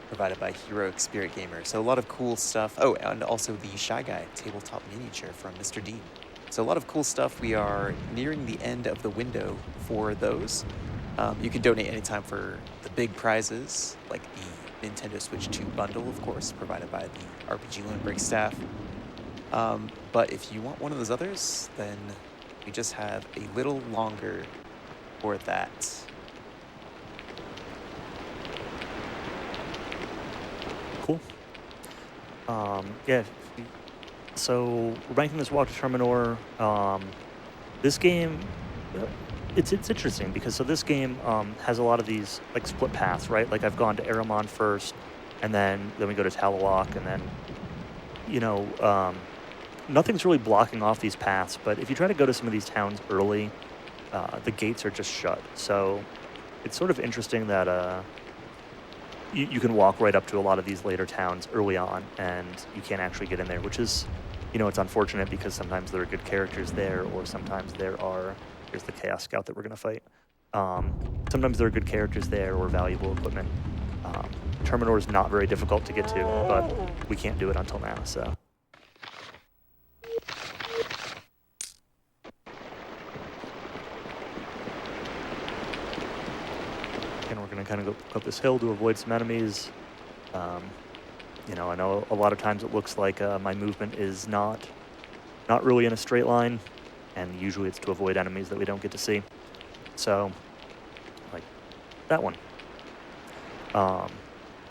provided by Heroic Spirit Gamer. So a lot of cool stuff. Oh, and also the Shy Guy tabletop miniature from Mr. Dean. So a lot of cool stuff. We are nearing the end of the window for those. You can donate anytime for the big prizes, like the Nintendo Switch 2 bundle, of course, provided by the RPG Loan Break staff. But if you want one of those others, then we just have a little longer for that. Cool. Yeah. So ranking this walk to Terminor, this game, it's interesting because so this game has a lot of these like split paths, right? Like I've gone to Aramon first, and then we go to Talawak, and then nothing's really blocking off these paths. But if you try to go to some of these towns early, the gates are just shut. So it's sort of interesting that you can walk right up to a lot of these later towns early on, and you can't actually get in there, which is, it's unfortunate because sometimes there are good characters there, or sometimes there are, here's the Chaos Scout that we're going to fight. Sometimes there are good characters there or valuable equipment. Terminor is not very difficult to get to, but we can't do it until now, so. And we're going to kind of go up this hill to avoid some enemies. I know a lot of times it looks like my movement is not really in a straight line, and usually it's to avoid enemies that we don't get to see. So, like that one.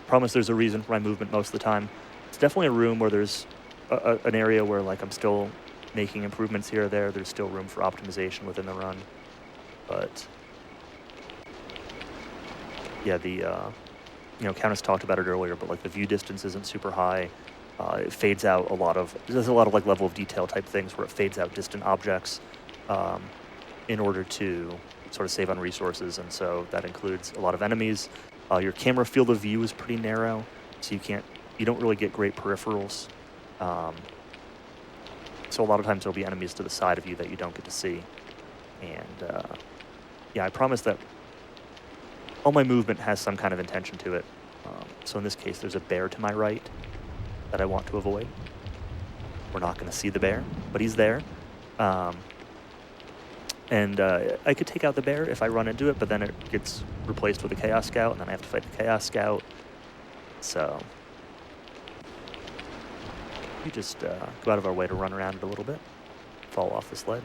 Promise there's a reason for my movement most of the time. It's definitely a room where there's an area where like I'm still making improvements here or there. There's still room for optimization within the run, but yeah, Cowness talked about it earlier, but like the view distance isn't super high. It fades out there's a lot of like level of detail type things where it fades out distant objects in order to sort of save on resources, and so that includes a lot of enemies. Your camera field of view is pretty narrow, so you don't really get great peripherals. So a lot of times there'll be enemies to the side of you that you don't get to see. And yeah, I promise that all my movement has some kind of intention to it. So in this case, there's a bear to my right that I want to avoid. We're not going to see the bear, but he's there. And I could take out the bear if I run into it, but then it gets replaced with a Chaos Scout, and then I have to fight the Chaos Scout. So we just go out of our way to run around it a little bit, fall off this ledge.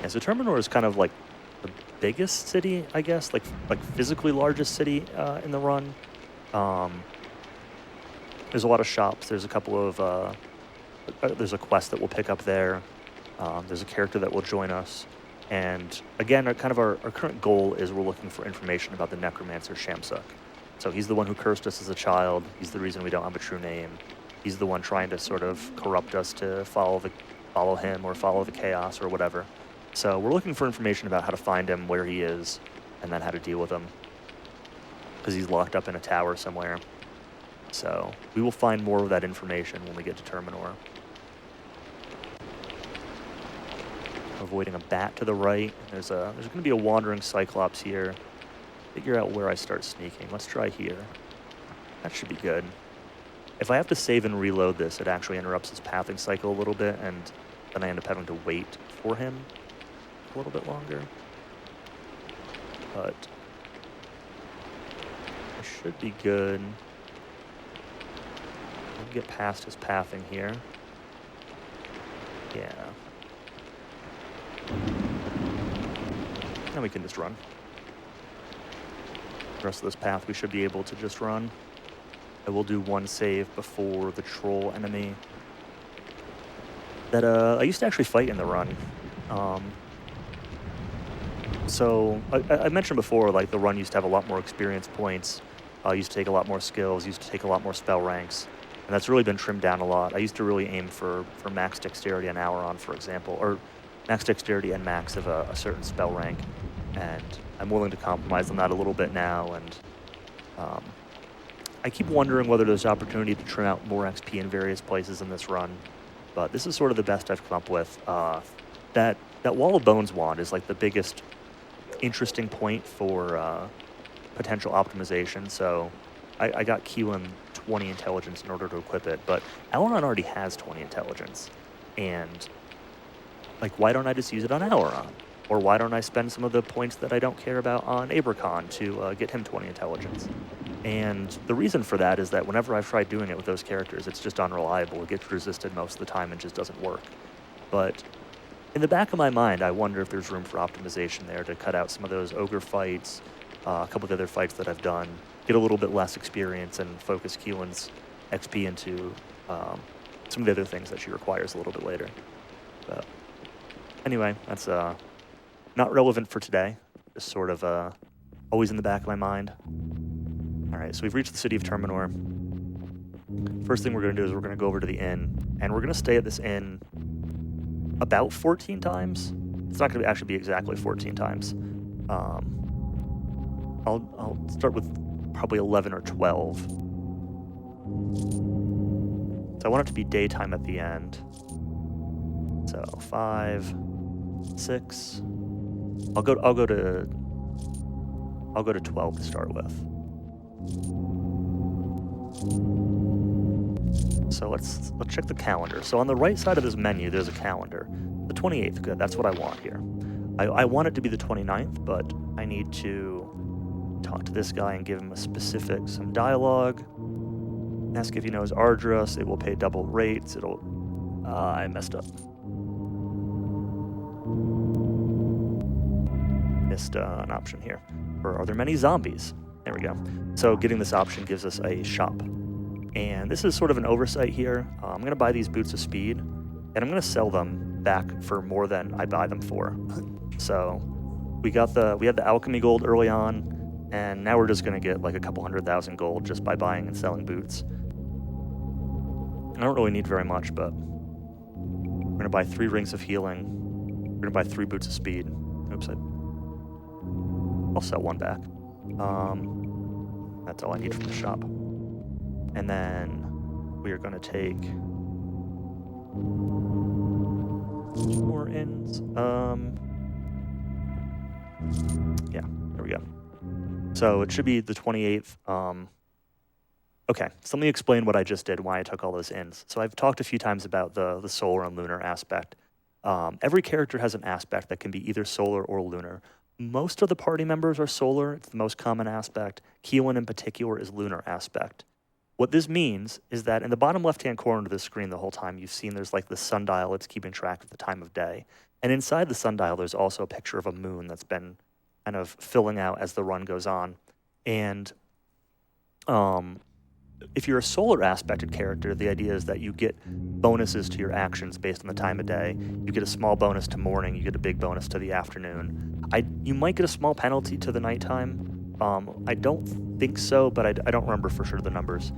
Yeah, so Terminor is kind of like the biggest city, I guess, like physically largest city in the run. There's a lot of shops. There's a couple of there's a quest that we'll pick up there. There's a character that will join us. And again, our current goal is we're looking for information about the necromancer Shamsuk. So he's the one who cursed us as a child. He's the reason we don't have a true name. He's the one trying to sort of corrupt us to follow him or follow the chaos or whatever. So we're looking for information about how to find him, where he is, and then how to deal with him. Because he's locked up in a tower somewhere. So we will find more of that information when we get to Terminor. Avoiding a bat to the right. There's going to be a wandering Cyclops here. Figure out where I start sneaking. Let's try here. That should be good. If I have to save and reload this, it actually interrupts his pathing cycle a little bit, and then I end up having to wait for him a little bit longer. But I should be good. I'll get past his pathing here. Yeah. Now we can just run. The rest of this path we should be able to just run. I will do one save before the troll enemy that I used to actually fight in the run. So I mentioned before, like the run used to have a lot more experience points, used to take a lot more skills, used to take a lot more spell ranks, and that's really been trimmed down a lot. I used to really aim for max dexterity and Auron, for example, or max dexterity and max of a certain spell rank, and I'm willing to compromise on that a little bit now, and I keep wondering whether there's opportunity to trim out more XP in various places in this run, but this is sort of the best I've come up with. That Wall of Bones wand is like the biggest interesting point for potential optimization, so I got Keelan 20 intelligence in order to equip it, but Auron already has 20 intelligence, and like, why don't I just use it on Auron? Or why don't I spend some of the points that I don't care about on Abracon to get him 20 intelligence? And the reason for that is that whenever I've tried doing it with those characters, it's just unreliable. It gets resisted most of the time and just doesn't work. But in the back of my mind, I wonder if there's room for optimization there to cut out some of those ogre fights, a couple of the other fights that I've done, get a little bit less experience and focus Keelan's XP into some of the other things that she requires a little bit later. But anyway, that's not relevant for today, just sort of always in the back of my mind. All right, so we've reached the city of Terminor. First thing we're going to do is we're going to go over to the inn, and we're going to stay at this inn about 14 times. It's not going to actually be exactly 14 times. I'll start with probably 11 or 12. So I want it to be daytime at the end. So 5, 6. I'll go to 12 to start with. So let's check the calendar. So on the right side of this menu, there's a calendar. The 28th, good. That's what I want here. I want it to be the 29th, but I need to talk to this guy and give him some dialogue. Ask if he knows Ardras. It will pay double rates. I messed up. Missed an option here. Or are there many zombies? There we go. So getting this option gives us a shop. And this is sort of an oversight here. I'm going to buy these boots of speed, and I'm going to sell them back for more than I buy them for. So we had the alchemy gold early on, and now we're just going to get like a couple 100,000 gold just by buying and selling boots. I don't really need very much, but we're going to buy 3 rings of healing. We're going to buy 3 boots of speed. Oops, I'll sell 1 back. That's all I need from the shop. And then we are going to take 2 more inns. Yeah, there we go. So it should be the 28th. Okay, so let me explain what I just did, why I took all those inns. So I've talked a few times about the solar and lunar aspect. Every character has an aspect that can be either solar or lunar. Most of the party members are solar. It's the most common aspect. Keelan in particular is lunar aspect. What this means is that in the bottom left-hand corner of the screen the whole time, you've seen there's like the sundial that's keeping track of the time of day. And inside the sundial, there's also a picture of a moon that's been kind of filling out as the run goes on. And if you're a solar aspected character, the idea is that you get bonuses to your actions based on the time of day. You get a small bonus to morning, you get a big bonus to the afternoon. You might get a small penalty to the nighttime. I don't think so, but I don't remember for sure the numbers.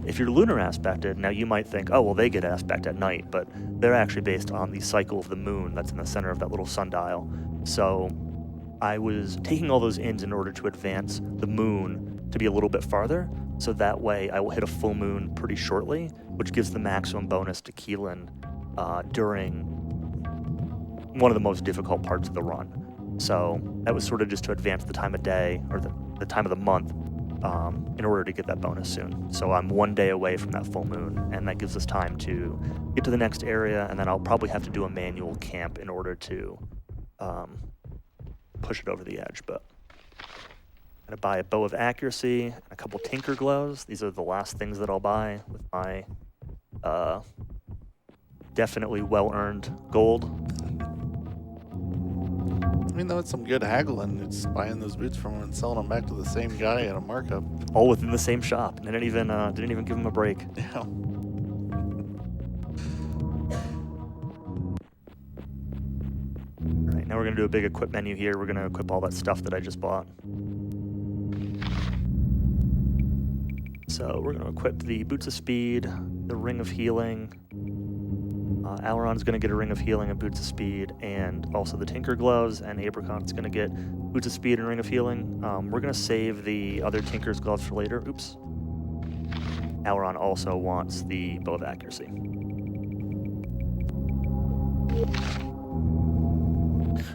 If you're lunar aspected, now you might think, oh, well, they get aspect at night, but they're actually based on the cycle of the moon that's in the center of that little sundial. So I was taking all those inns in order to advance the moon to be a little bit farther, so that way I will hit a full moon pretty shortly, which gives the maximum bonus to Keelan during one of the most difficult parts of the run. So that was sort of just to advance the time of day, or the time of the month, in order to get that bonus soon. So I'm 1 day away from that full moon, and that gives us time to get to the next area, and then I'll probably have to do a manual camp in order to push it over the edge. But I'm going to buy a bow of accuracy and a couple tinker gloves. These are the last things that I'll buy with my definitely well-earned gold. I mean, though, it's some good haggling. It's buying those boots from him and selling them back to the same guy at a markup. All within the same shop. Didn't even give him a break. Yeah. All right, now we're going to do a big equip menu here. We're going to equip all that stuff that I just bought. So we're going to equip the Boots of Speed, the Ring of Healing. Alaron's going to get a Ring of Healing and Boots of Speed, and also the Tinker Gloves, and Abracon's going to get Boots of Speed and Ring of Healing. We're going to save the other Tinker's Gloves for later. Oops. Alaron also wants the Bow of Accuracy.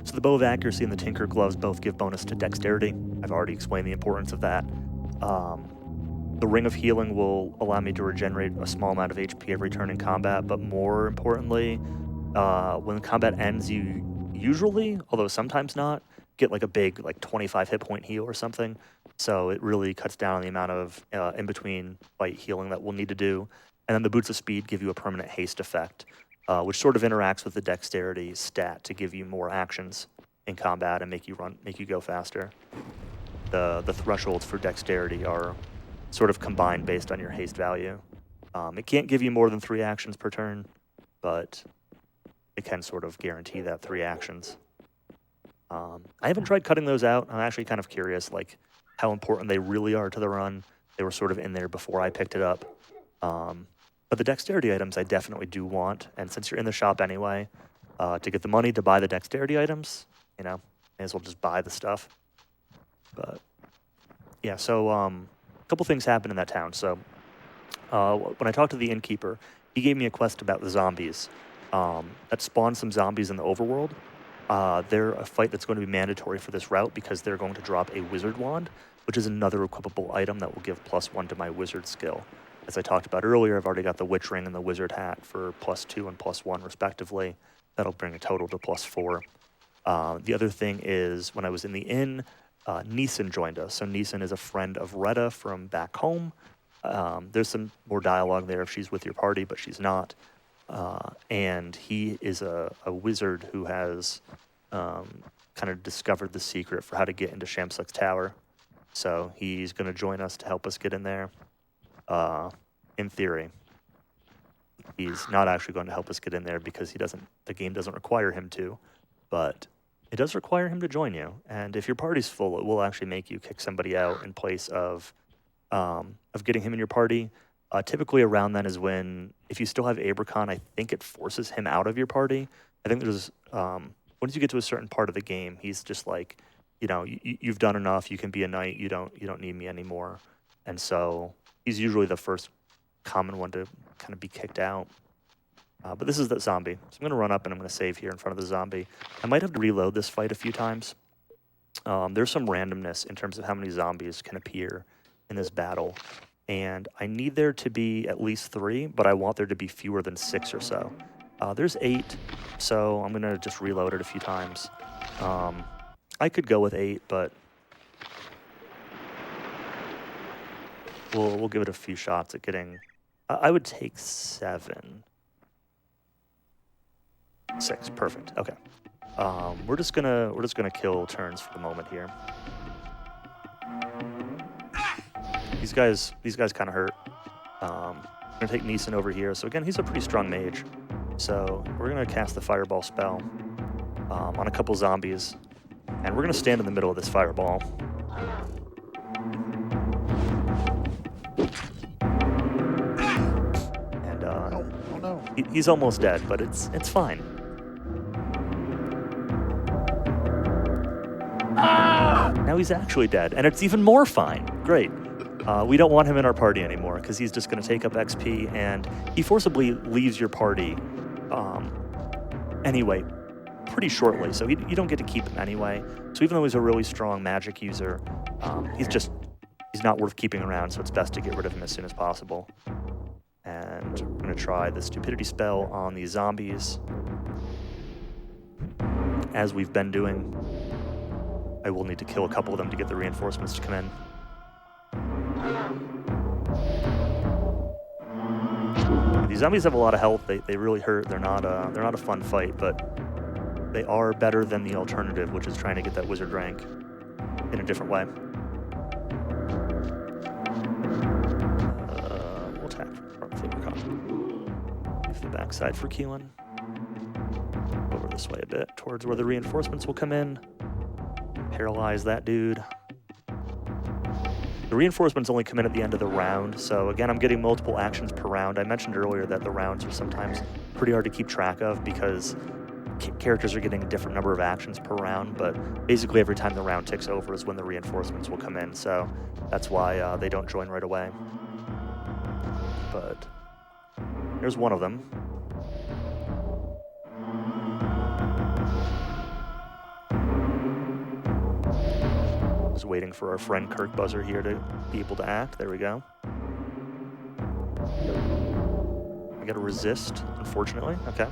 So the Bow of Accuracy and the Tinker Gloves both give bonus to Dexterity. I've already explained the importance of that. The Ring of Healing will allow me to regenerate a small amount of HP every turn in combat, but more importantly, when combat ends, you usually, although sometimes not, get like a big like 25 hit point heal or something. So it really cuts down on the amount of in between fight healing that we'll need to do. And then the Boots of Speed give you a permanent haste effect, which sort of interacts with the dexterity stat to give you more actions in combat and make you go faster. The thresholds for dexterity are sort of combined based on your haste value. It can't give you more than 3 actions per turn, but it can sort of guarantee that 3 actions. I haven't tried cutting those out. I'm actually kind of curious, like, how important they really are to the run. They were sort of in there before I picked it up. But the dexterity items I definitely do want, and since you're in the shop anyway, to get the money to buy the dexterity items, you know, may as well just buy the stuff. But, yeah, so a couple things happened in that town. So when I talked to the innkeeper, he gave me a quest about the zombies. That spawned some zombies in the overworld. They're a fight that's going to be mandatory for this route because they're going to drop a wizard wand, which is another equipable item that will give +1 to my wizard skill. As I talked about earlier, I've already got the witch ring and the wizard hat for +2 and +1 respectively. That'll bring a total to +4. The other thing is when I was in the inn, Neeson joined us. So Neeson is a friend of Retta from back home. There's some more dialogue there if she's with your party, but she's not. And he is a wizard who has kind of discovered the secret for how to get into Shamsuck's tower. So he's going to join us to help us get in there. In theory, he's not actually going to help us get in there because the game doesn't require him to, but it does require him to join you. And if your party's full, it will actually make you kick somebody out in place of getting him in your party. Typically around then is when, if you still have Abracon, I think it forces him out of your party. I think there's, once you get to a certain part of the game, he's just like, you know, you've done enough, you can be a knight, you don't need me anymore. And so he's usually the first common one to kind of be kicked out. But this is the zombie. So I'm going to run up and I'm going to save here in front of the zombie. I might have to reload this fight a few times. There's some randomness in terms of how many zombies can appear in this battle. And I need there to be at least 3, but I want there to be fewer than 6 or so. There's 8, so I'm going to just reload it a few times. I could go with 8, but we'll give it a few shots at getting... I would take 7. 6, perfect. Okay. We're just gonna kill turns for the moment here. These guys kind of hurt. I'm gonna take Neeson over here. So again, he's a pretty strong mage. So we're gonna cast the fireball spell on a couple zombies, and we're gonna stand in the middle of this fireball. And Oh no. he's almost dead, but it's fine. Now he's actually dead, and it's even more fine. Great. We don't want him in our party anymore because he's just going to take up XP, and he forcibly leaves your party anyway pretty shortly, so you don't get to keep him anyway. So even though he's a really strong magic user, he's not worth keeping around, so it's best to get rid of him as soon as possible. And we're going to try the stupidity spell on these zombies, as we've been doing. I will need to kill a couple of them to get the reinforcements to come in. These zombies have a lot of health. They really hurt. They're not a fun fight, but they are better than the alternative, which is trying to get that wizard rank in a different way. We'll attack from the Fabercon. Leave the backside for Keelan. Over this way a bit, towards where the reinforcements will come in. Paralyze that dude. The reinforcements only come in at the end of the round, so again, I'm getting multiple actions per round. I mentioned earlier that the rounds are sometimes pretty hard to keep track of because characters are getting a different number of actions per round, but basically every time the round ticks over is when the reinforcements will come in, so that's why they don't join right away. But here's one of them. Just waiting for our friend Kirk Buzzer here to be able to act. There we go. I gotta resist, unfortunately. Okay.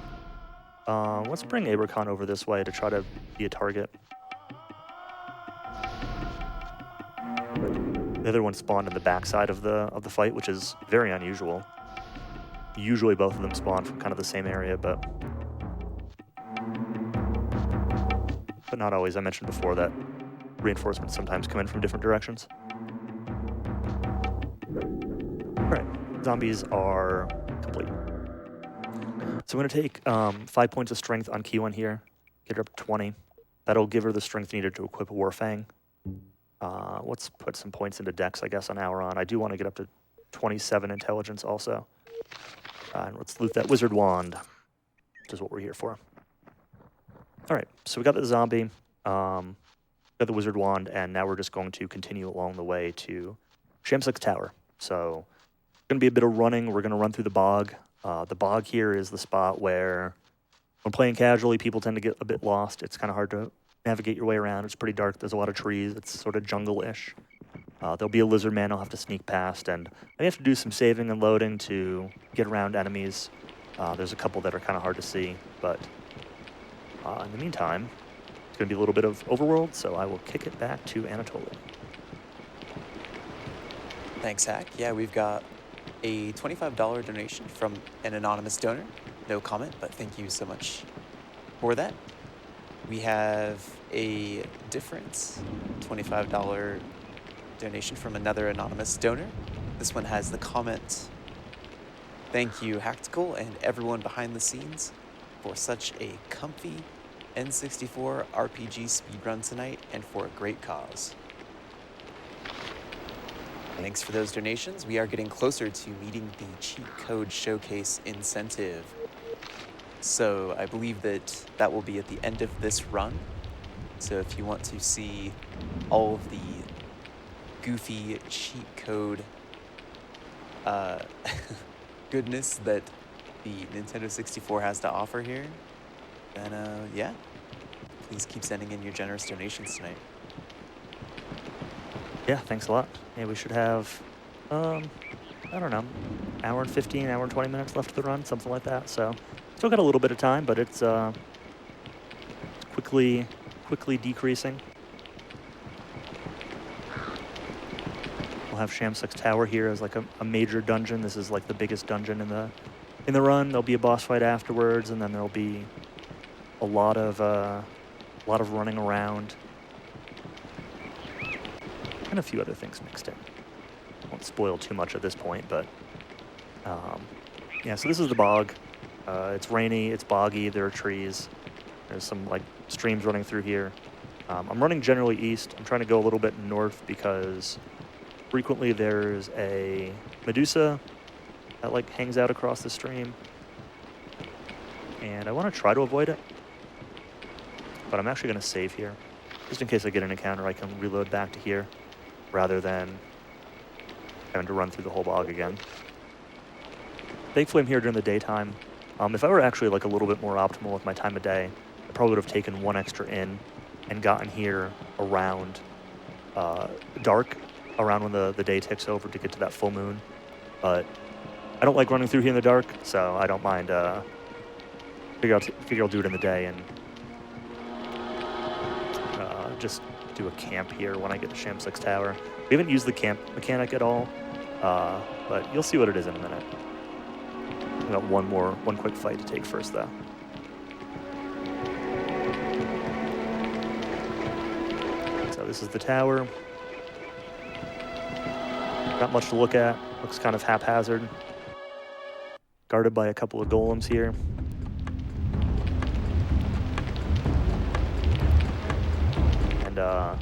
Let's bring Abracon over this way to try to be a target. The other one spawned in the backside of the fight, which is very unusual. Usually both of them spawn from kind of the same area, but not always. I mentioned before that reinforcements sometimes come in from different directions. All right, zombies are complete. So I'm going to take 5 points of strength on Q1 here, get her up to 20. That'll give her the strength needed to equip a Warfang. Let's put some points into Dex, I guess, on Auron. I do want to get up to 27 intelligence also. And let's loot that Wizard Wand, which is what we're here for. All right, so we got the zombie, got the Wizard Wand, and now we're just going to continue along the way to Shamsuck's Tower. So going to be a bit of running. We're going to run through the bog. The bog here is the spot where, when playing casually, people tend to get a bit lost. It's kind of hard to navigate your way around. It's pretty dark. There's a lot of trees. It's sort of jungle-ish. There'll be a lizard man I'll have to sneak past, and I have to do some saving and loading to get around enemies. There's a couple that are kind of hard to see, but in the meantime, it's going to be a little bit of overworld, so I will kick it back to Anatoly. Thanks, Hack. Yeah, we've got a $25 donation from an anonymous donor. No comment, but thank you so much for that. We have a different $25 donation from another anonymous donor. This one has the comment, "Thank you, Haktical, and everyone behind the scenes for such a comfy N64 RPG speedrun tonight and for a great cause." Thanks for those donations. We are getting closer to meeting the cheat code showcase incentive. So I believe that will be at the end of this run. So if you want to see all of the goofy cheat code goodness that the Nintendo 64 has to offer here, then yeah, please keep sending in your generous donations tonight. Yeah, thanks a lot. Yeah, we should have, I don't know, hour and 15, hour and 20 minutes left of the run, something like that. So still got a little bit of time, but it's quickly decreasing. We'll have Shamsuck's Tower here as like a major dungeon. This is like the biggest dungeon in the run. There'll be a boss fight afterwards, and then there'll be a lot of running around. And a few other things mixed in. Won't spoil too much at this point, but yeah, so this is the bog. It's rainy, it's boggy, there are trees. There's some like streams running through here. I'm running generally east. I'm trying to go a little bit north because frequently there's a Medusa that like hangs out across the stream. And I want to try to avoid it, but I'm actually going to save here. Just in case I get an encounter, I can reload back to here, rather than having to run through the whole bog again. Thankfully I'm here during the daytime. If I were actually like a little bit more optimal with my time of day, I probably would have taken one extra in and gotten here around dark, around when the day ticks over to get to that full moon. But I don't like running through here in the dark, so I don't mind. Figure I'll do it in the day and just do a camp here when I get to Shamsuck's Tower. We haven't used the camp mechanic at all, but you'll see what it is in a minute. We got one quick fight to take first, though. So this is the tower. Not much to look at. Looks kind of haphazard. Guarded by a couple of golems here. And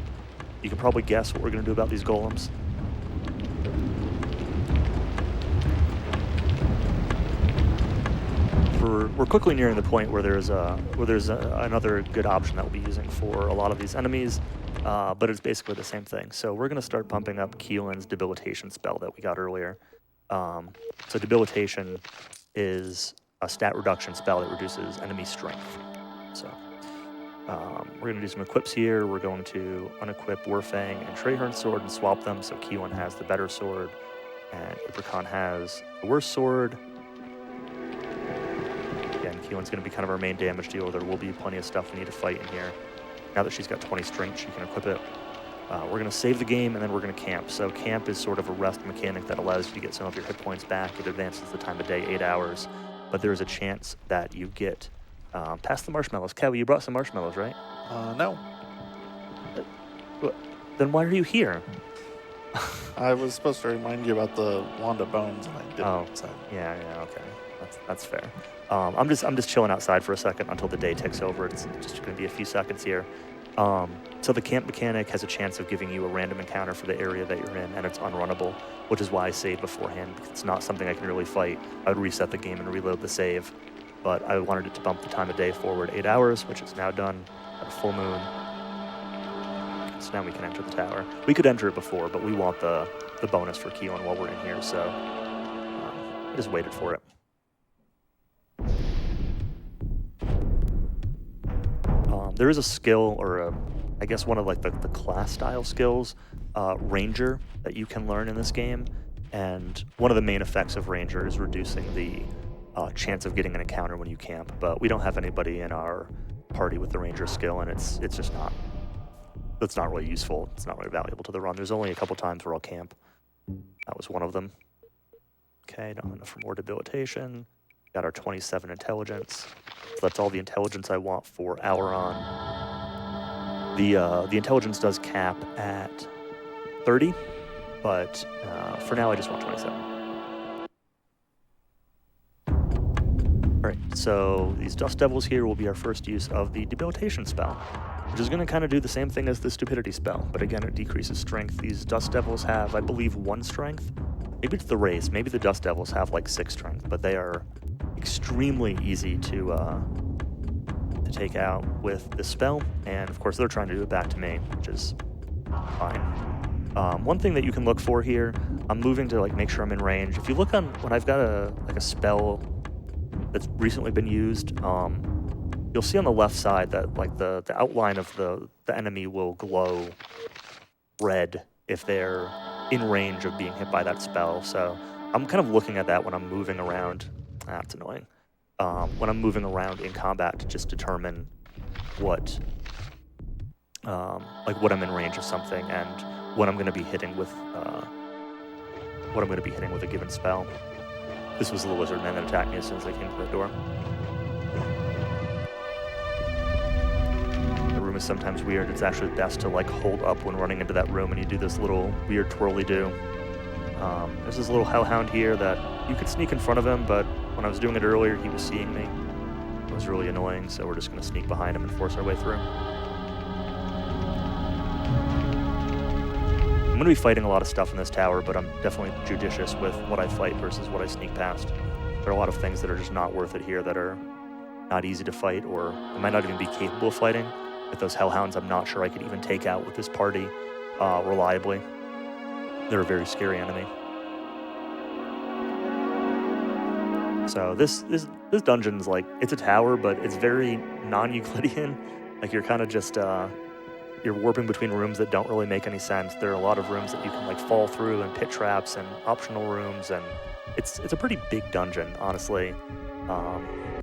you can probably guess what we're going to do about these golems. We're quickly nearing the point where there's another good option that we'll be using for a lot of these enemies, but it's basically the same thing. So we're going to start pumping up Keelan's debilitation spell that we got earlier. So debilitation is a stat reduction spell that reduces enemy strength. So we're going to do some equips here. We're going to unequip Warfang and Trehern's sword and swap them, so Keelan has the better sword and Ibracon has the worse sword. Again, Keelan's going to be kind of our main damage dealer. There will be plenty of stuff we need to fight in here. Now that she's got 20 strength, she can equip it. We're going to save the game, and then we're going to camp. So camp is sort of a rest mechanic that allows you to get some of your hit points back. It advances the time of day 8 hours, but there is a chance that you get past the marshmallows. Kev, you brought some marshmallows, right? No. Then why are you here? I was supposed to remind you about the Wanda bones, and I didn't. Oh, So. yeah, okay. That's fair. I'm just chilling outside for a second until the day ticks over. It's just going to be a few seconds here. So the camp mechanic has a chance of giving you a random encounter for the area that you're in, and it's unrunnable, which is why I saved beforehand, because it's not something I can really fight. I would reset the game and reload the save, but I wanted it to bump the time of day forward 8 hours, which is now done at a full moon. So now we can enter the tower. We could enter it before, but we want the bonus for Keelan while we're in here, so I just waited for it. There is a skill, or I guess one of like the class style skills, Ranger, that you can learn in this game. And one of the main effects of Ranger is reducing the chance of getting an encounter when you camp. But we don't have anybody in our party with the Ranger skill, and it's just not. It's not really useful. It's not really valuable to the run. There's only a couple times where I'll camp. That was one of them. Okay, not enough for more debilitation. Got our 27 intelligence. So that's all the intelligence I want for Auron. The intelligence does cap at 30, but for now I just want 27. All right, so these Dust Devils here will be our first use of the debilitation spell, which is going to kind of do the same thing as the stupidity spell, but again, it decreases strength. These Dust Devils have, I believe, 1 strength. Maybe it's the race. Maybe the Dust Devils have like 6 strength, but they are extremely easy to take out with this spell, and of course they're trying to do it back to me, which is fine. One thing that you can look for here, I'm moving to like make sure I'm in range. If you look on when I've got a spell that's recently been used, you'll see on the left side that like the outline of the enemy will glow red if they're in range of being hit by that spell. So I'm kind of looking at that when I'm moving around. That's annoying. When I'm moving around in combat to just determine what I'm in range of something and what I'm going to be hitting with a given spell. This was the lizard man that attacked me as soon as I came to the door. The room is sometimes weird. It's actually best to like hold up when running into that room, and you do this little weird twirly-do. There's this little hellhound here that you could sneak in front of him, but when I was doing it earlier, he was seeing me. It was really annoying, so we're just going to sneak behind him and force our way through. I'm going to be fighting a lot of stuff in this tower, but I'm definitely judicious with what I fight versus what I sneak past. There are a lot of things that are just not worth it here that are not easy to fight, or I might not even be capable of fighting. With those hellhounds, I'm not sure I could even take out with this party reliably. They're a very scary enemy. So this dungeon's like, it's a tower, but it's very non-Euclidean. Like you're kind of just, you're warping between rooms that don't really make any sense. There are a lot of rooms that you can like fall through, and pit traps and optional rooms, and it's a pretty big dungeon, honestly.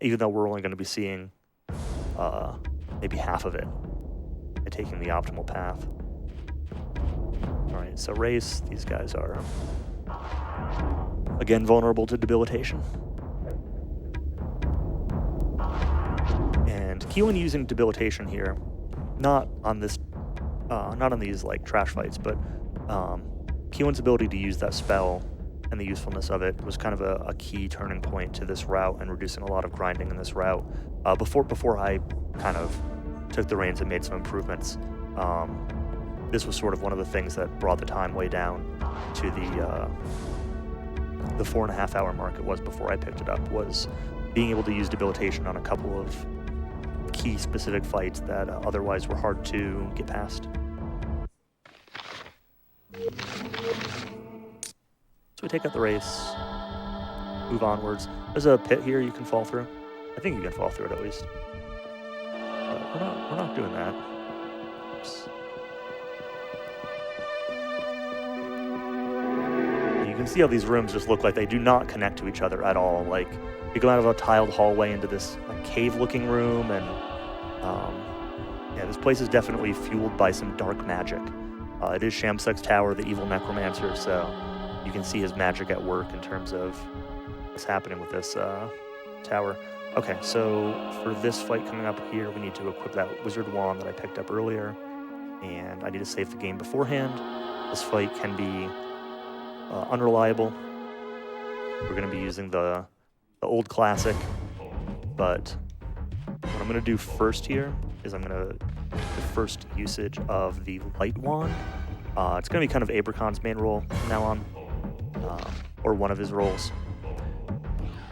Even though we're only going to be seeing maybe half of it by taking the optimal path. All right, so race, these guys are, again, vulnerable to debilitation. And Keelan using debilitation here, not on these like trash fights, but Keelan's ability to use that spell and the usefulness of it was kind of a key turning point to this route and reducing a lot of grinding in this route. Before I kind of took the reins and made some improvements, this was sort of one of the things that brought the time way down to the 4.5 hour mark it was before I picked it up, was being able to use debilitation on a couple of key specific fights that otherwise were hard to get past. So we take out the race, move onwards. There's a pit here you can fall through. I think you can fall through it at least. But we're not doing that. Oops. You can see how these rooms just look like they do not connect to each other at all. Like, You go out of a tiled hallway into this like cave-looking room, and yeah, this place is definitely fueled by some dark magic. It is Shamsek's tower, the evil necromancer, so you can see his magic at work in terms of what's happening with this tower. Okay, so for this fight coming up here, we need to equip that wizard wand that I picked up earlier, and I need to save the game beforehand. This fight can be unreliable. We're going to be using the old classic, but what I'm going to do first here is I'm going to the first usage of the light wand. It's going to be kind of Abracon's main role from now on, or one of his roles.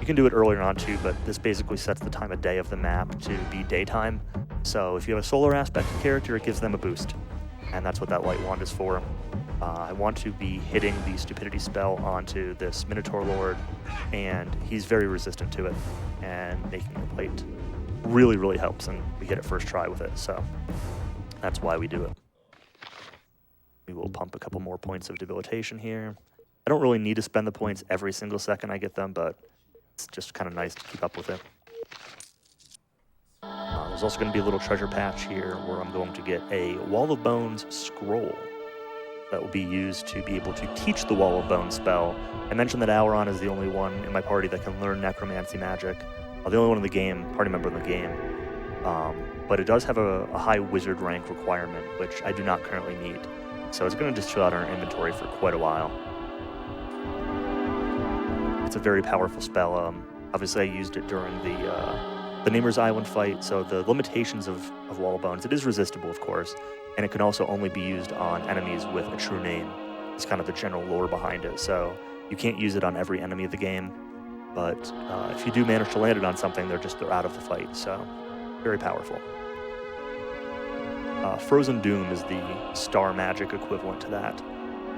You can do it earlier on too, but this basically sets the time of day of the map to be daytime. So if you have a solar aspect character, it gives them a boost, and that's what that light wand is for. I want to be hitting the stupidity spell onto this Minotaur Lord, and he's very resistant to it, and making it light really, really helps, and we hit it first try with it, so that's why we do it. We will pump a couple more points of debilitation here. I don't really need to spend the points every single second I get them, but it's just kind of nice to keep up with it. There's also going to be a little treasure patch here where I'm going to get a Wall of Bones scroll that will be used to be able to teach the Wall of Bones spell. I mentioned that Auron is the only one in my party that can learn necromancy magic. The only one in the game, party member in the game. But it does have a high wizard rank requirement, which I do not currently need. So it's going to just chill out in our inventory for quite a while. It's a very powerful spell. Obviously, I used it during the Namer's Island fight, so the limitations of Wall of Bones, it is resistible, of course, and it can also only be used on enemies with a true name. It's kind of the general lore behind it, so you can't use it on every enemy of the game, but if you do manage to land it on something, they're out of the fight, so very powerful. Frozen Doom is the star magic equivalent to that.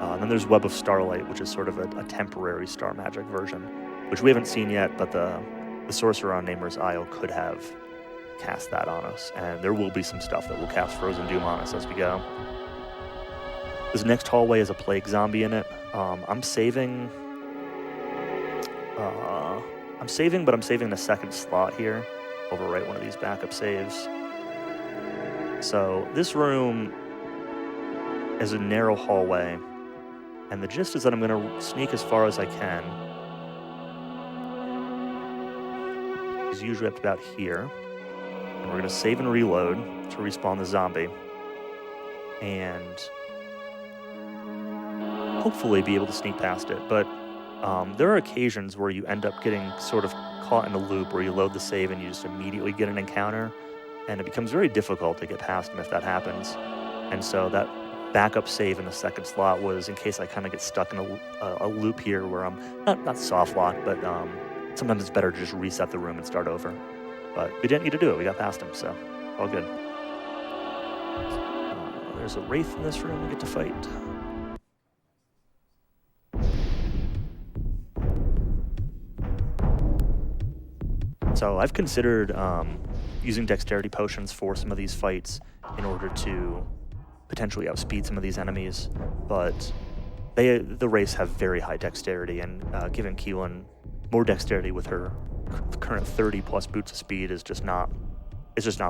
And then there's Web of Starlight, which is sort of a temporary star magic version, which we haven't seen yet, but the sorcerer on Namer's Isle could have cast that on us, and there will be some stuff that will cast Frozen Doom on us as we go. This next hallway has a plague zombie in it. I'm saving, but I'm saving the second slot here. Overwrite one of these backup saves. So this room is a narrow hallway, and the gist is that I'm going to sneak as far as I can. It's usually up to about here. And we're going to save and reload to respawn the zombie. And hopefully be able to sneak past it. But there are occasions where you end up getting sort of caught in a loop where you load the save and you just immediately get an encounter. And it becomes very difficult to get past him if that happens. And so that backup save in the second slot was in case I kind of get stuck in a loop here where I'm not soft lock, but sometimes it's better to just reset the room and start over. But we didn't need to do it. We got past him, so all good. There's a wraith in this room we get to fight. So I've considered using dexterity potions for some of these fights in order to potentially outspeed some of these enemies, but the wraiths have very high dexterity, and giving Keelan more dexterity with her current 30 plus boots of speed is just not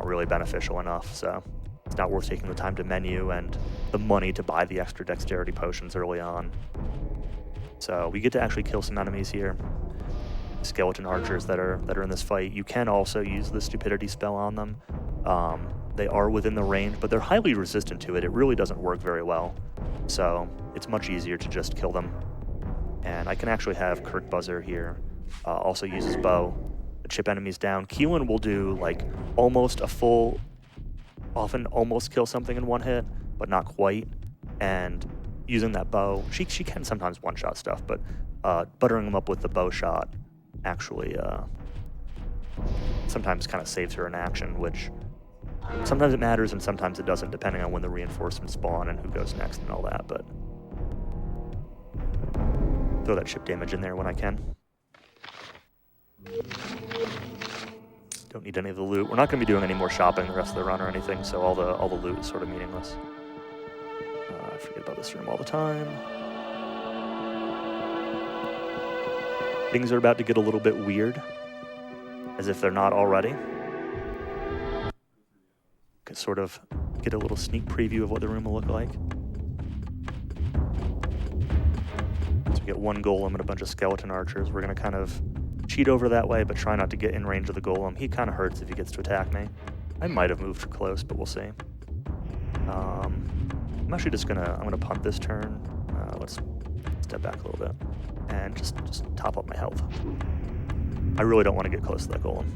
really beneficial enough. So it's not worth taking the time to menu and the money to buy the extra dexterity potions early on. So we get to actually kill some enemies here. Skeleton archers that are in this fight. You can also use the stupidity spell on them. They are within the range, but they're highly resistant to it. It really doesn't work very well. So it's much easier to just kill them. And I can actually have Kirk Buzzer here also use his bow to chip enemies down. Keelan will do like almost a full, often almost kill something in one hit, but not quite. And using that bow, she can sometimes one-shot stuff, but buttering them up with the bow shot actually sometimes kind of saves her in action, which sometimes it matters and sometimes it doesn't, depending on when the reinforcements spawn and who goes next and all that. But throw that chip damage in there when I can. Don't need any of the loot. We're not going to be doing any more shopping the rest of the run or anything, so all the loot is sort of meaningless. I forget about this room all the time. Things are about to get a little bit weird. as if they're not already. Could sort of get a little sneak preview of what the room will look like. So we get one golem and a bunch of skeleton archers. We're going to kind of cheat over that way, but try not to get in range of the golem. He kind of hurts if he gets to attack me. I might have moved close, but we'll see. I'm actually just I'm gonna punt this turn. Let's step back a little bit and just top up my health. I really don't want to get close to that golem.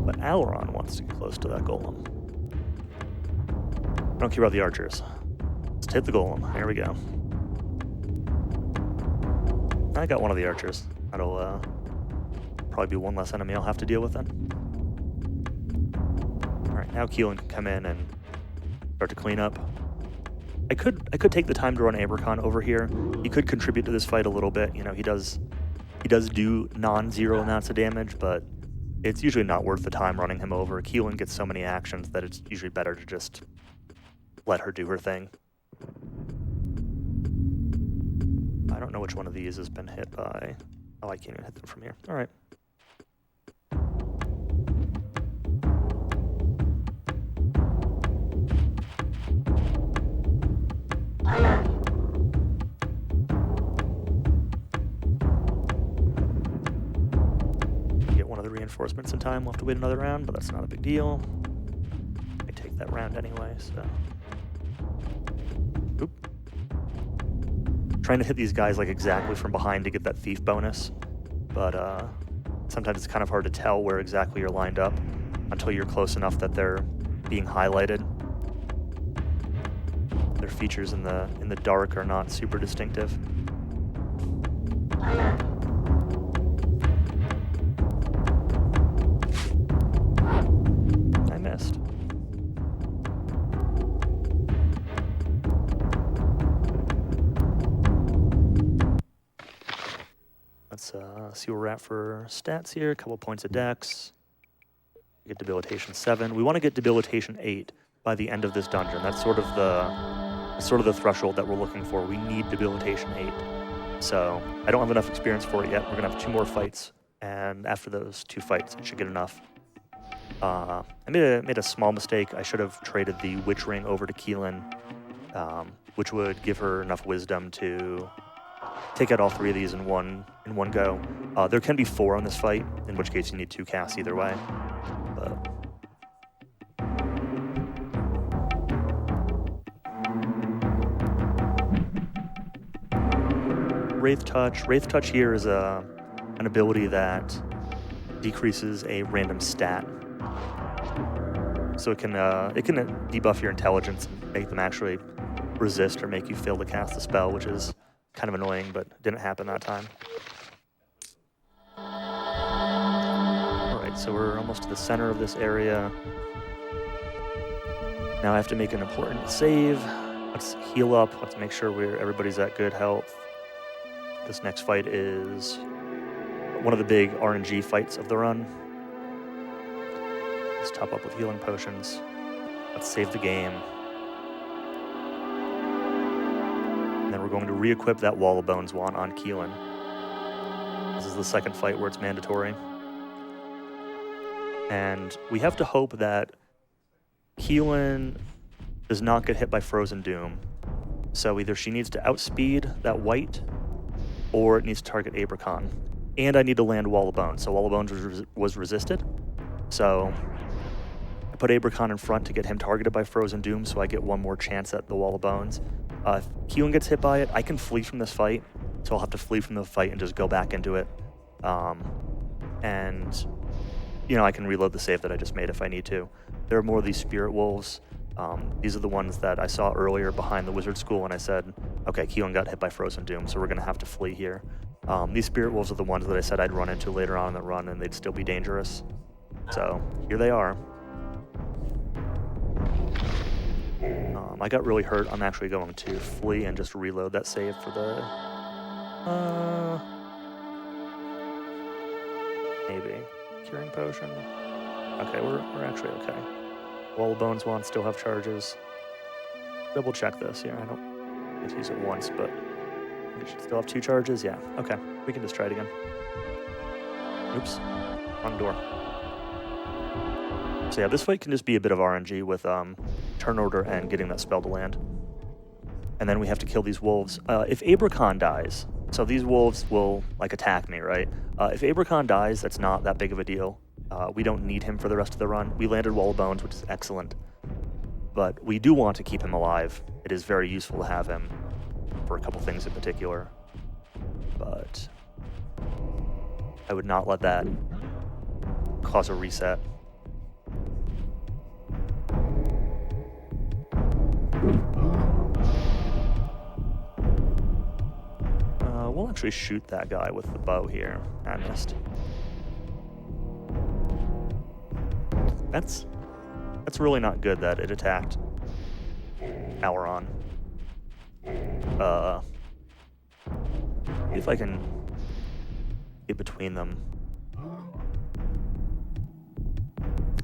But Aileron wants to get close to that golem. I don't care about the archers. Let's hit the golem. Here we go. I got one of the archers. That'll probably be one less enemy I'll have to deal with then. All right, now Keelan can come in and start to clean up. I could take the time to run Abercon over here. He could contribute to this fight a little bit. You know, he does do non-zero amounts of damage, but it's usually not worth the time running him over. Keelan gets so many actions that it's usually better to just let her do her thing. I don't know which one of these has been hit by... Oh, I can't even hit them from here. All right. Get one of the reinforcements in time. We'll have to wait another round, but that's not a big deal. I take that round anyway, so... Oop. Trying to hit these guys like exactly from behind to get that thief bonus, but sometimes it's kind of hard to tell where exactly you're lined up until you're close enough that they're being highlighted. Their features in the dark are not super distinctive. I missed. Let's see where we're at for stats here. A couple points of dex. Get debilitation 7. We want to get debilitation 8 by the end of this dungeon. That's sort of the threshold that we're looking for. We need debilitation 8. So I don't have enough experience for it yet. We're gonna have 2 more fights, and after those 2 fights, it should get enough. I made a small mistake. I should have traded the witch ring over to Keelan, which would give her enough wisdom to take out all 3 of these in one go. There can be 4 on this fight, in which case you need 2 casts either way. But Wraith Touch. Wraith Touch here is an ability that decreases a random stat. So it can debuff your intelligence and make them actually resist or make you fail to cast the spell, which is kind of annoying, but didn't happen that time. All right, so we're almost to the center of this area. Now I have to make an important save. Let's heal up. Let's make sure everybody's at good health. This next fight is one of the big RNG fights of the run. Let's top up with healing potions. Let's save the game. And then we're going to re-equip that Wall of Bones wand on Keelan. This is the second fight where it's mandatory. And we have to hope that Keelan does not get hit by Frozen Doom. So either she needs to outspeed that white, or it needs to target Abercon. And I need to land Wall of Bones. So Wall of Bones was resisted. So I put Abercon in front to get him targeted by Frozen Doom, so I get one more chance at the Wall of Bones. If Keelan gets hit by it, I can flee from this fight. So I'll have to flee from the fight and just go back into it. And, you know, I can reload the save that I just made if I need to. There are more of these Spirit Wolves. These are the ones that I saw earlier behind the Wizard School, and I said, okay, Keelan got hit by Frozen Doom, so we're going to have to flee here. These Spirit Wolves are the ones that I said I'd run into later on in the run, and they'd still be dangerous. So here they are. I got really hurt. I'm actually going to flee and just reload that save for the... maybe. Curing Potion. Okay, we're actually okay. Wall of Bones wand still have charges. Double check this. Yeah, I don't get to use it once, but We should still have 2 charges. Yeah. Okay. We can just try it again. Oops. Wrong door. So yeah, this fight can just be a bit of RNG with turn order and getting that spell to land. And then we have to kill these wolves. If Abracon dies, so these wolves will like attack me, right? If Abracon dies, that's not that big of a deal. We don't need him for the rest of the run. We landed Wall of Bones, which is excellent. But we do want to keep him alive. It is very useful to have him for a couple things in particular. But I would not let that cause a reset. We'll actually shoot that guy with the bow here. I missed. That's really not good that it attacked Auron. See if I can get between them.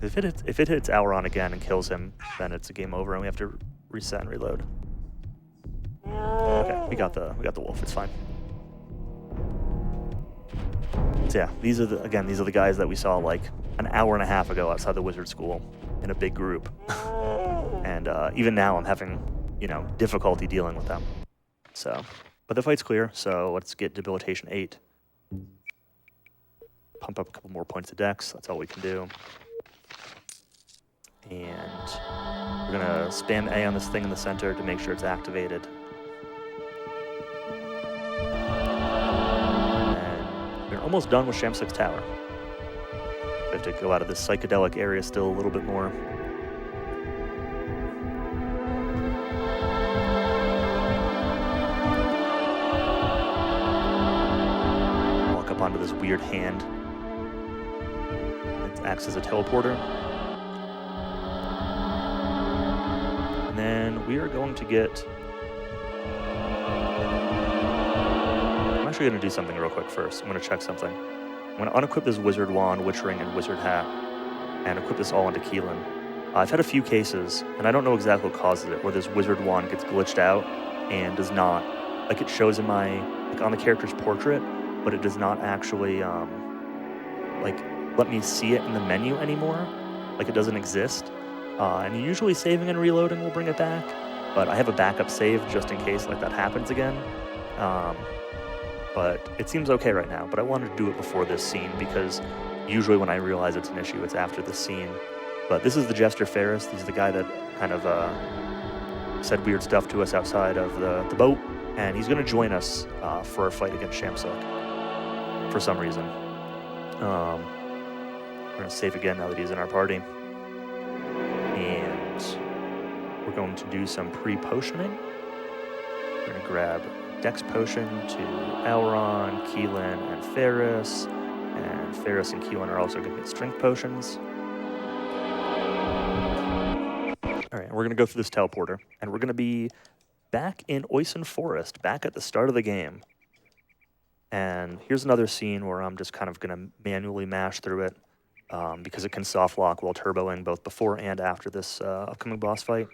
If it hits Auron again and kills him, then it's a game over and we have to reset and reload. Okay, we got the wolf. It's fine. So yeah, these are the guys that we saw like an hour and a half ago outside the wizard school in a big group. And even now I'm having, difficulty dealing with them. So, but the fight's clear, so let's get debilitation 8. Pump up a couple more points of dex, that's all we can do. And we're gonna spam A on this thing in the center to make sure it's activated. We're almost done with Shamsuk's tower. We have to go out of this psychedelic area still a little bit more. Walk up onto this weird hand. It acts as a teleporter. And then we are going to get... I'm actually going to do something real quick first. I'm going to check something. I'm going to unequip this Wizard Wand, Witch Ring, and Wizard Hat, and equip this all into Keelan. I've had a few cases, and I don't know exactly what causes it, where this Wizard Wand gets glitched out and does not, like it shows in my, like on the character's portrait, but it does not actually, like, let me see it in the menu anymore. Like it doesn't exist. And usually saving and reloading will bring it back, but I have a backup save just in case like that happens again. But it seems okay right now, but I wanted to do it before this scene because usually when I realize it's an issue, it's after the scene. But this is the Jester Ferris. He's the guy that kind of said weird stuff to us outside of the boat, and he's going to join us for a fight against Shamsuk for some reason. We're going to save again now that he's in our party. And we're going to do some pre-potioning. We're going to grab Dex Potion to Auron, Keelan, and Ferris. And Ferris and Keelan are also going to get Strength Potions. Alright, we're going to go through this teleporter. And we're going to be back in Oisin Forest, back at the start of the game. And here's another scene where I'm just kind of going to manually mash through it. Because it can soft lock while turboing both before and after this upcoming boss fight.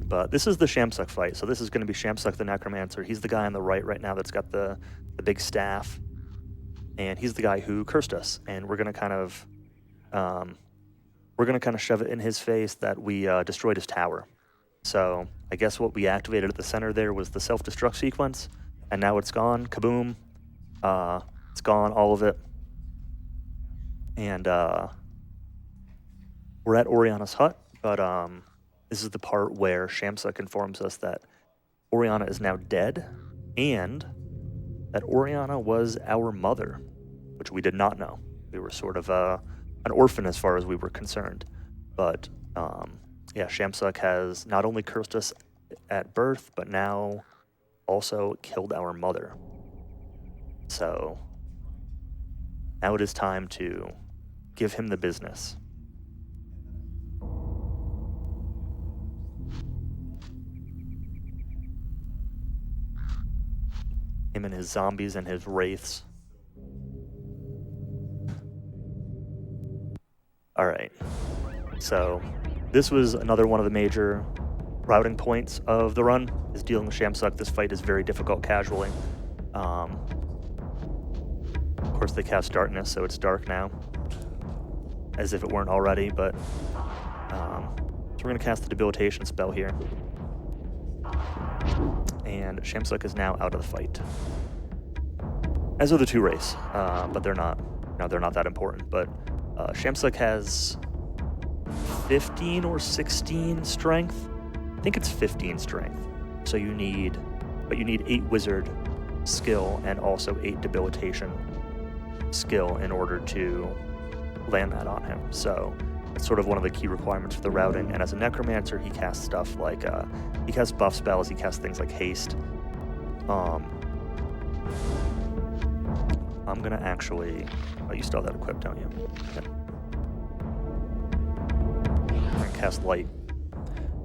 But this is the Shamsuk fight, so this is going to be Shamsuk the Necromancer. He's the guy on the right now that's got the big staff, and he's the guy who cursed us. And we're going to kind of shove it in his face that we destroyed his tower. So I guess what we activated at the center there was the self-destruct sequence, and now it's gone. Kaboom! It's gone, all of it. And we're at Oriana's hut, but this is the part where Shamsuk informs us that Oriana is now dead, and that Oriana was our mother, which we did not know. We were sort of an orphan as far as we were concerned. But yeah, Shamsuk has not only cursed us at birth, but now also killed our mother. So now it is time to give him the business. Him and his zombies and his wraiths. Alright. So, this was another one of the major routing points of the run is dealing with Shamsuck. This fight is very difficult casually. Of course, they cast Darkness, so it's dark now, as if it weren't already, but so we're going to cast the Debilitation spell here. And Shamsuck is now out of the fight. As are the two Wraiths, but they're not, they're not that important. But Shamsuck has 15 or 16 strength. I think it's 15 strength. So you need 8 Wizard skill and also 8 Debilitation skill in order to land that on him. So it's sort of one of the key requirements for the routing. And as a Necromancer, he casts stuff like, he casts buff spells, he casts things like Haste. I'm gonna actually, oh, you still have that equipped, don't you? Okay. I'm gonna cast Light,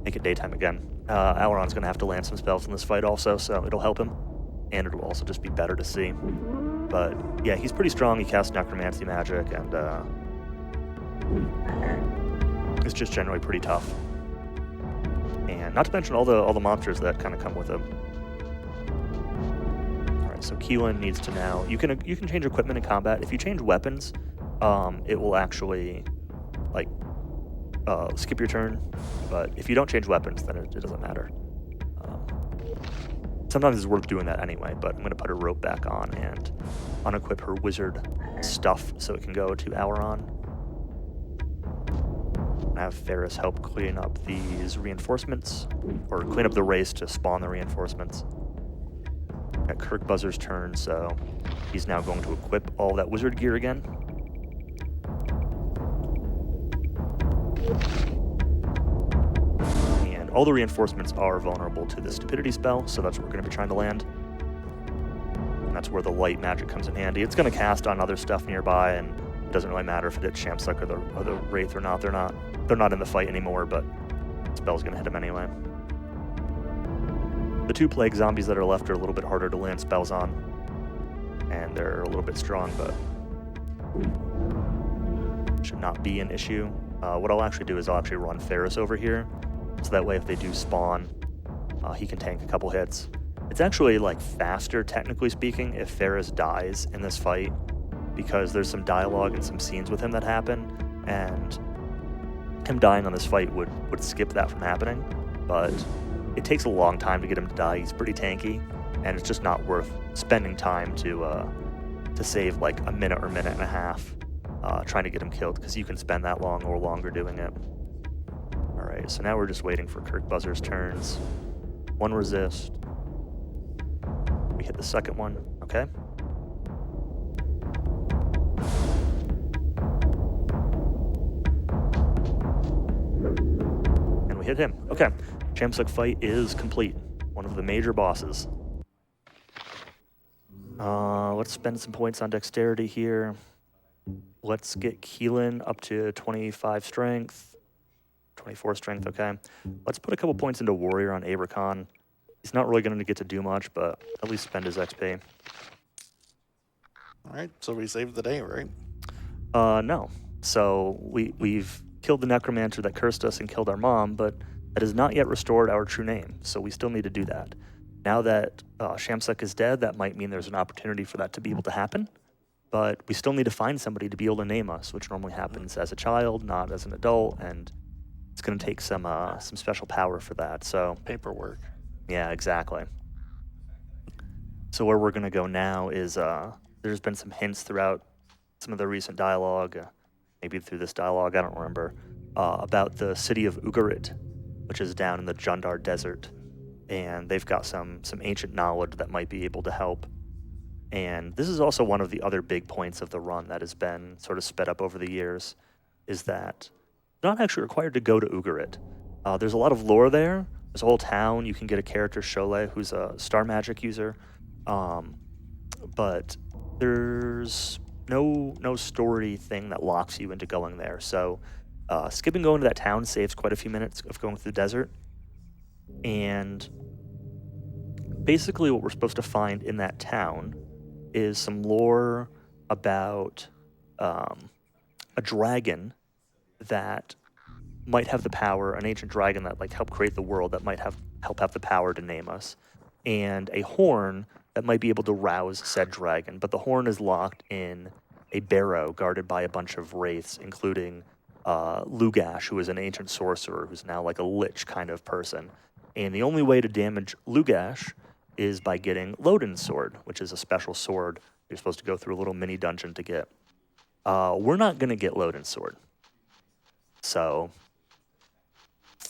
make it daytime again. Alaron's gonna have to land some spells in this fight also, so it'll help him. And it'll also just be better to see. But yeah, he's pretty strong. He casts Necromancy magic, and it's just generally pretty tough. And not to mention all the monsters that kind of come with him. All right, so Keelan needs to now. You can change equipment in combat. If you change weapons, it will actually like skip your turn. But if you don't change weapons, then it doesn't matter. Sometimes it's worth doing that anyway, but I'm going to put her rope back on and unequip her wizard stuff so it can go to Alaron. And have Ferris help clean up these reinforcements, or clean up the race to spawn the reinforcements. Got Kirk Buzzer's turn, so he's now going to equip all that wizard gear again. All the reinforcements are vulnerable to the Stupidity spell, so that's what we're going to be trying to land. And that's where the light magic comes in handy. It's going to cast on other stuff nearby, and it doesn't really matter if it hits Shamsuck or the Wraith or not. They're not in the fight anymore, but the spell's going to hit them anyway. The 2 plague zombies that are left are a little bit harder to land spells on, and they're a little bit strong, but should not be an issue. What I'll actually do is I'll actually run Ferris over here. So that way if they do spawn, he can tank a couple hits. It's actually like faster, technically speaking, if Ferris dies in this fight, because there's some dialogue and some scenes with him that happen, and him dying on this fight would skip that from happening. But it takes a long time to get him to die. He's pretty tanky, and it's just not worth spending time to save like a minute or minute and a half trying to get him killed, because you can spend that long or longer doing it. Alright, so now we're just waiting for Kirk Buzzer's turns. 1 resist. We hit the second one, okay. And we hit him, okay. Shamsuck fight is complete. One of the major bosses. Let's spend some points on dexterity here. Let's get Keelan up to 25 strength. 24 strength, okay. Let's put a couple points into Warrior on Abracon. He's not really going to get to do much, but at least spend his XP. All right, so we saved the day, right? No. So we've killed the Necromancer that cursed us and killed our mom, but that has not yet restored our true name, so we still need to do that. Now that Shamsuck is dead, that might mean there's an opportunity for that to be able to happen, but we still need to find somebody to be able to name us, which normally happens as a child, not as an adult, and it's going to take some special power for that. So Paperwork. yeah, exactly. So where we're going to go now is there's been some hints throughout some of the recent dialogue, maybe through this dialogue, I don't remember, about the city of Ugarit, which is down in the Jundar Desert. And they've got some ancient knowledge that might be able to help. And this is also one of the other big points of the run that has been sort of sped up over the years, is that you're not actually required to go to Ugarit. There's a lot of lore there. There's a whole town. You can get a character, Sholeh, who's a star magic user. But there's no story thing that locks you into going there. So skipping going to that town saves quite a few minutes of going through the desert. And basically what we're supposed to find in that town is some lore about a dragon that might have the power, an ancient dragon that like helped create the world that might help have the power to name us, and a horn that might be able to rouse said dragon. But the horn is locked in a barrow guarded by a bunch of wraiths, including Lugash, who is an ancient sorcerer who's now like a lich kind of person. And the only way to damage Lugash is by getting Lodin's sword, which is a special sword you're supposed to go through a little mini dungeon to get. We're not going to get Lodin's sword. So,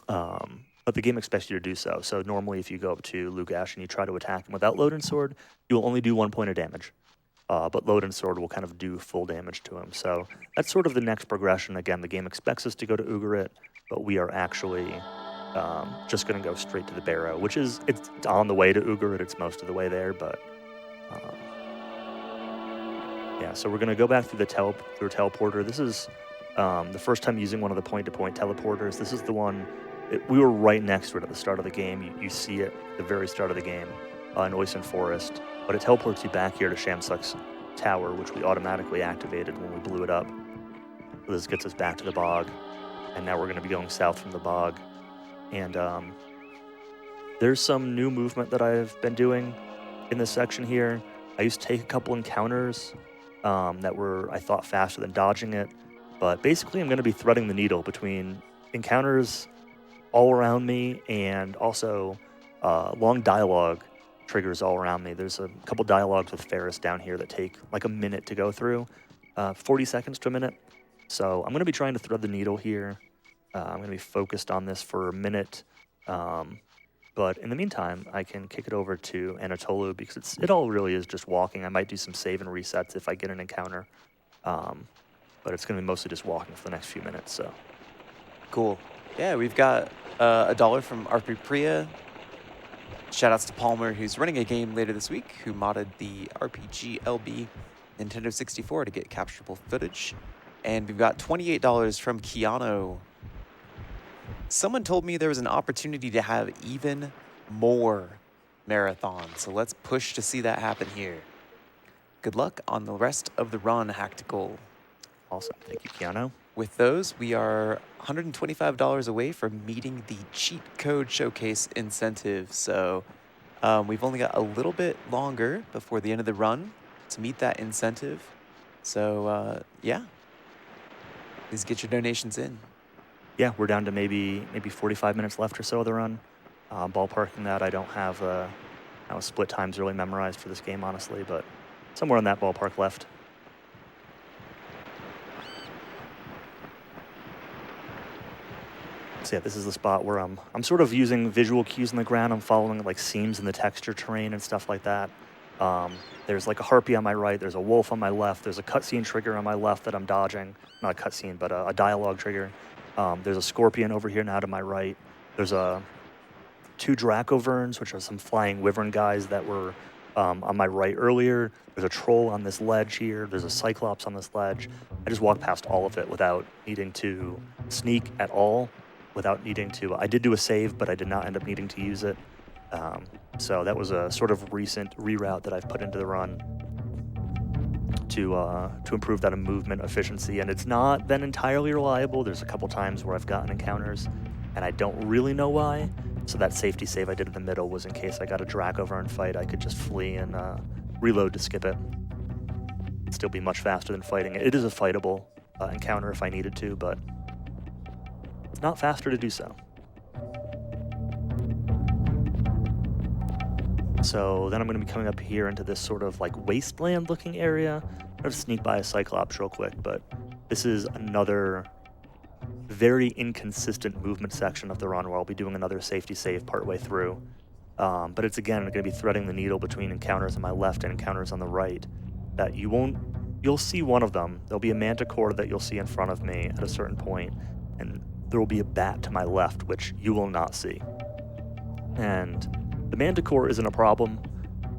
but the game expects you to do so. So normally if you go up to Lugash and you try to attack him without Lodin's sword, you will only do 1 point of damage. But Lodin's sword will kind of do full damage to him. So that's sort of the next progression. Again, the game expects us to go to Ugarit, but we are actually just going to go straight to the barrow, which is, it's on the way to Ugarit. It's most of the way there, but yeah, so we're going to go back through the teleporter. This is the first time using one of the point-to-point teleporters. This is the one, we were right next to it at the start of the game. You see it at the very start of the game in Oisin Forest, but it teleports you back here to Shamsuck's tower, which we automatically activated when we blew it up. So this gets us back to the bog, and now we're going to be going south from the bog. And there's some new movement that I've been doing in this section here. I used to take a couple encounters that were, I thought, faster than dodging it. But basically, I'm going to be threading the needle between encounters all around me and also long dialogue triggers all around me. There's a couple dialogues with Ferris down here that take like a minute to go through, 40 seconds to a minute. So I'm going to be trying to thread the needle here. I'm going to be focused on this for a minute. But in the meantime, I can kick it over to Anatolu because it all really is just walking. I might do some save and resets if I get an encounter. But it's going to be mostly just walking for the next few minutes. So Cool. Yeah, we've got $1 from RP Priya. Shoutouts to Palmer, who's running a game later this week, who modded the RPG LB Nintendo 64 to get capturable footage. And we've got $28 from Keanu. Someone told me there was an opportunity to have even more marathons, so let's push to see that happen here. Good luck on the rest of the run, Haktical. awesome. Thank you, Keanu. With those, we are $125 away from meeting the cheat code showcase incentive. So we've only got a little bit longer before the end of the run to meet that incentive. So yeah, please get your donations in. Yeah, we're down to maybe 45 minutes left or so of the run. Ballparking that, I don't have split times really memorized for this game, honestly, but somewhere in that ballpark left. So yeah, this is the spot where I'm sort of using visual cues on the ground. I'm following like seams in the texture terrain and stuff like that. There's like a harpy on my right. There's a wolf on my left. There's a cutscene trigger on my left that I'm dodging. Not a cutscene, but a dialogue trigger. There's a scorpion over here now to my right. There's two Dracoverns, which are some flying wyvern guys that were on my right earlier. There's a troll on this ledge here. There's a cyclops on this ledge. I just walked past all of it without needing to sneak at all. Without needing to, I did do a save, but I did not end up needing to use it. So that was a sort of recent reroute that I've put into the run to improve that movement efficiency. And it's not been entirely reliable. There's a couple times where I've gotten encounters, and I don't really know why. So that safety save I did in the middle was in case I got a Dragovern fight, I could just flee and reload to skip it. It'd still be much faster than fighting it. It is a fightable encounter if I needed to, but it's not faster to do so. So then I'm going to be coming up here into this sort of like wasteland looking area. I'm going to sneak by a Cyclops real quick, but this is another very inconsistent movement section of the run where I'll be doing another safety save partway through. But it's again going to be threading the needle between encounters on my left and encounters on the right. That you'll see one of them. There'll be a manticore that you'll see in front of me at a certain point, and there will be a bat to my left, which you will not see. And the manticore isn't a problem,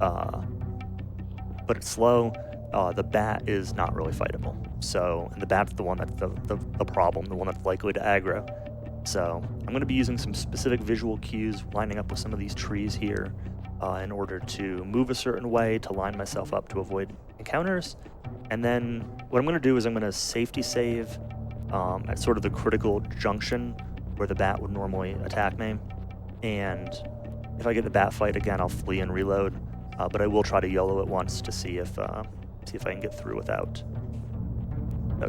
but it's slow. The bat is not really fightable. So, and the bat's the one that's the problem, the one that's likely to aggro. So I'm going to be using some specific visual cues, lining up with some of these trees here in order to move a certain way, to line myself up to avoid encounters. And then what I'm going to do is I'm going to safety save at sort of the critical junction where the bat would normally attack me. And if I get the bat fight again, I'll flee and reload. But I will try to YOLO it once to see if I can get through without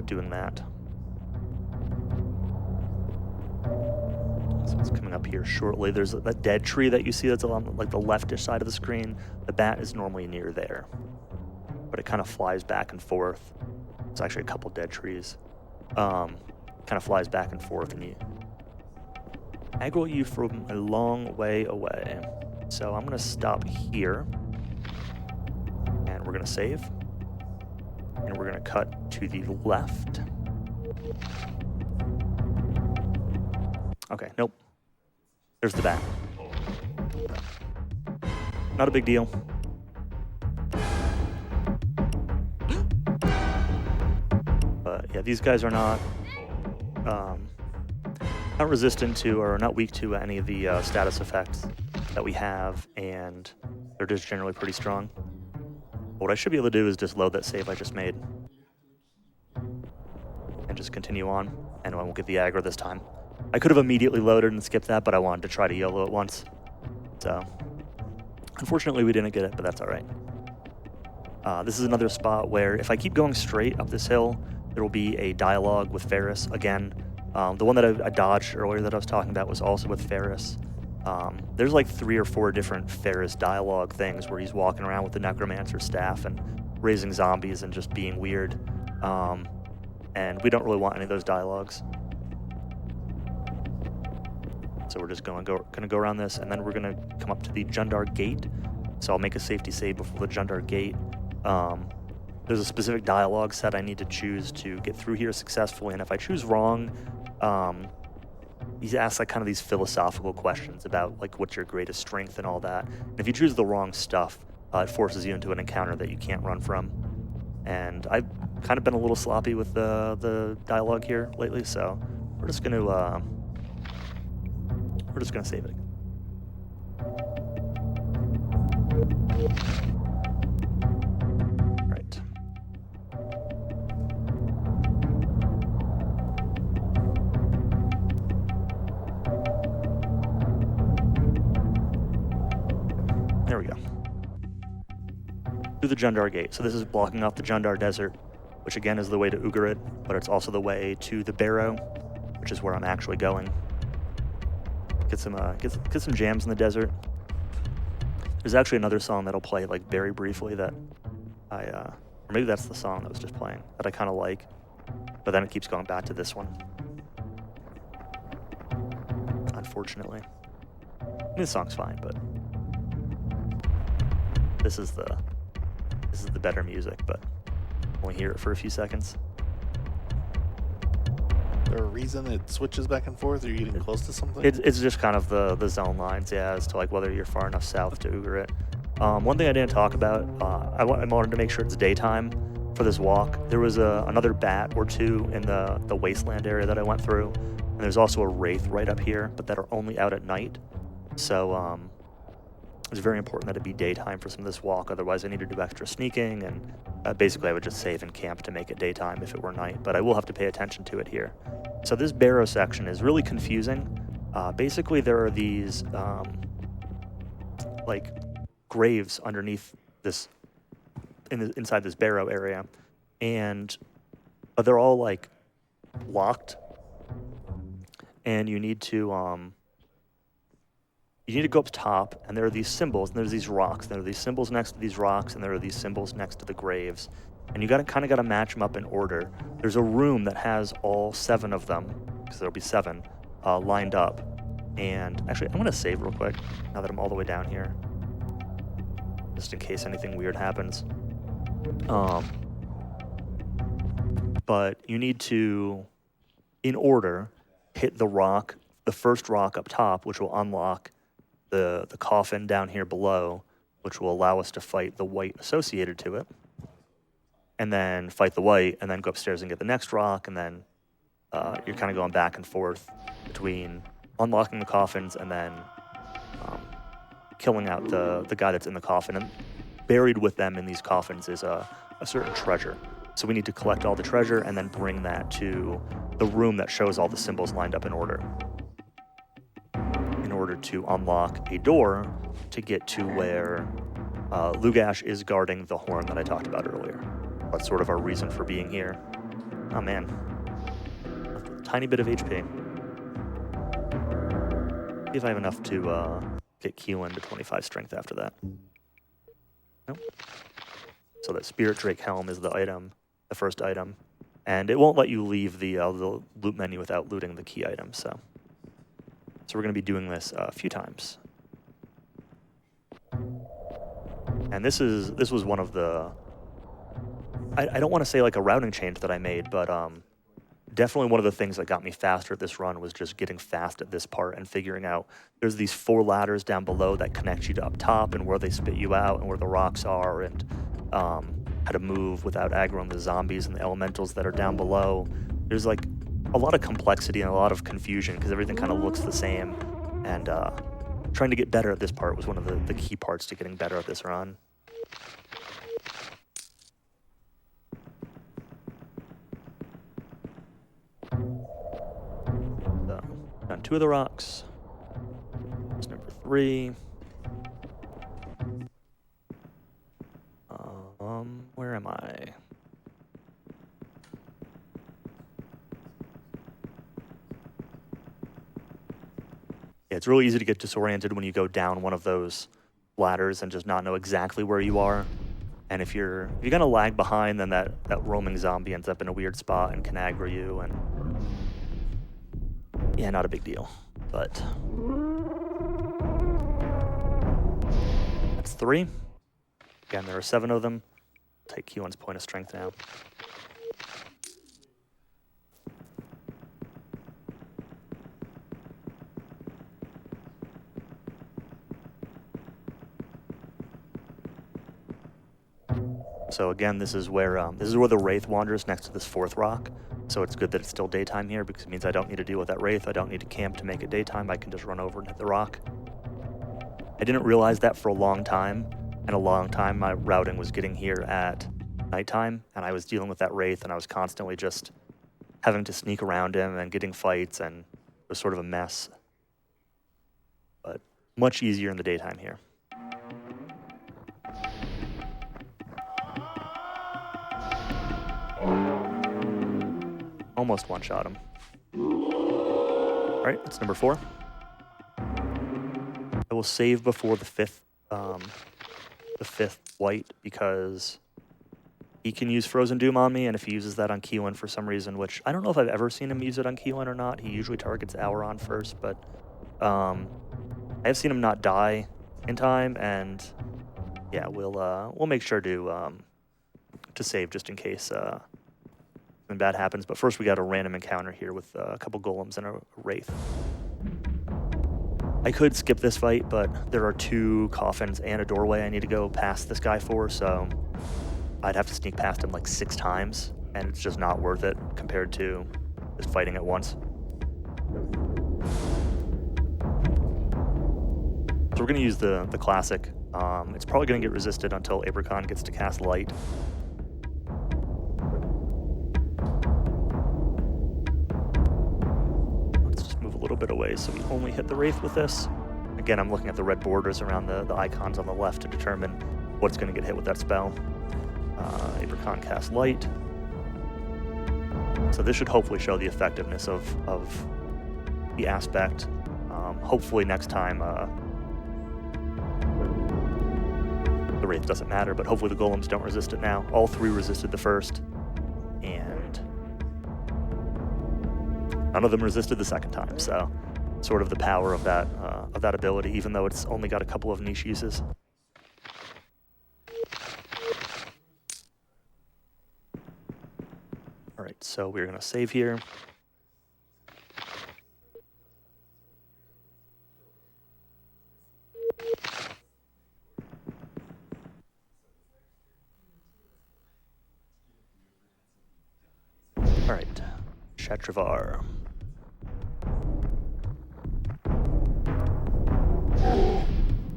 doing that. So it's coming up here shortly. There's a dead tree that you see that's on like the leftish side of the screen. The bat is normally near there, but it kind of flies back and forth. It's actually a couple dead trees. Kind of flies back and forth, and you aggro you from a long way away. So I'm gonna stop here, and we're gonna save, and we're gonna cut to the left. Okay, nope. There's the bat. Not a big deal. But yeah, these guys are not resistant to or not weak to any of the status effects that we have, and they're just generally pretty strong. What I should be able to do is just load that save I just made and just continue on, and I won't get the aggro this time. I could have immediately loaded and skipped that, but I wanted to try to YOLO it once. So, unfortunately, we didn't get it, but that's all right. This is another spot where if I keep going straight up this hill, there will be a dialogue with Ferris again. The one that I dodged earlier that I was talking about was also with Ferris. There's like 3 or 4 different Ferris dialogue things where he's walking around with the Necromancer staff and raising zombies and just being weird. And we don't really want any of those dialogues. So we're just gonna go around this, and then we're gonna come up to the Jundar Gate. So I'll make a safety save before the Jundar Gate. There's a specific dialogue set I need to choose to get through here successfully, and if I choose wrong, he's asked like kind of these philosophical questions about like what's your greatest strength and all that. And if you choose the wrong stuff, it forces you into an encounter that you can't run from. And I've kind of been a little sloppy with the dialogue here lately, so we're just gonna save it. Right. There we go. Through the Jundar Gate. So this is blocking off the Jundar Desert, which again is the way to Ugarit, but it's also the way to the Barrow, which is where I'm actually going. Get some jams in the desert. There's actually another song that'll play like very briefly that or maybe that's the song that was just playing that I kind of like, but then it keeps going back to this one. Unfortunately, I mean, this song's fine, but this is the better music. But only hear it for a few seconds. Is there a reason it switches back and forth? Are you getting close to something? It's just kind of the zone lines, yeah, as to like whether you're far enough south to Ugarit. One thing I didn't talk about, I wanted to make sure it's daytime for this walk. There was another bat or 2 in the wasteland area that I went through, and there's also a wraith right up here, but that are only out at night. So it's very important that it be daytime for some of this walk. Otherwise, I need to do extra sneaking, and basically I would just save and camp to make it daytime if it were night. But I will have to pay attention to it here. So this Barrow section is really confusing. Basically, there are these like graves underneath this, inside this Barrow area, and they're all like locked, and you need to go up top, and there are these symbols, and there's these rocks, and there are these symbols next to these rocks, and there are these symbols next to the graves, and you kind of got to match them up in order. There's a room that has all 7 of them, because there'll be 7 lined up. And actually, I'm going to save real quick now that I'm all the way down here, just in case anything weird happens. But you need to, in order, hit the first rock up top, which will unlock the coffin down here below, which will allow us to fight the white associated to it, and then fight the white, and then go upstairs and get the next rock, and then you're kind of going back and forth between unlocking the coffins and then killing out the guy that's in the coffin. And buried with them in these coffins is a certain treasure. So we need to collect all the treasure and then bring that to the room that shows all the symbols lined up in order to unlock a door to get to where Lugash is guarding the horn that I talked about earlier. That's sort of our reason for being here. Oh man, a tiny bit of HP. See if I have enough to get Keelan to 25 strength after that. Nope. So that Spirit Drake Helm is the item, the first item, and it won't let you leave the loot menu without looting the key item. So we're going to be doing this a few times. And this was one of the, I don't want to say like a routing change that I made, but definitely one of the things that got me faster at this run was just getting fast at this part and figuring out there's these 4 ladders down below that connect you to up top and where they spit you out and where the rocks are, and how to move without aggroing the zombies and the elementals that are down below. There's like a lot of complexity and a lot of confusion because everything kind of looks the same, and trying to get better at this part was one of the key parts to getting better at this run. So, done 2 of the rocks. That's number 3. Where am I? Yeah, it's really easy to get disoriented when you go down one of those ladders and just not know exactly where you are. And if you're gonna lag behind, then that roaming zombie ends up in a weird spot and can aggro you, and yeah, not a big deal. But that's 3. Again, there are 7 of them. Take Q1's point of strength now. So again, this is where the Wraith wanders next to this 4th rock. So it's good that it's still daytime here because it means I don't need to deal with that Wraith. I don't need to camp to make it daytime. I can just run over and hit the rock. I didn't realize that for a long time. And a long time my routing was getting here at nighttime, and I was dealing with that Wraith, and I was constantly just having to sneak around him and getting fights, and it was sort of a mess. But much easier in the daytime here. Almost one-shot him. All right, it's number 4. I will save before the 5th white because he can use Frozen Doom on me, and if he uses that on Keelan for some reason, which I don't know if I've ever seen him use it on Keelan or not. He usually targets Auron first, but I have seen him not die in time, and yeah, we'll make sure to save just in case something bad happens. But first we got a random encounter here with a couple golems and a Wraith. I could skip this fight, but there are 2 coffins and a doorway I need to go past this guy for, so I'd have to sneak past him like 6 times, and it's just not worth it compared to just fighting at once. So we're going to use the classic. It's probably going to get resisted until Abracon gets to cast Light. A little bit away, so we only hit the Wraith with this. Again, I'm looking at the red borders around the icons on the left to determine what's going to get hit with that spell. Abracon cast Light. So this should hopefully show the effectiveness of the aspect. Hopefully next time the Wraith doesn't matter, but hopefully the golems don't resist it now. All 3 resisted the first, and none of them resisted the second time, so sort of the power of that ability, even though it's only got a couple of niche uses. All right, so we're going to save here. All right, Shatravar.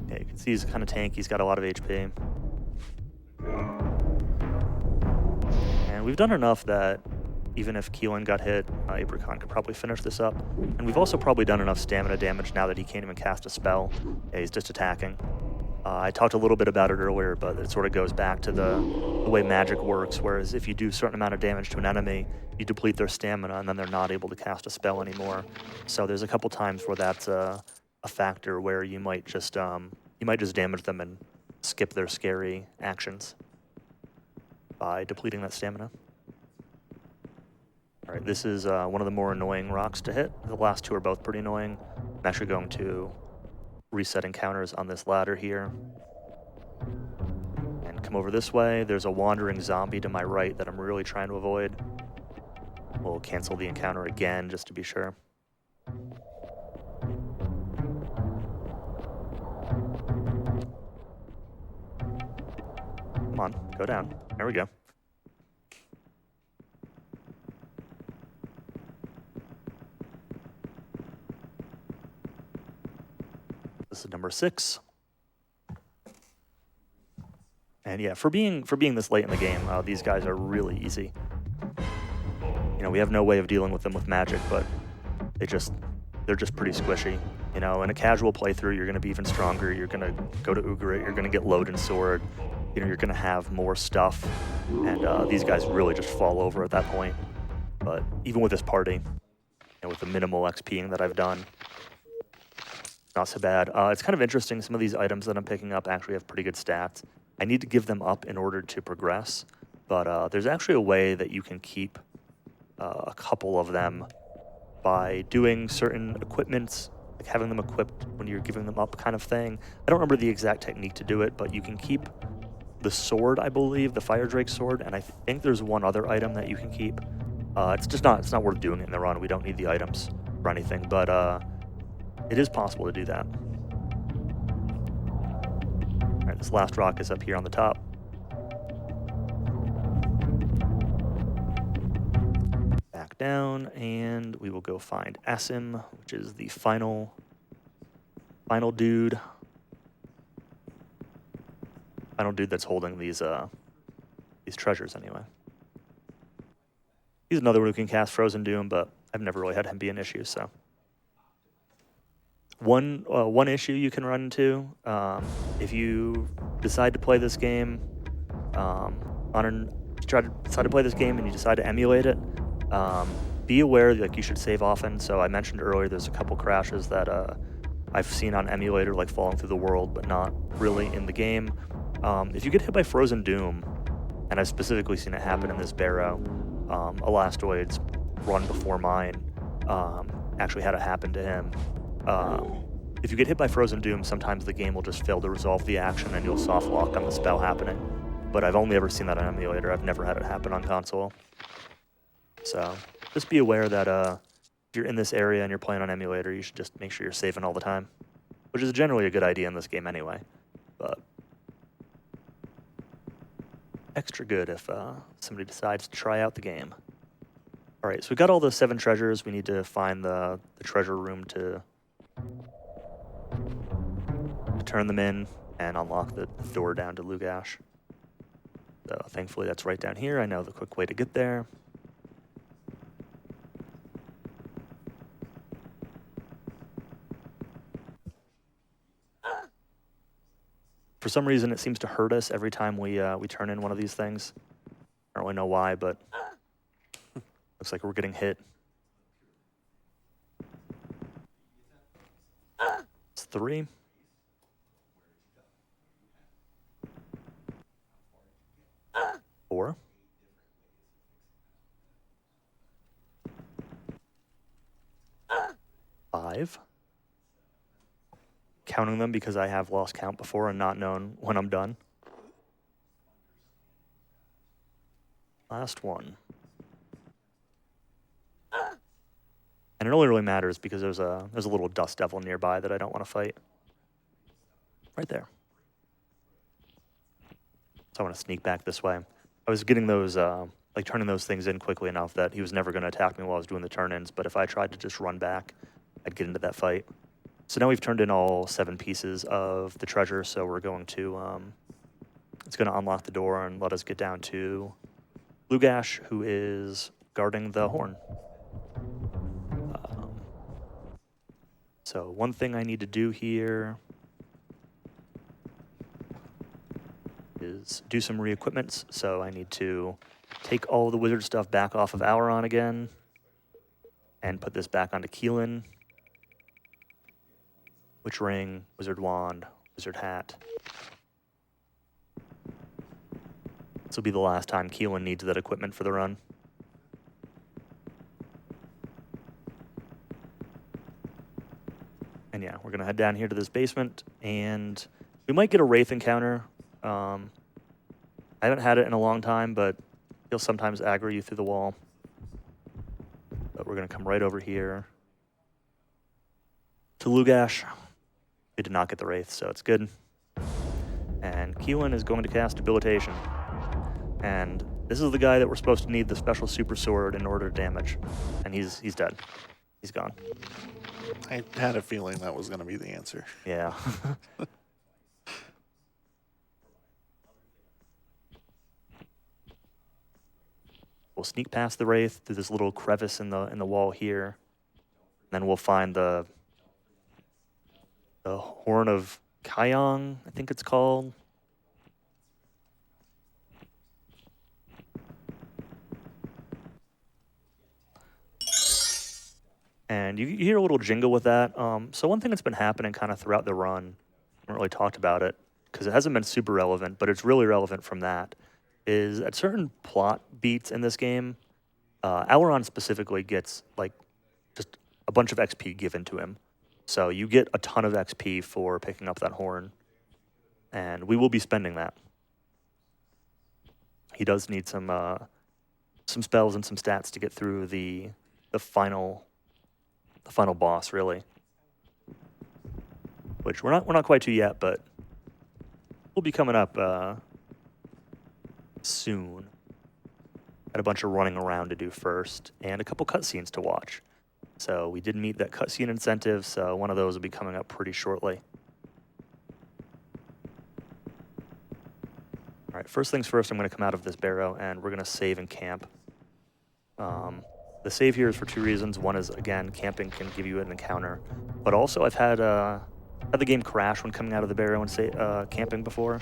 Yeah, you can see he's kind of tanky. He's got a lot of HP. And And we've done enough that even if Keelan got hit, Abricon could probably finish this up. And we've also probably done enough stamina damage now that he can't even cast a spell. Yeah, he's just attacking. I talked a little bit about it earlier, but it sort of goes back to the way magic works, whereas if you do a certain amount of damage to an enemy, you deplete their stamina, and then they're not able to cast a spell anymore. So there's a couple times where that's a factor where you might just damage them and skip their scary actions by depleting that stamina. All right, this is one of the more annoying rocks to hit. The last two are both pretty annoying. I'm actually going to reset encounters on this ladder here. And come over this way. There's a wandering zombie to my right that I'm really trying to avoid. We'll cancel the encounter again just to be sure. Come on, go down. There we go. This is number 6. And yeah, for being this late in the game, these guys are really easy. You know, we have no way of dealing with them with magic, but they're just pretty squishy. You know, in a casual playthrough, you're going to be even stronger. You're going to go to Ugrit. You're going to get load and sword. You know, you're going to have more stuff. And these guys really just fall over at that point. But even with this party, you know, with the minimal XPing that I've done, not so bad. It's kind of interesting. Some of these items that I'm picking up actually have pretty good stats. I need to give them up in order to progress. But there's actually a way that you can keep a couple of them by doing certain equipments, like having them equipped when you're giving them up kind of thing. I don't remember the exact technique to do it, but you can keep the sword, I believe, the Fire Drake sword, and I think there's one other item that you can keep. It's not worth doing it in the run. We don't need the items for anything, but it is possible to do that. All right, this last rock is up here on the top. Back down, and we will go find Asim, which is the final dude. Final dude that's holding these treasures anyway. He's another one who can cast Frozen Doom, but I've never really had him be an issue, so. One issue you can run into if you decide to play this game decide to play this game and you decide to emulate it, be aware like you should save often. So I mentioned earlier there's a couple crashes that I've seen on emulator, like falling through the world, but not really in the game. If you get hit by Frozen Doom, and I've specifically seen it happen in this barrow, Elastoid's run before mine actually had it happen to him. If you get hit by Frozen Doom, sometimes the game will just fail to resolve the action and you'll soft lock on the spell happening. But I've only ever seen that on emulator. I've never had it happen on console. So just be aware that if you're in this area and you're playing on emulator, you should just make sure you're saving all the time, which is generally a good idea in this game anyway. But extra good if somebody decides to try out the game. All right, so we got all the 7 treasures. We need to find the treasure room to turn them in and unlock the door down to Lugash. So thankfully that's right down here. I know the quick way to get there. For some reason, it seems to hurt us every time we turn in one of these things. I don't really know why, but looks like we're getting hit. It's 3. Four. Five. Counting them because I have lost count before and not known when I'm done. Last one. And it only really matters because there's a little dust devil nearby that I don't want to fight. Right there. So I want to sneak back this way. I was getting those, like turning those things in quickly enough that he was never going to attack me while I was doing the turn-ins, but if I tried to just run back, I'd get into that fight. So now we've turned in all 7 pieces of the treasure, so we're going to, it's going to unlock the door and let us get down to Lugash, who is guarding the horn. So one thing I need to do here is do some re-equipments. So I need to take all the wizard stuff back off of Auron again and put this back onto Keelan. Witch ring, wizard wand, wizard hat. This will be the last time Keelan needs that equipment for the run. And yeah, we're gonna head down here to this basement, and we might get a Wraith encounter. I haven't had it in a long time, but he'll sometimes aggro you through the wall. But we're gonna come right over here to Lugash. We did not get the Wraith, so it's good. And Keelan is going to cast Debilitation. And this is the guy that we're supposed to need the special super sword in order to damage. And he's dead. He's gone. I had a feeling that was going to be the answer. Yeah. We'll sneak past the Wraith through this little crevice in the wall here. Then we'll find the Horn of Kyong, I think it's called. And you hear a little jingle with that. So one thing that's been happening kind of throughout the run, I haven't really talked about it because it hasn't been super relevant, but it's really relevant from that, is at certain plot beats in this game, Auron specifically gets like just a bunch of XP given to him. So you get a ton of XP for picking up that horn, and we will be spending that. He does need some spells and some stats to get through the final boss, really. Which we're not quite to yet, but we'll be coming up soon. Got a bunch of running around to do first, and a couple cutscenes to watch. So we did meet that cutscene incentive, so one of those will be coming up pretty shortly. All right, first things first, I'm going to come out of this barrow, and we're going to save and camp. The save here is for two reasons. One is, again, camping can give you an encounter, but also I've had the game crash when coming out of the barrow and camping before.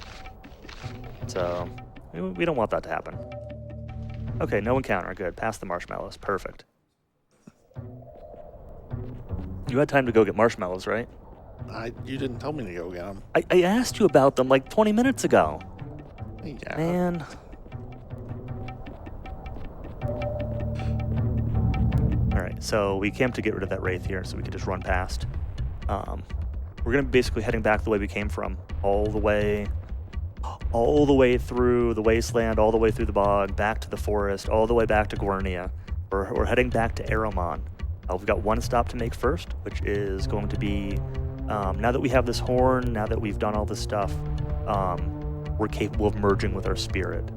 So we don't want that to happen. Okay, no encounter. Good. Pass the marshmallows. Perfect. You had time to go get marshmallows, right? You didn't tell me to go get them. I asked you about them like 20 minutes ago. Yeah. Man. All right, so we camped to get rid of that Wraith here so we could just run past. We're going to be basically heading back the way we came from, all the way through the wasteland, all the way through the bog, back to the forest, all the way back to Gornia. We're heading back to Aramon. We've got one stop to make first, which is going to be, now that we have this horn, now that we've done all this stuff, we're capable of merging with our spirit.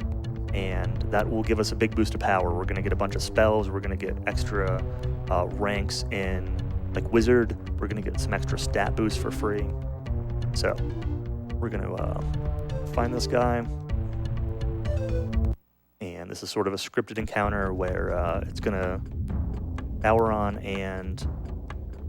And that will give us a big boost of power. We're going to get a bunch of spells. We're going to get extra ranks in, like, Wizard. We're going to get some extra stat boosts for free. So we're going to find this guy. And this is sort of a scripted encounter where it's going to... Auron and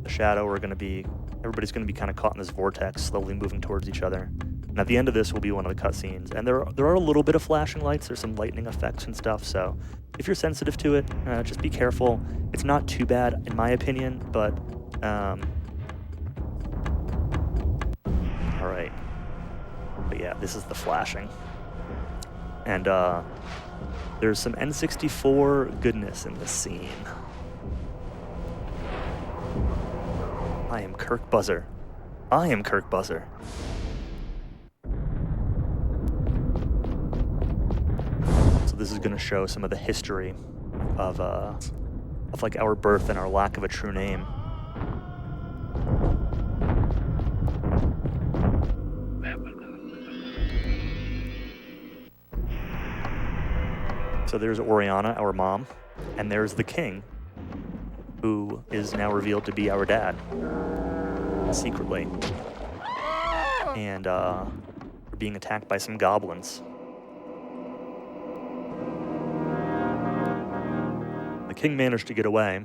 the Shadow are going to be... Everybody's going to be kind of caught in this vortex, slowly moving towards each other. And at the end of this will be one of the cutscenes. And there are a little bit of flashing lights. There's some lightning effects and stuff. So if you're sensitive to it, just be careful. It's not too bad, in my opinion, but... all right. But yeah, this is the flashing. And there's some N64 goodness in this scene. I am Kirk Buzzer. I am Kirk Buzzer. So this is going to show some of the history of like our birth and our lack of a true name. So there's Oriana, our mom, and there's the king, who is now revealed to be our dad, secretly. And we're being attacked by some goblins. king managed to get away,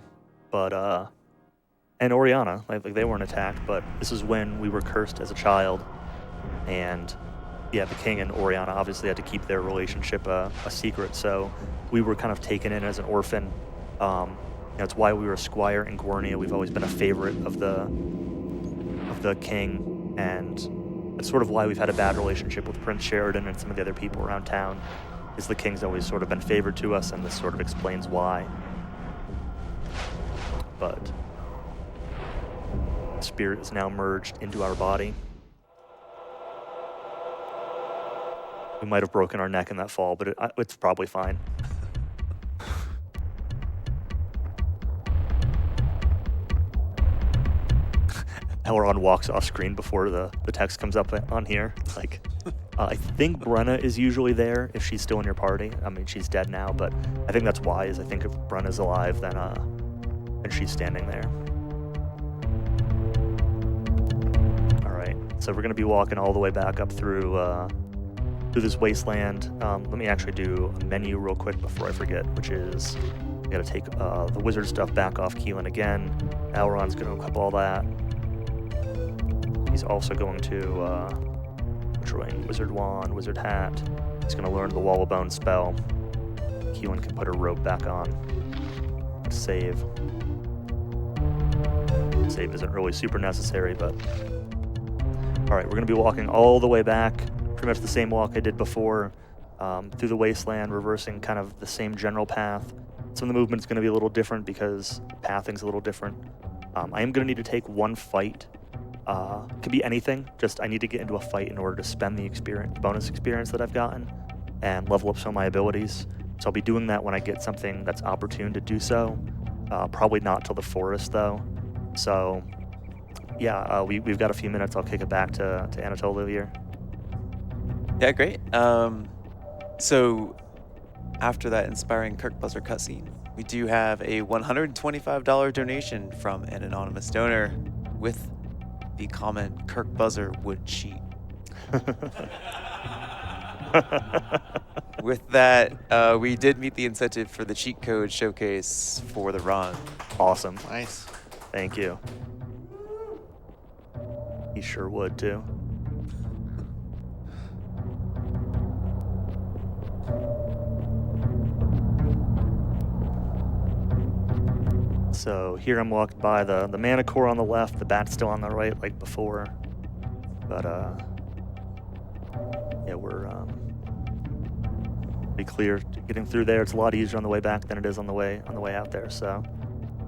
but and Oriana, like they weren't attacked, but this is when we were cursed as a child, and yeah, the king and Oriana obviously had to keep their relationship a secret, so we were kind of taken in as an orphan. That's why we were a squire in Guernia. We've always been a favorite of the king, and that's sort of why we've had a bad relationship with Prince Sheridan and some of the other people around town, is the king's always sort of been favored to us, and this sort of explains why. But the spirit is now merged into our body. We might have broken our neck in that fall, but it's probably fine. Elrond walks off screen before the text comes up on here. Like, I think Brenna is usually there if she's still in your party. I mean, she's dead now, but I think that's why. Is I think if Brenna's alive, then she's standing there. All right, so we're gonna be walking all the way back up through this wasteland. Let me actually do a menu real quick before I forget, which is we gotta take the wizard stuff back off Keelan again. Elrond's gonna equip all that. He's also going to join Wizard Wand, Wizard Hat. He's going to learn the Wall of Bone spell. Keelan can put her robe back on. Save. Save isn't really super necessary, but... Alright, we're going to be walking all the way back. Pretty much the same walk I did before. Through the wasteland, reversing kind of the same general path. Some of the movement's going to be a little different because pathing's a little different. I am going to need to take one fight. Could be anything, just I need to get into a fight in order to spend the bonus experience that I've gotten and level up some of my abilities. So I'll be doing that when I get something that's opportune to do so. Probably not till the forest though. So yeah, we've got a few minutes. I'll kick it back to Anatoly here. Yeah, great. So after that inspiring Kirk Buzzer cutscene, we do have a $125 donation from an anonymous donor with the comment, Kirk Buzzer would cheat. With that, we did meet the incentive for the cheat code showcase for the run. Awesome. Nice. Thank you. He sure would too. So here I'm walked by the mana core on the left, the bat's still on the right like before. But yeah, we're pretty clear getting through there. It's a lot easier on the way back than it is on the way out there. So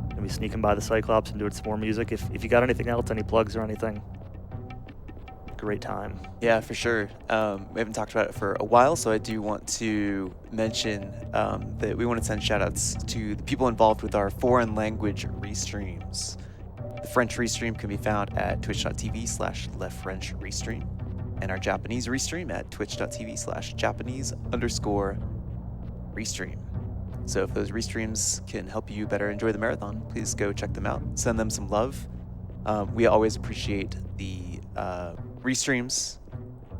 gonna be sneaking by the Cyclops and doing some more music. If you got anything else, any plugs or anything, great time. Yeah, for sure. We haven't talked about it for a while, so I do want to mention that we want to send shoutouts to the people involved with our foreign language restreams. The French restream can be found at twitch.tv/lefrenchRestream, and our Japanese restream at twitch.tv/Japanese_restream. So if those restreams can help you better enjoy the marathon, please go check them out. Send them some love. We always appreciate the restreams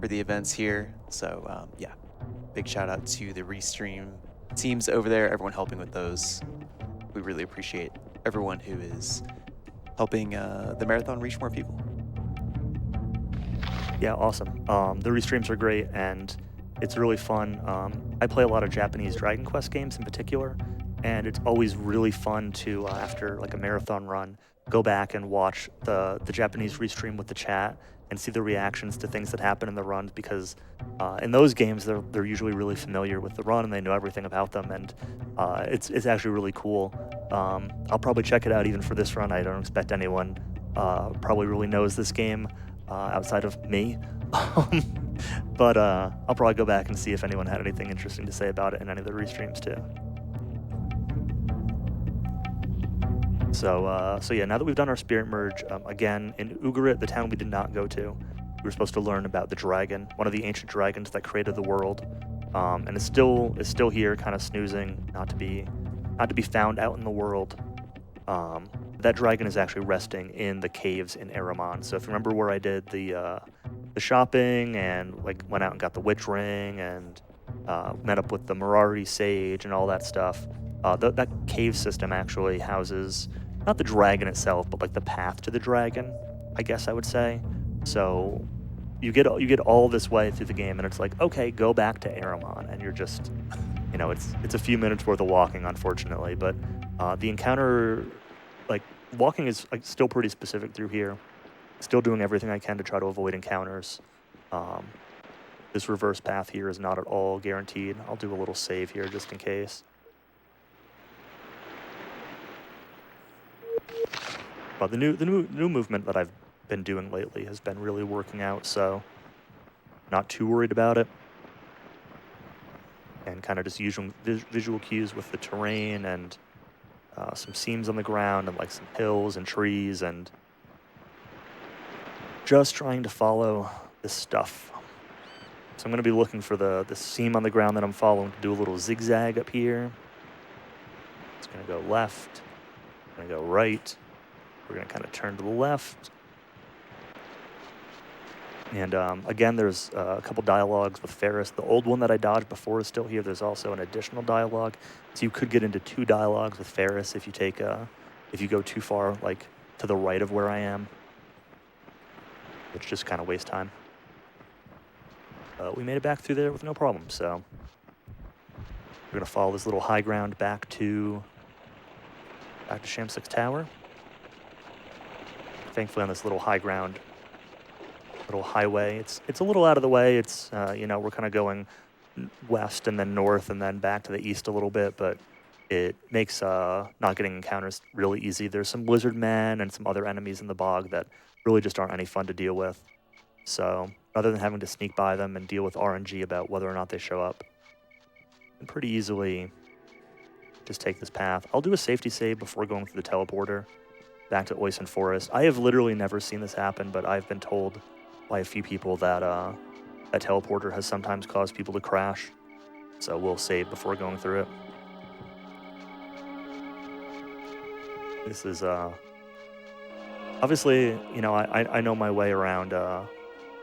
for the events here. So yeah, big shout out to the restream teams over there, everyone helping with those. We really appreciate everyone who is helping the marathon reach more people. Yeah, awesome. The restreams are great, and it's really fun. I play a lot of Japanese Dragon Quest games in particular, and it's always really fun to, after like a marathon run, go back and watch the Japanese restream with the chat and see the reactions to things that happen in the runs, because in those games they're usually really familiar with the run and they know everything about them, and it's actually really cool. I'll probably check it out even for this run. I don't expect anyone probably really knows this game outside of me. But I'll probably go back and see if anyone had anything interesting to say about it in any of the restreams too. So yeah, now that we've done our spirit merge, again, in Ugarit, the town we did not go to, we were supposed to learn about the dragon, one of the ancient dragons that created the world, and is still here, kind of snoozing, not to be found out in the world. That dragon is actually resting in the caves in Eramon. So if you remember where I did the shopping and like went out and got the witch ring and met up with the Mirari sage and all that stuff, That cave system actually houses not the dragon itself, but like the path to the dragon, I guess I would say. So you get all this way through the game, and it's like, okay, go back to Aramon, and you're just, it's a few minutes worth of walking, unfortunately. But the encounter, like walking is like still pretty specific through here. Still doing everything I can to try to avoid encounters. This reverse path here is not at all guaranteed. I'll do a little save here just in case. But the new movement that I've been doing lately has been really working out, so not too worried about it. And kind of just using visual cues with the terrain and some seams on the ground and like some hills and trees, and just trying to follow this stuff. So I'm going to be looking for the seam on the ground that I'm following to do a little zigzag up here. It's going to go left, going to go right. We're going to kind of turn to the left. And again, there's a couple dialogues with Ferris. The old one that I dodged before is still here. There's also an additional dialogue. So you could get into 2 dialogues with Ferris if you take if you go too far, like to the right of where I am, which just kind of wastes time. We made it back through there with no problem. So we're going to follow this little high ground back to Shamsix Tower. Thankfully, on this little high ground, little highway, it's a little out of the way. It's we're kind of going west and then north and then back to the east a little bit, but it makes not getting encounters really easy. There's some lizard men and some other enemies in the bog that really just aren't any fun to deal with. So rather than having to sneak by them and deal with RNG about whether or not they show up, I can pretty easily just take this path. I'll do a safety save before going through the teleporter back to Oisin Forest. I have literally never seen this happen, but I've been told by a few people that that teleporter has sometimes caused people to crash. So we'll save before going through it. This is obviously, I know my way around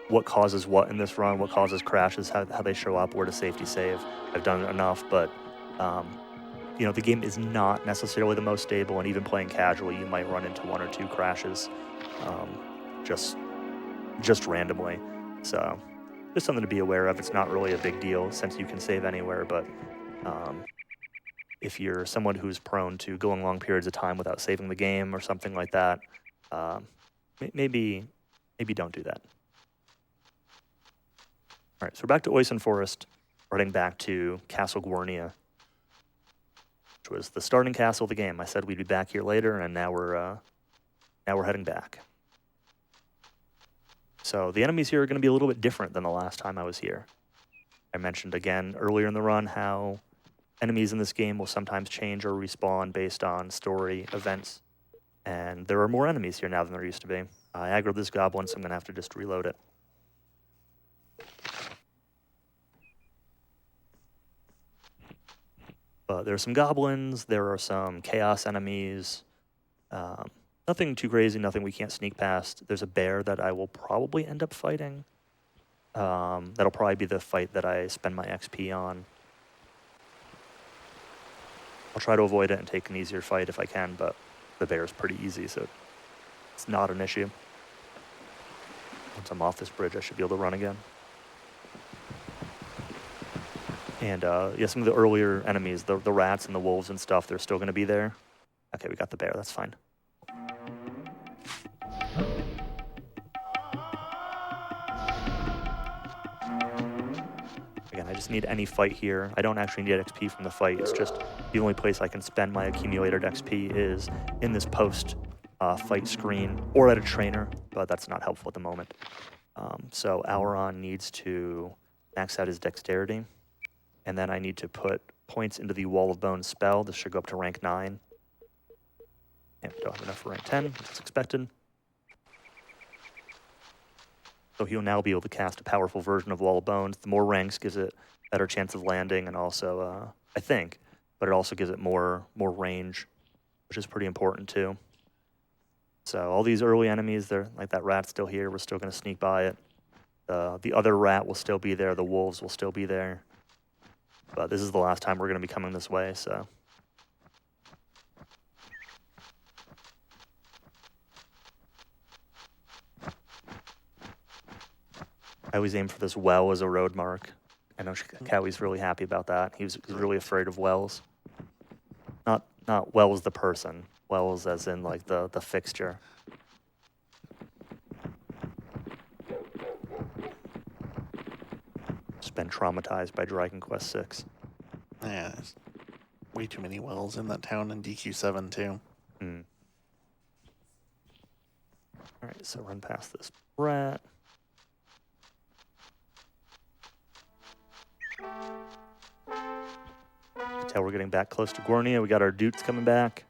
what causes what in this run, what causes crashes, how they show up, where to safety save. I've done it enough, but the game is not necessarily the most stable, and even playing casual, you might run into 1 or 2 crashes, just randomly. So just something to be aware of. It's not really a big deal since you can save anywhere, but if you're someone who's prone to going long periods of time without saving the game or something like that, maybe don't do that. All right, so we're back to Oisin Forest, heading back to Castle Gwarnia, which was the starting castle of the game. I said we'd be back here later, and now we're heading back. So the enemies here are going to be a little bit different than the last time I was here. I mentioned again earlier in the run how enemies in this game will sometimes change or respawn based on story events, and there are more enemies here now than there used to be. I aggroed this goblin, so I'm going to have to just reload it. But there are some goblins, there are some chaos enemies. Nothing too crazy, nothing we can't sneak past. There's a bear that I will probably end up fighting. That'll probably be the fight that I spend my XP on. I'll try to avoid it and take an easier fight if I can, but the bear is pretty easy, so it's not an issue. Once I'm off this bridge, I should be able to run again. And yeah, some of the earlier enemies, the rats and the wolves and stuff, they're still going to be there. Okay, we got the bear, that's fine. Again, I just need any fight here. I don't actually need XP from the fight. It's just the only place I can spend my accumulated XP is in this post-fight screen or at a trainer, but that's not helpful at the moment. So Auron needs to max out his dexterity. And then I need to put points into the Wall of Bones spell. This should go up to rank 9. And don't have enough for rank 10, as expected. So he'll now be able to cast a powerful version of Wall of Bones. The more ranks gives it better chance of landing, and also, I think, but it also gives it more range, which is pretty important too. So all these early enemies, they're like that rat's still here. We're still going to sneak by it. The other rat will still be there. The wolves will still be there. But this is the last time we're going to be coming this way, so I always aim for this well as a road mark. I know Cowie's really happy about that. He's really afraid of wells. Not wells the person. Wells as in like the fixture. Just been traumatized by Dragon Quest VI. Yeah, there's way too many wells in that town in DQ7 too. Mm. All right, so run past this rat. You can tell we're getting back close to Gornia. We got our Dutes coming back.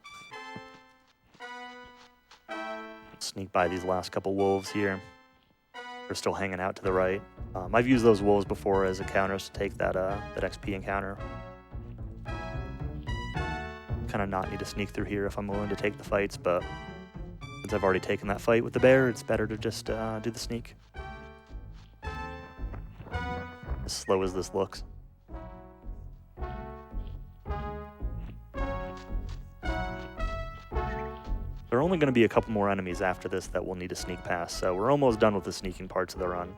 Sneak by these last couple wolves here. They're still hanging out to the right. I've used those wolves before as encounters to take that XP encounter. Kind of not need to sneak through here if I'm willing to take the fights, but since I've already taken that fight with the bear, it's better to just do the sneak. As slow as this looks. There are only going to be a couple more enemies after this that we'll need to sneak past, so we're almost done with the sneaking parts of the run.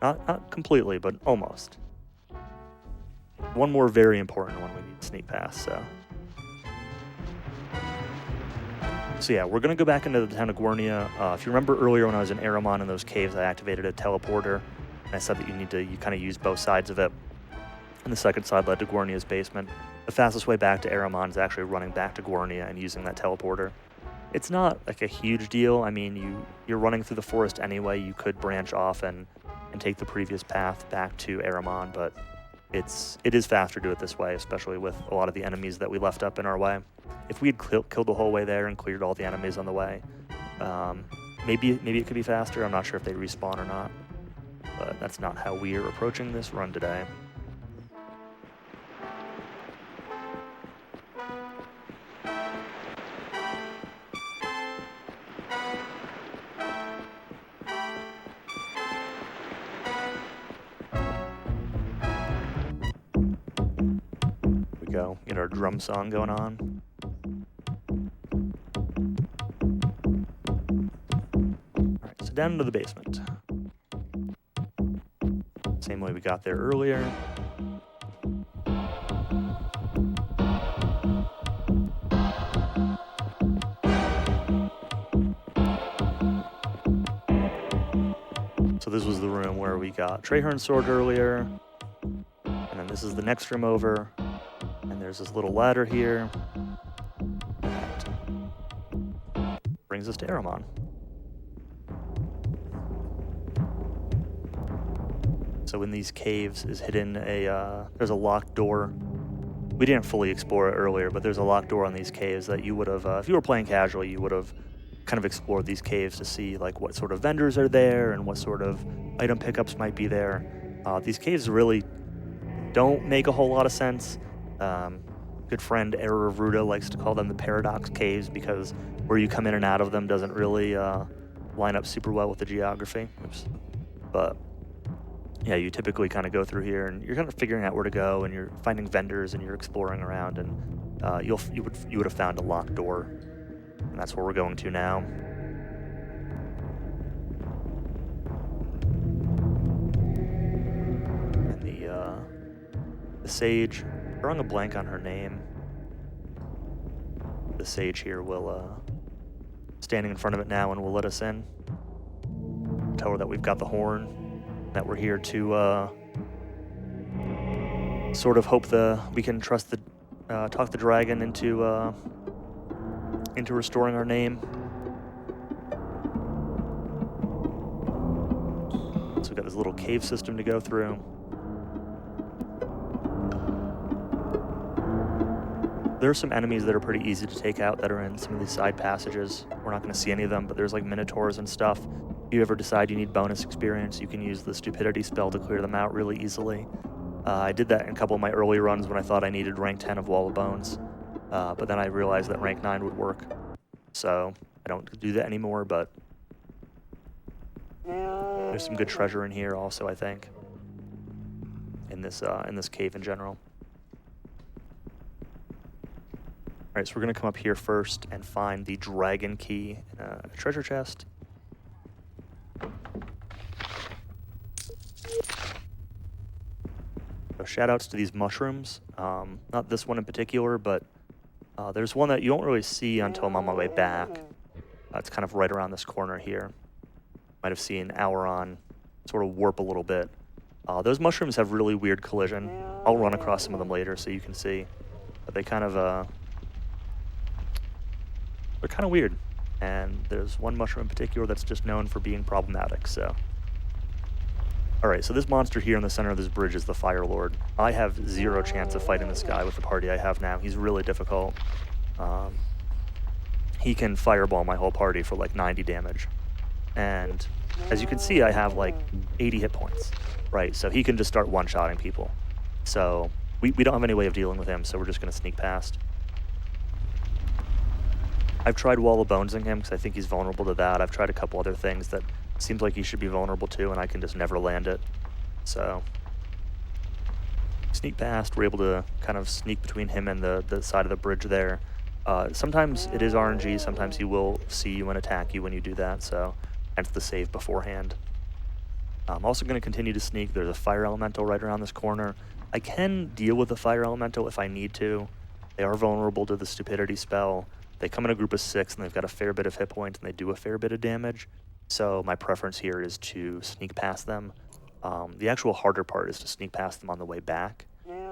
Not completely, but almost. One more very important one we need to sneak past, so. So yeah, we're going to go back into the town of Gornia. If you remember earlier when I was in Aramon in those caves, I activated a teleporter, and I said that you kind of use both sides of it. And the second side led to Gornia's basement. The fastest way back to Aramon is actually running back to Gornia and using that teleporter. It's not like a huge deal. I mean, you're running through the forest anyway. You could branch off and take the previous path back to Aramon, but it is faster to do it this way, especially with a lot of the enemies that we left up in our way. If we had killed the whole way there and cleared all the enemies on the way, maybe it could be faster. I'm not sure if they respawn or not, but that's not how we are approaching this run today. Get our drum song going on. All right, so down into the basement. Same way we got there earlier. So this was the room where we got Trahern's sword earlier. And then this is the next room over. And there's this little ladder here that brings us to Aramon. So in these caves is hidden there's a locked door. We didn't fully explore it earlier, but there's a locked door on these caves that you would have, if you were playing casually, you would have kind of explored these caves to see like what sort of vendors are there and what sort of item pickups might be there. These caves really don't make a whole lot of sense. Good friend Error of Ruda likes to call them the Paradox Caves because where you come in and out of them doesn't really line up super well with the geography. But yeah, you typically kind of go through here and you're kind of figuring out where to go and you're finding vendors and you're exploring around and you would have found a locked door, and that's where we're going to now. And the sage. Drawing a blank on her name. The sage here will, standing in front of it now and will let us in. Tell her that we've got the horn, that we're here to, sort of hope we can trust talk the dragon into restoring our name. So we've got this little cave system to go through. There are some enemies that are pretty easy to take out that are in some of these side passages. We're not going to see any of them, but there's like minotaurs and stuff. If you ever decide you need bonus experience, you can use the stupidity spell to clear them out really easily. I did that in a couple of my early runs when I thought I needed rank 10 of Wall of Bones, but then I realized that rank 9 would work. So I don't do that anymore, but there's some good treasure in here also, I think, in this cave in general. All right, so we're going to come up here first and find the dragon key in a treasure chest. shout outs to these mushrooms. Not this one in particular, but there's one that you don't really see until I'm on my way back. It's kind of right around this corner here. Might have seen Auron sort of warp a little bit. Those mushrooms have really weird collision. I'll run across some of them later so you can see. But they kind of, they're kind of weird. And there's one mushroom in particular that's just known for being problematic, so. Alright, so this monster here in the center of this bridge is the Fire Lord. I have zero chance of fighting this guy with the party I have now. He's really difficult. He can fireball my whole party for like 90 damage. And as you can see, I have like 80 hit points, right? So he can just start one-shotting people. So we don't have any way of dealing with him, so we're just going to sneak past. I've tried Wall of Bonesing him because I think he's vulnerable to that. I've tried a couple other things that seems like he should be vulnerable to, and I can just never land it. So sneak past. We're able to kind of sneak between him and the side of the bridge there. Sometimes it is RNG. Sometimes he will see you and attack you when you do that, so hence the save beforehand. I'm also going to continue to sneak. There's a Fire Elemental right around this corner. I can deal with the Fire Elemental if I need to. They are vulnerable to the Stupidity spell. They come in a group of 6, and they've got a fair bit of hit points, and they do a fair bit of damage. So my preference here is to sneak past them. The actual harder part is to sneak past them on the way back.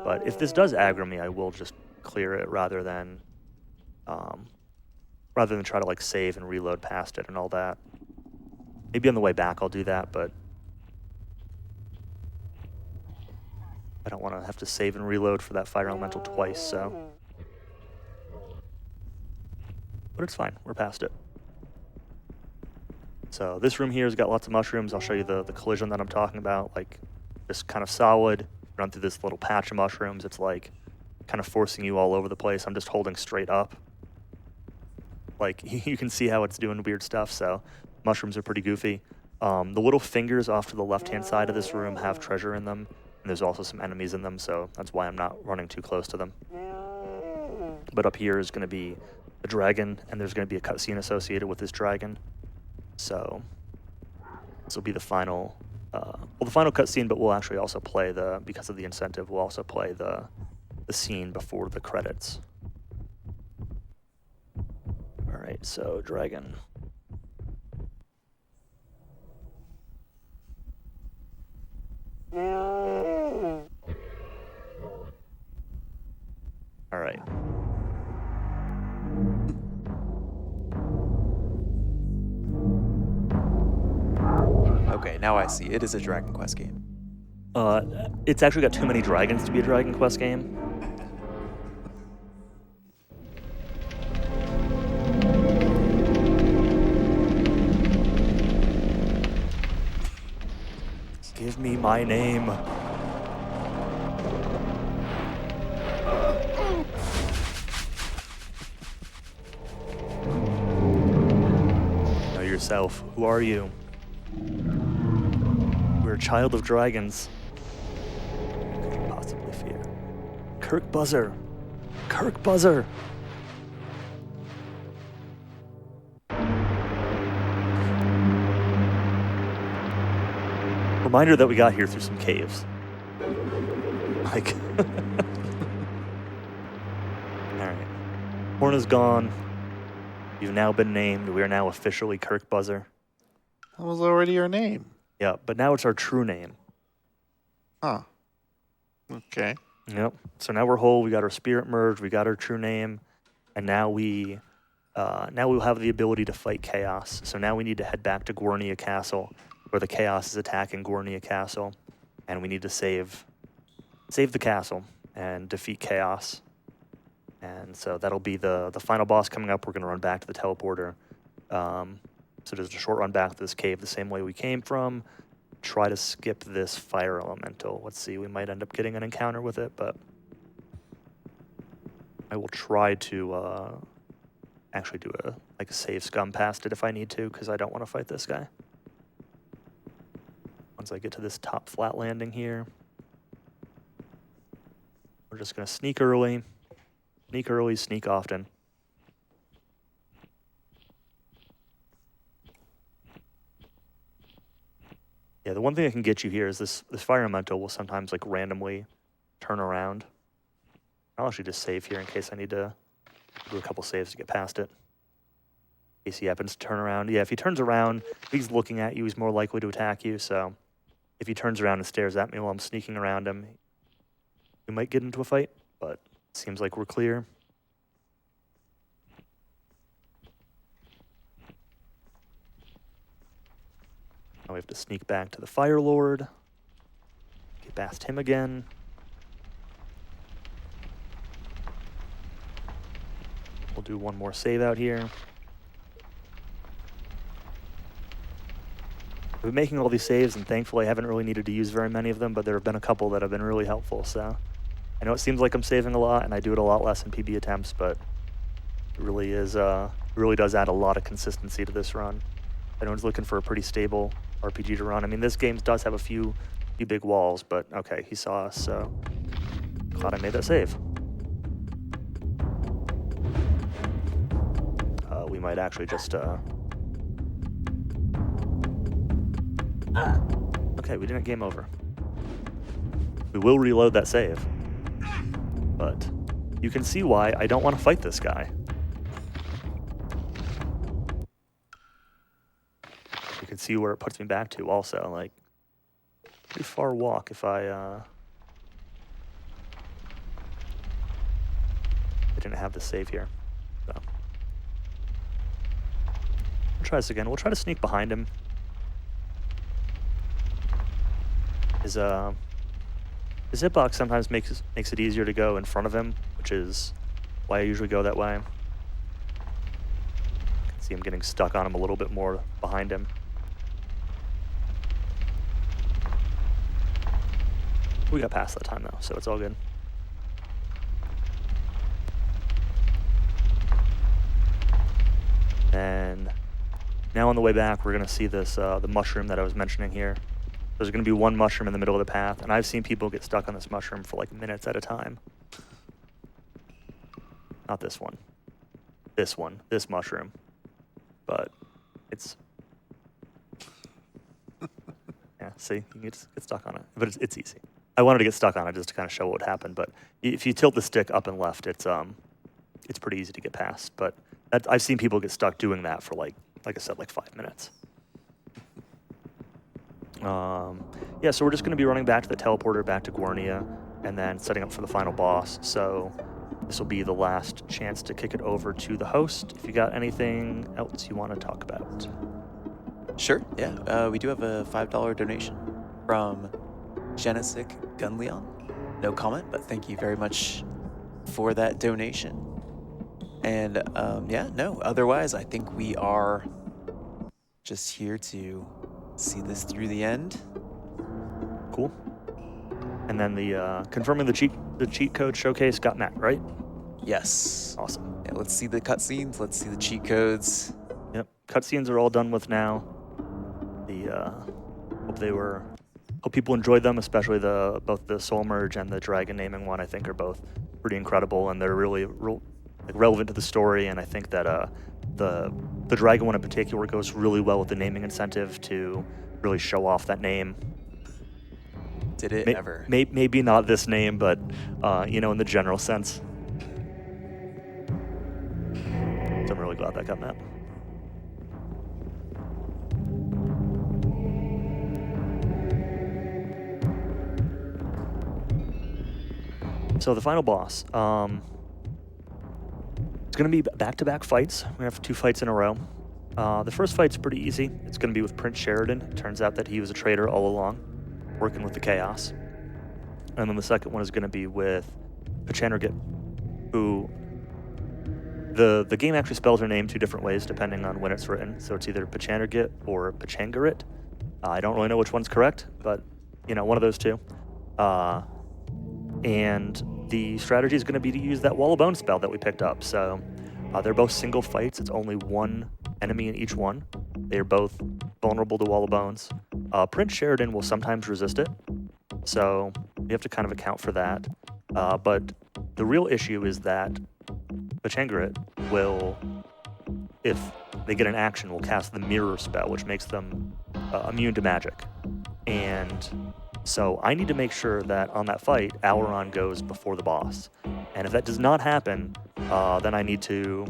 But if this does aggro me, I will just clear it rather than try to like save and reload past it and all that. Maybe on the way back I'll do that, but I don't want to have to save and reload for that Fire Elemental twice, so. But it's fine, we're past it. So this room here has got lots of mushrooms. I'll show you the collision that I'm talking about, like just kind of solid, run through this little patch of mushrooms. It's like kind of forcing you all over the place. I'm just holding straight up. Like you can see how it's doing weird stuff, so mushrooms are pretty goofy. The little fingers off to the left-hand side of this room have treasure in them, and there's also some enemies in them, so that's why I'm not running too close to them. But up here is going to be a dragon, and there's going to be a cutscene associated with this dragon. So this will be the final, the final cutscene, but we'll actually also play because of the incentive, we'll also play the scene before the credits. All right, so dragon. All right. Okay, now I see. It is a Dragon Quest game. It's actually got too many dragons to be a Dragon Quest game. Give me my name. Know yourself. Who are you? We're a child of dragons. What could you possibly fear? Kirk Buzzer. Kirk Buzzer. Reminder that we got here through some caves. Like, alright. Horn is gone. You've now been named. We are now officially Kirk Buzzer. That was already your name. Yeah, but now it's our true name. Huh. Okay. Yep. So now we're whole. We got our spirit merge. We got our true name, and now we'll have the ability to fight chaos. So now we need to head back to Gornia Castle, where the chaos is attacking Gornia Castle, and we need to save the castle and defeat chaos. And so that'll be the final boss coming up. We're going to run back to the teleporter. So there's a short run back to this cave the same way we came from. Try to skip this Fire Elemental. Let's see, we might end up getting an encounter with it, but I will try to actually do a save scum past it if I need to, because I don't want to fight this guy. Once I get to this top flat landing here, we're just going to sneak early, sneak often. Yeah, the one thing that can get you here is this Fire Elemental will sometimes like randomly turn around. I'll actually just save here in case I need to do a couple saves to get past it. In case he happens to turn around. Yeah, if he turns around, if he's looking at you, he's more likely to attack you. So if he turns around and stares at me while I'm sneaking around him, we might get into a fight, but it seems like we're clear. Now we have to sneak back to the Fire Lord. Get past him again. We'll do one more save out here. I've been making all these saves, and thankfully I haven't really needed to use very many of them, but there have been a couple that have been really helpful. So I know it seems like I'm saving a lot, and I do it a lot less in PB attempts, but it really is, really does add a lot of consistency to this run. Everyone's looking for a pretty stable RPG to run. I mean, this game does have a few big walls, but okay, he saw us, so glad I made that save. We might actually just, okay, we didn't game over. We will reload that save, but you can see why I don't want to fight this guy. You can see where it puts me back to also, like, pretty far walk if I didn't have the save here, so. We'll try this again. We'll try to sneak behind him. His hitbox sometimes makes it easier to go in front of him, which is why I usually go that way. I can see him getting stuck on him a little bit more behind him. We got past that time though, so it's all good. And now on the way back, we're gonna see this the mushroom that I was mentioning here. There's gonna be one mushroom in the middle of the path, and I've seen people get stuck on this mushroom for like minutes at a time. Not this one. This one, this mushroom. But it's, yeah, see, you can get stuck on it, but it's easy. I wanted to get stuck on it just to kind of show what happened, but if you tilt the stick up and left, it's pretty easy to get past. But I've seen people get stuck doing that for like I said, like 5 minutes. Yeah, so we're just going to be running back to the teleporter, back to Guarnia, and then setting up for the final boss. So this will be the last chance to kick it over to the host. If you got anything else you want to talk about. Sure, yeah. We do have a $5 donation from Genesic Gunleon. No comment, but thank you very much for that donation. And yeah, no, otherwise, I think we are just here to see this through the end. Cool. And then the confirming the cheat code showcase got met, right? Yes. Awesome. Yeah, let's see the cutscenes. Let's see the cheat codes. Yep. Cutscenes are all done with now. Hope people enjoyed them, especially both the Soul Merge and the Dragon naming one. I think are both pretty incredible, and they're really relevant to the story. And I think that the Dragon one in particular goes really well with the naming incentive to really show off that name. Did it ever? Maybe not this name, but in the general sense. So I'm really glad that got met. So the final boss. It's going to be back-to-back fights. We have 2 fights in a row. The first fight's pretty easy. It's going to be with Prince Sheridan. It turns out that he was a traitor all along, working with the Chaos. And then the second one is going to be with Pachanargit, who the game actually spells her name 2 different ways depending on when it's written. So it's either Pachanargit or Pachangarit. I don't really know which one's correct, but one of those 2. And the strategy is going to be to use that Wall of Bone spell that we picked up. So they're both single fights. It's only 1 enemy in each one. They are both vulnerable to Wall of Bones. Prince Sheridan will sometimes resist it, so you have to kind of account for that. But the real issue is that Pachangarit will, if they get an action, will cast the Mirror spell, which makes them immune to magic. And So I need to make sure that on that fight, Auron goes before the boss. And if that does not happen, then I need to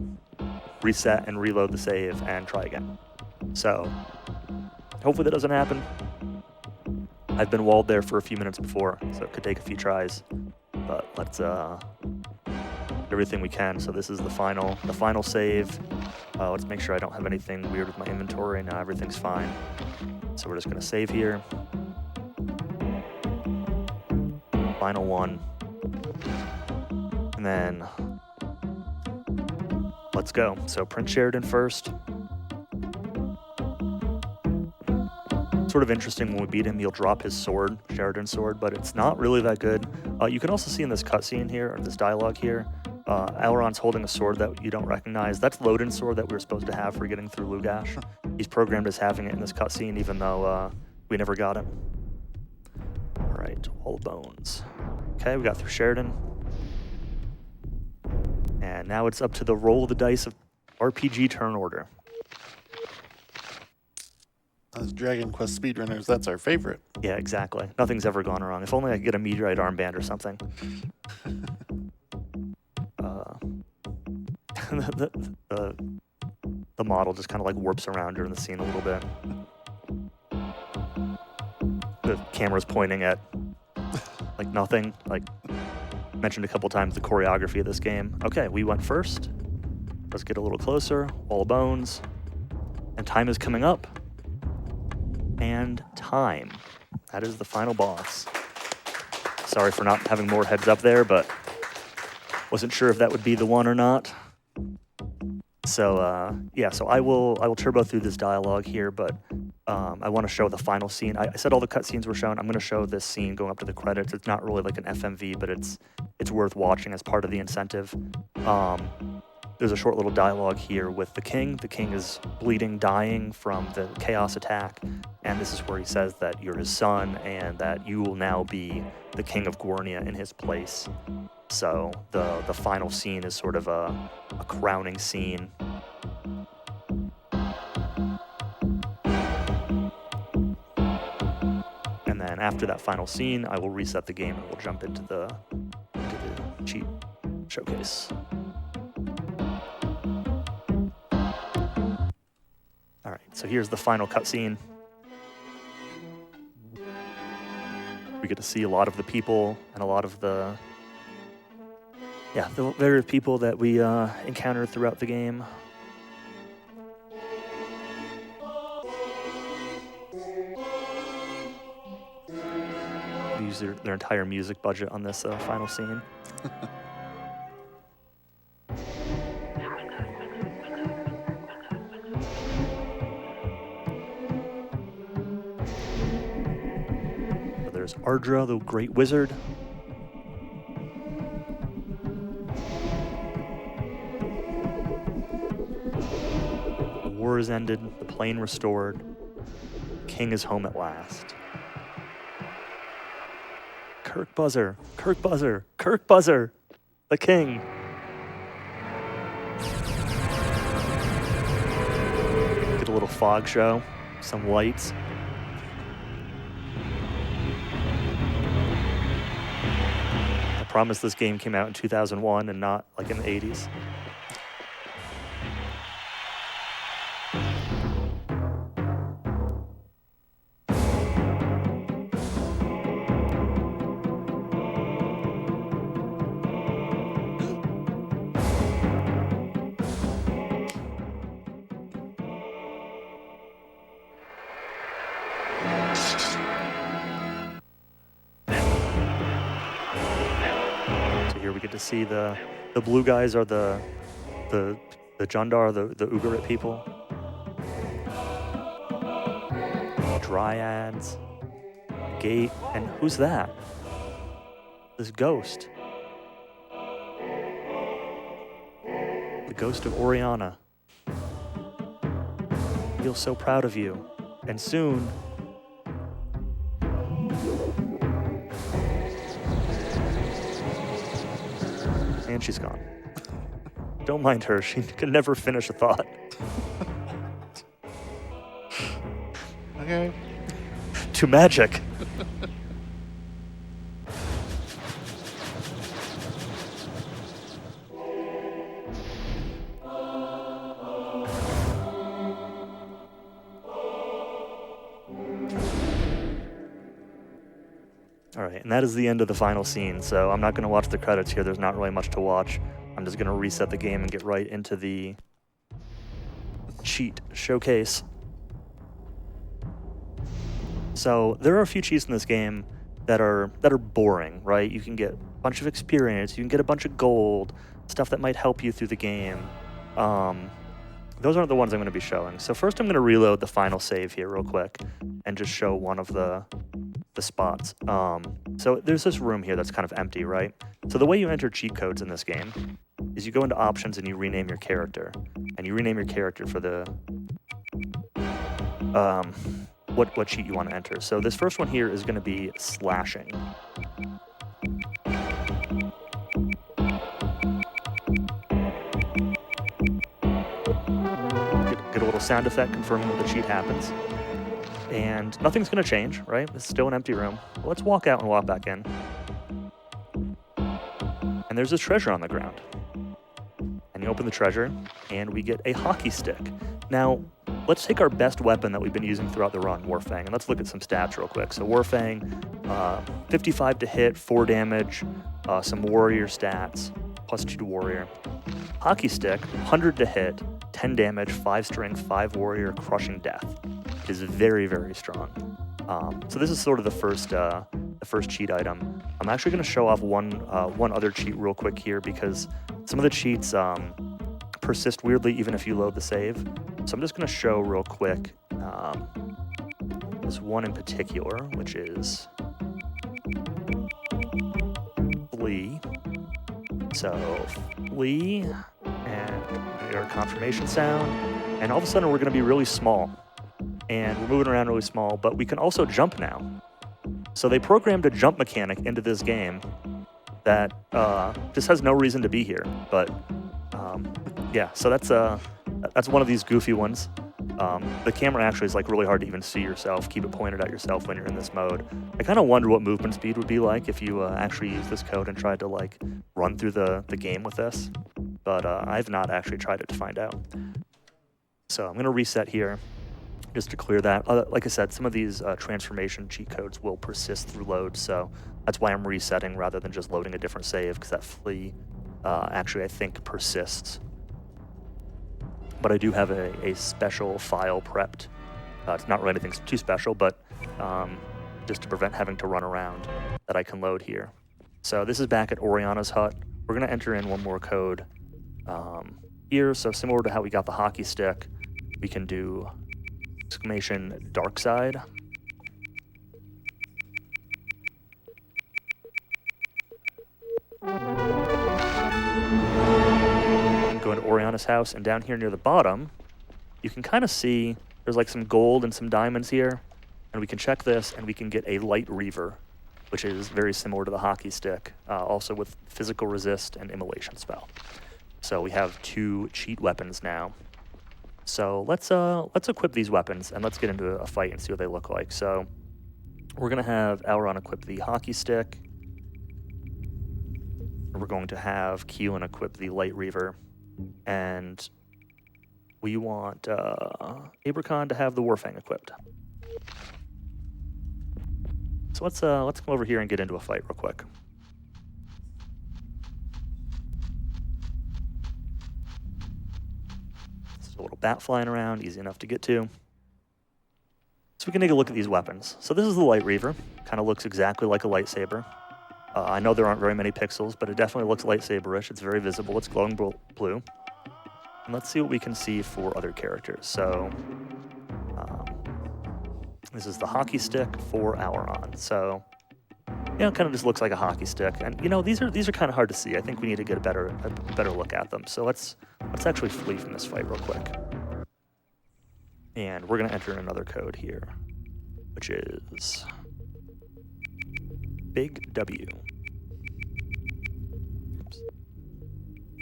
reset and reload the save and try again. So hopefully that doesn't happen. I've been walled there for a few minutes before, so it could take a few tries. But let's everything we can. So this is the final save. Let's make sure I don't have anything weird with my inventory. Now everything's fine. So we're just gonna save here. Final one. And then let's go. So Prince Sheridan first. Sort of interesting, when we beat him, he'll drop his sword, Sheridan's sword, but it's not really that good. You can also see in this cutscene here, or this dialogue here, Auron's holding a sword that you don't recognize. That's Lodin's sword that we were supposed to have for getting through Lugash. He's programmed as having it in this cutscene, even though we never got it. All right, Wall of Bones. Okay, we got through Sheridan. And now it's up to the roll of the dice of RPG turn order. As Dragon Quest speedrunners, that's our favorite. Yeah, exactly. Nothing's ever gone wrong. If only I could get a meteorite armband or something. The model just kind of like warps around during the scene a little bit. The camera's pointing at like nothing. Like mentioned a couple times, the choreography of this game. Okay, we went first. Let's get a little closer. Wall of Bones. And time is coming up. And time. That is the final boss. Sorry for not having more heads up there, but wasn't sure if that would be the one or not. So yeah, so I will turbo through this dialogue here, but I want to show the final scene. I said all the cutscenes were shown. I'm going to show this scene going up to the credits. It's not really like an FMV, but it's worth watching as part of the incentive. There's a short little dialogue here with the king. The king is bleeding, dying from the chaos attack, and this is where he says that you're his son and that you will now be the king of Gornia in his place. So the final scene is sort of a crowning scene. And then after that final scene, I will reset the game and we'll jump into the cheat showcase. All right, so here's the final cutscene. We get to see a lot of the people and a lot of the various people that we encountered throughout the game. They use their entire music budget on this final scene. There's Ardra, the great wizard. The war is ended, the plane restored. King is home at last. Kirk Buzzer, Kirk Buzzer, Kirk Buzzer, the king. Get a little fog show, some lights. I promise this game came out in 2001 and not like in the 80s. To see the blue guys are the Jundar, the Ugarit people. Dryads, Gate, and who's that? This ghost. The ghost of Oriana. I feel so proud of you. And soon, and she's gone. Don't mind her. She can never finish a thought. Okay. To magic. All right, and that is the end of the final scene, so I'm not going to watch the credits here. There's not really much to watch. I'm just going to reset the game and get right into the cheat showcase. So there are a few cheats in this game that are boring, right? You can get a bunch of experience, you can get a bunch of gold, stuff that might help you through the game. Those aren't the ones I'm going to be showing. So first I'm going to reload the final save here real quick and just show one of the spots. So there's this room here that's kind of empty, right? So the way you enter cheat codes in this game is you go into options and you rename your character. And you rename your character for the what cheat you want to enter. So this first one here is going to be slashing. Get a little sound effect confirming that the cheat happens. And nothing's going to change, right? It's still an empty room. But let's walk out and walk back in. And there's this treasure on the ground. And you open the treasure, and we get a hockey stick. Now, let's take our best weapon that we've been using throughout the run, Warfang, and let's look at some stats real quick. So Warfang, 55 to hit, 4 damage, some warrior stats, +2 to warrior. Hockey stick, 100 to hit, 10 damage, 5 strength, 5 warrior, crushing death. It is very, very strong. So this is sort of the first cheat item. I'm actually going to show off one other cheat real quick here because some of the cheats persist weirdly even if you load the save. So I'm just going to show real quick this one in particular, which is flee. So flee, and your confirmation sound, and all of a sudden we're going to be really small. And we're moving around really small, but we can also jump now. So they programmed a jump mechanic into this game that just has no reason to be here. But yeah, so that's one of these goofy ones. The camera actually is like really hard to even see yourself, keep it pointed at yourself when you're in this mode. I kind of wonder what movement speed would be like if you actually used this code and tried to like run through the game with this. But I've not actually tried it to find out. So I'm going to reset here just to clear that. Like I said, some of these transformation cheat codes will persist through load, so that's why I'm resetting rather than just loading a different save, because that flee actually I think persists. But I do have a special file prepped. It's not really anything too special, but just to prevent having to run around that I can load here. So this is back at Oriana's hut. We're going to enter in one more code here. So similar to how we got the hockey stick, we can do exclamation dark side. Go into Oriana's house, and down here near the bottom, you can kind of see there's like some gold and some diamonds here, and we can check this, and we can get a light reaver, which is very similar to the hockey stick, also with physical resist and immolation spell. So we have 2 cheat weapons now. So let's equip these weapons, and let's get into a fight and see what they look like. So we're going to have Elrond equip the hockey stick. We're going to have Keelan equip the light reaver. And we want Abracon to have the Warfang equipped. So let's come over here and get into a fight real quick. There's a little bat flying around, easy enough to get to. So we can take a look at these weapons. So this is the light reaver. Kind of looks exactly like a lightsaber. I know there aren't very many pixels, but it definitely looks lightsaber-ish. It's very visible. It's glowing blue. And let's see what we can see for other characters. So this is the hockey stick for Elrond. So you know, it kind of just looks like a hockey stick. And you know, these are kind of hard to see. I think we need to get a better look at them. So let's actually flee from this fight real quick. And we're going to enter another code here, which is Big W. Oops.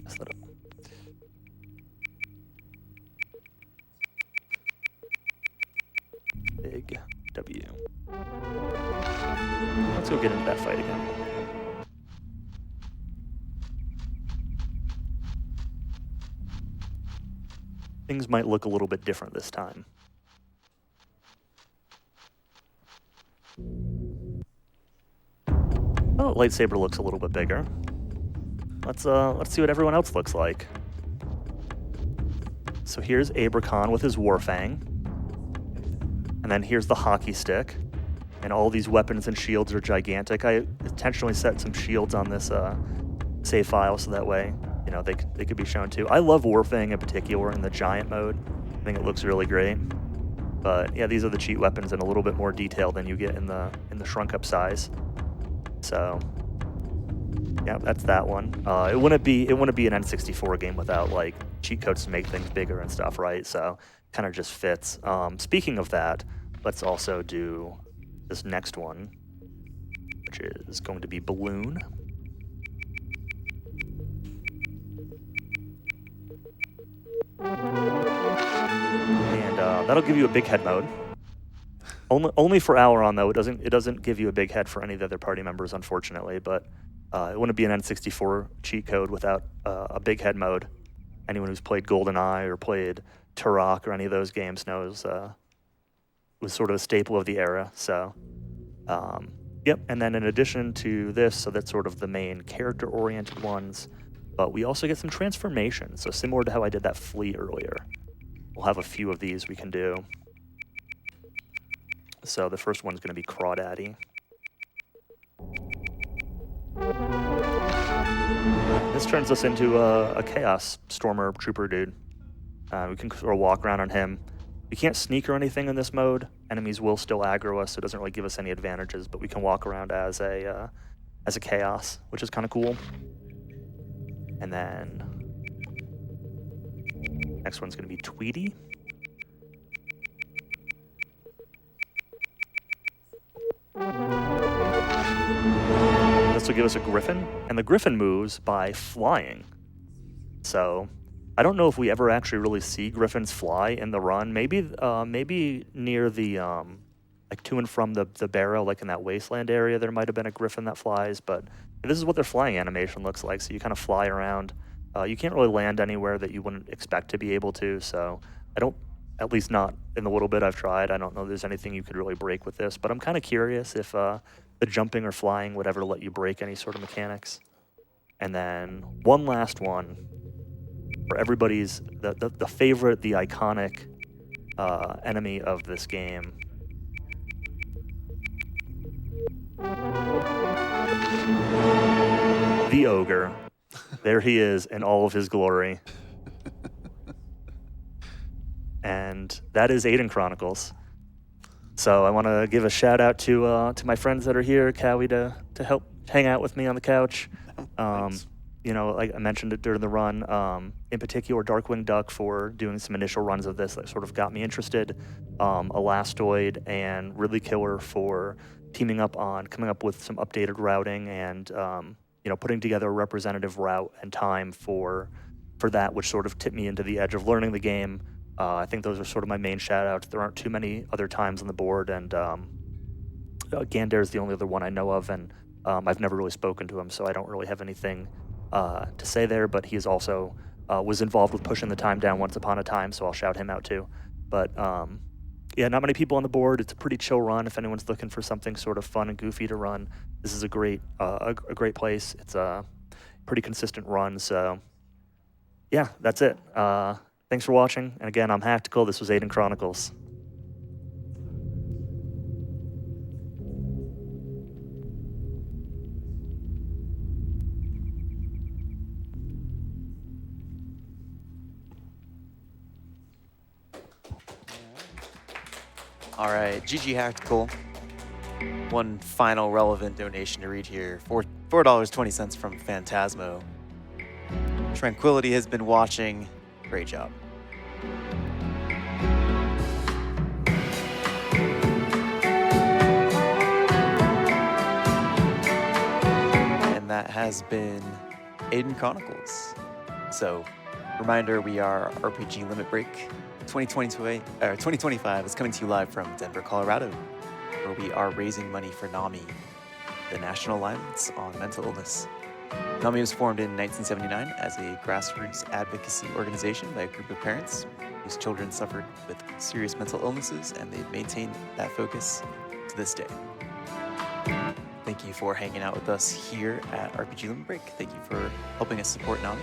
Messed that up. Big W. Let's go get into that fight again. Things might look a little bit different this time. Oh, lightsaber looks a little bit bigger. Let's see what everyone else looks like. So here's Abracon with his Warfang. And then here's the hockey stick. And all these weapons and shields are gigantic. I intentionally set some shields on this save file so that way, you know, they could be shown too. I love Warfang in particular in the giant mode. I think it looks really great. But yeah, these are the cheat weapons in a little bit more detail than you get in the shrunk up size. So yeah, that's that one. It wouldn't be an N64 game without like cheat codes to make things bigger and stuff, right? So kind of just fits. Speaking of that, let's also do this next one, which is going to be Balloon. And that'll give you a big head mode. Only for Auron though. It doesn't give you a big head for any of the other party members, unfortunately. But it wouldn't be an N64 cheat code without a big head mode. Anyone who's played GoldenEye or played Turok or any of those games knows it was sort of a staple of the era. So, yep. And then in addition to this, so that's sort of the main character-oriented ones. But we also get some transformations. So similar to how I did that flea earlier, we'll have a few of these we can do. So the first one's going to be Crawdaddy. This turns us into a Chaos Stormer Trooper dude. We can sort of walk around on him. We can't sneak or anything in this mode. Enemies will still aggro us, so it doesn't really give us any advantages, but we can walk around as a Chaos, which is kind of cool. And then next one's going to be Tweety. This will give us a Griffin, and the Griffin moves by flying. So I don't know if we ever actually really see Griffins fly in the run. Maybe near the like to and from the barrow, like in that wasteland area, there might have been a Griffin that flies. But this is what their flying animation looks like. So you kind of fly around. You can't really land anywhere that you wouldn't expect to be able to. So I don't, at least not in the little bit I've tried. I don't know if there's anything you could really break with this. But I'm kind of curious if the jumping or flying would ever let you break any sort of mechanics. And then one last one for everybody's the favorite, the iconic enemy of this game. The Ogre. There he is in all of his glory. And that is Aidyn Chronicles. So I want to give a shout out to my friends that are here, Cowie to help hang out with me on the couch. You know, like I mentioned it during the run, in particular Darkwing Duck for doing some initial runs of this that sort of got me interested. Elastoid and Ridley Killer for teaming up on coming up with some updated routing and you know, putting together a representative route and time for that, which sort of tipped me into the edge of learning the game. I think those are sort of my main shout-outs. There aren't too many other times on the board, and Gander is the only other one I know of, and I've never really spoken to him, so I don't really have anything to say there, but he is also was involved with pushing the time down once upon a time, so I'll shout him out too. But yeah, not many people on the board. It's a pretty chill run. If anyone's looking for something sort of fun and goofy to run, this is a great place. It's a pretty consistent run, so yeah, that's it. Thanks for watching, and again, I'm Haktical. This was Aidyn Chronicles. All right, GG Haktical. One final relevant donation to read here. $4.20 from Phantasmo. Tranquility has been watching. Great job. And that has been Aidyn Chronicles. So, reminder, we are RPG Limit Break. 2025 is coming to you live from Denver, Colorado, where we are raising money for NAMI, the National Alliance on Mental Illness. NAMI was formed in 1979 as a grassroots advocacy organization by a group of parents whose children suffered with serious mental illnesses, and they've maintained that focus to this day. Thank thank you for hanging out with us here at RPG Limit Break. Thank you for helping us support Nami.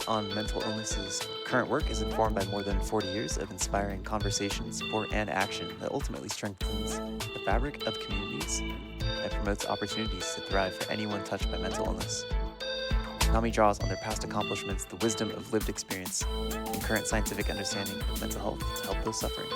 On Mental Illness's current work is informed by more than 40 years of inspiring conversation, support, and action that ultimately strengthens the fabric of communities and promotes opportunities to thrive for anyone touched by mental illness. NAMI draws on their past accomplishments, the wisdom of lived experience, and current scientific understanding of mental health to help those suffering.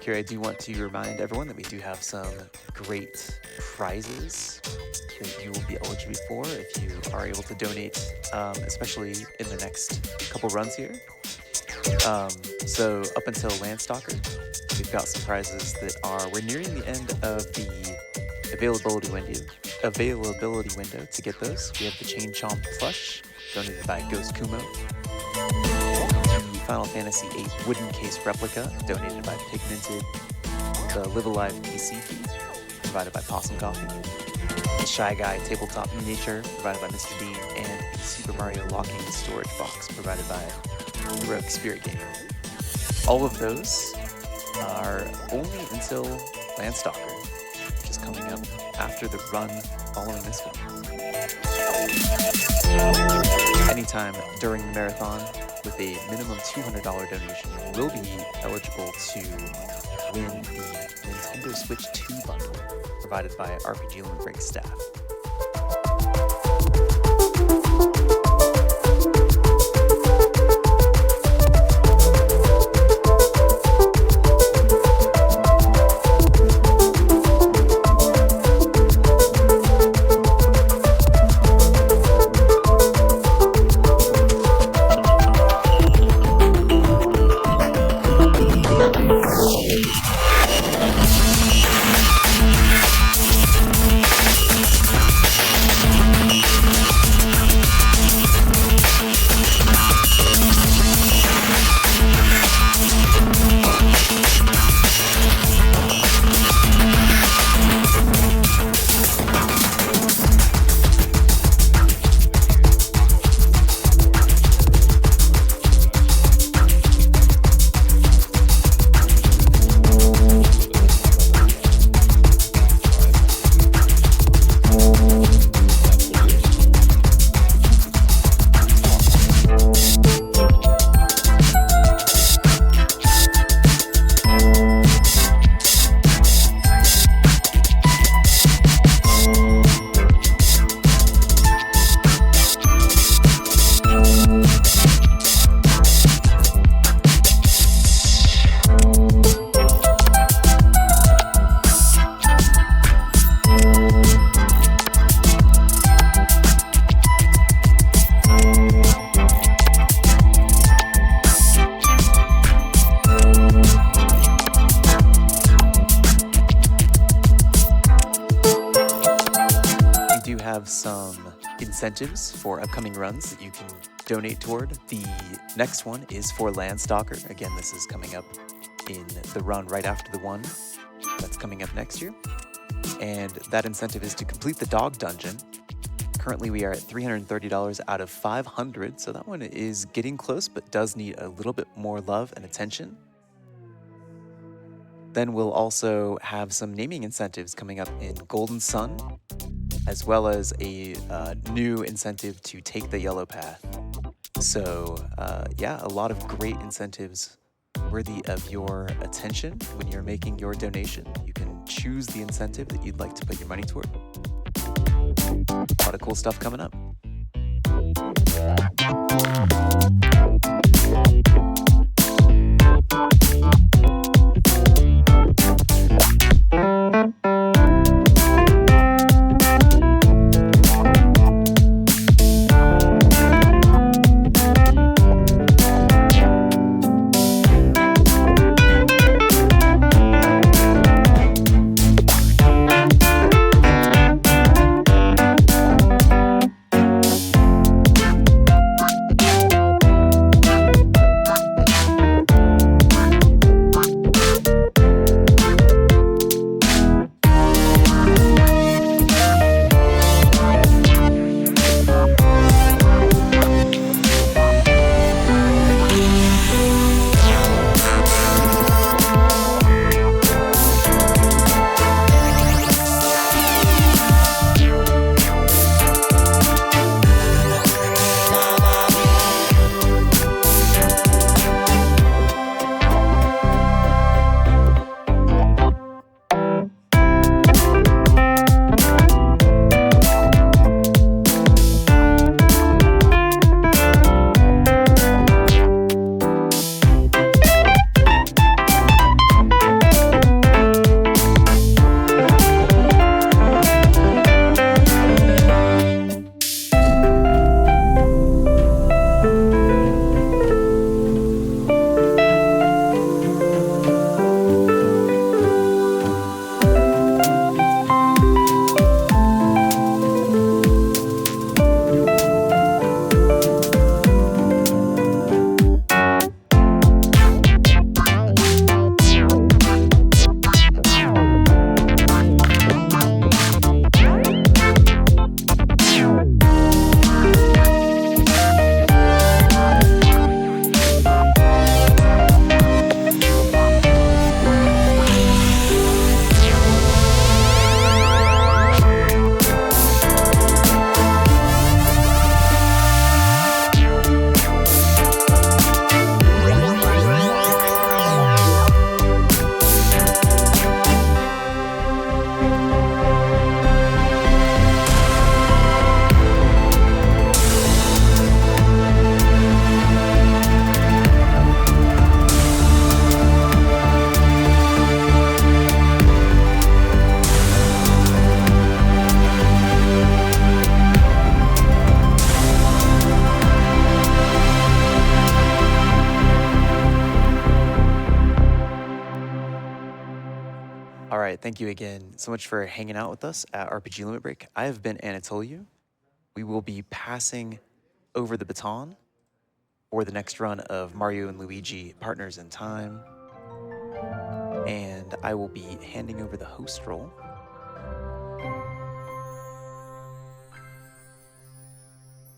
Here, I do want to remind everyone that we do have some great prizes that you will be eligible for if you are able to donate, especially in the next couple runs here. So up until Landstalker, we've got some prizes that we're nearing the end of the availability window to get those. We have the Chain Chomp plush donated by Ghost Kumo. Final Fantasy VIII wooden case replica donated by Pigmented, the Live Alive PC feed provided by Possum Coffee, the Shy Guy tabletop miniature provided by Mr. Dean, and the Super Mario locking storage box provided by Heroic Spirit Gamer. All of those are only until Landstalker, which is coming up after the run following this one. Anytime during the marathon, with a minimum $200 donation, you will be eligible to win the Nintendo Switch 2 bundle provided by RPG Limit Break staff. have some incentives for upcoming runs that you can donate toward. The next one is for Landstalker. Again, this is coming up in the run right after the one that's coming up next year. And that incentive is to complete the dog dungeon. Currently, we are at $330 out of 500, so that one is getting close, but does need a little bit more love and attention. Then we'll also have some naming incentives coming up in Golden Sun, as well as a new incentive to take the yellow path. So yeah, a lot of great incentives worthy of your attention when you're making your donation. You can choose the incentive that you'd like to put your money toward. A lot of cool stuff coming up. All right, thank you again so much for hanging out with us at RPG Limit Break. I have been Anatoliu. We will be passing over the baton for the next run of Mario and Luigi Partners in Time. And I will be handing over the host role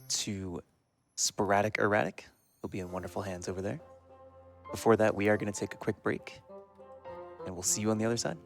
to Sporadic Erratic. He'll be in wonderful hands over there. Before that, we are going to take a quick break, and we'll see you on the other side.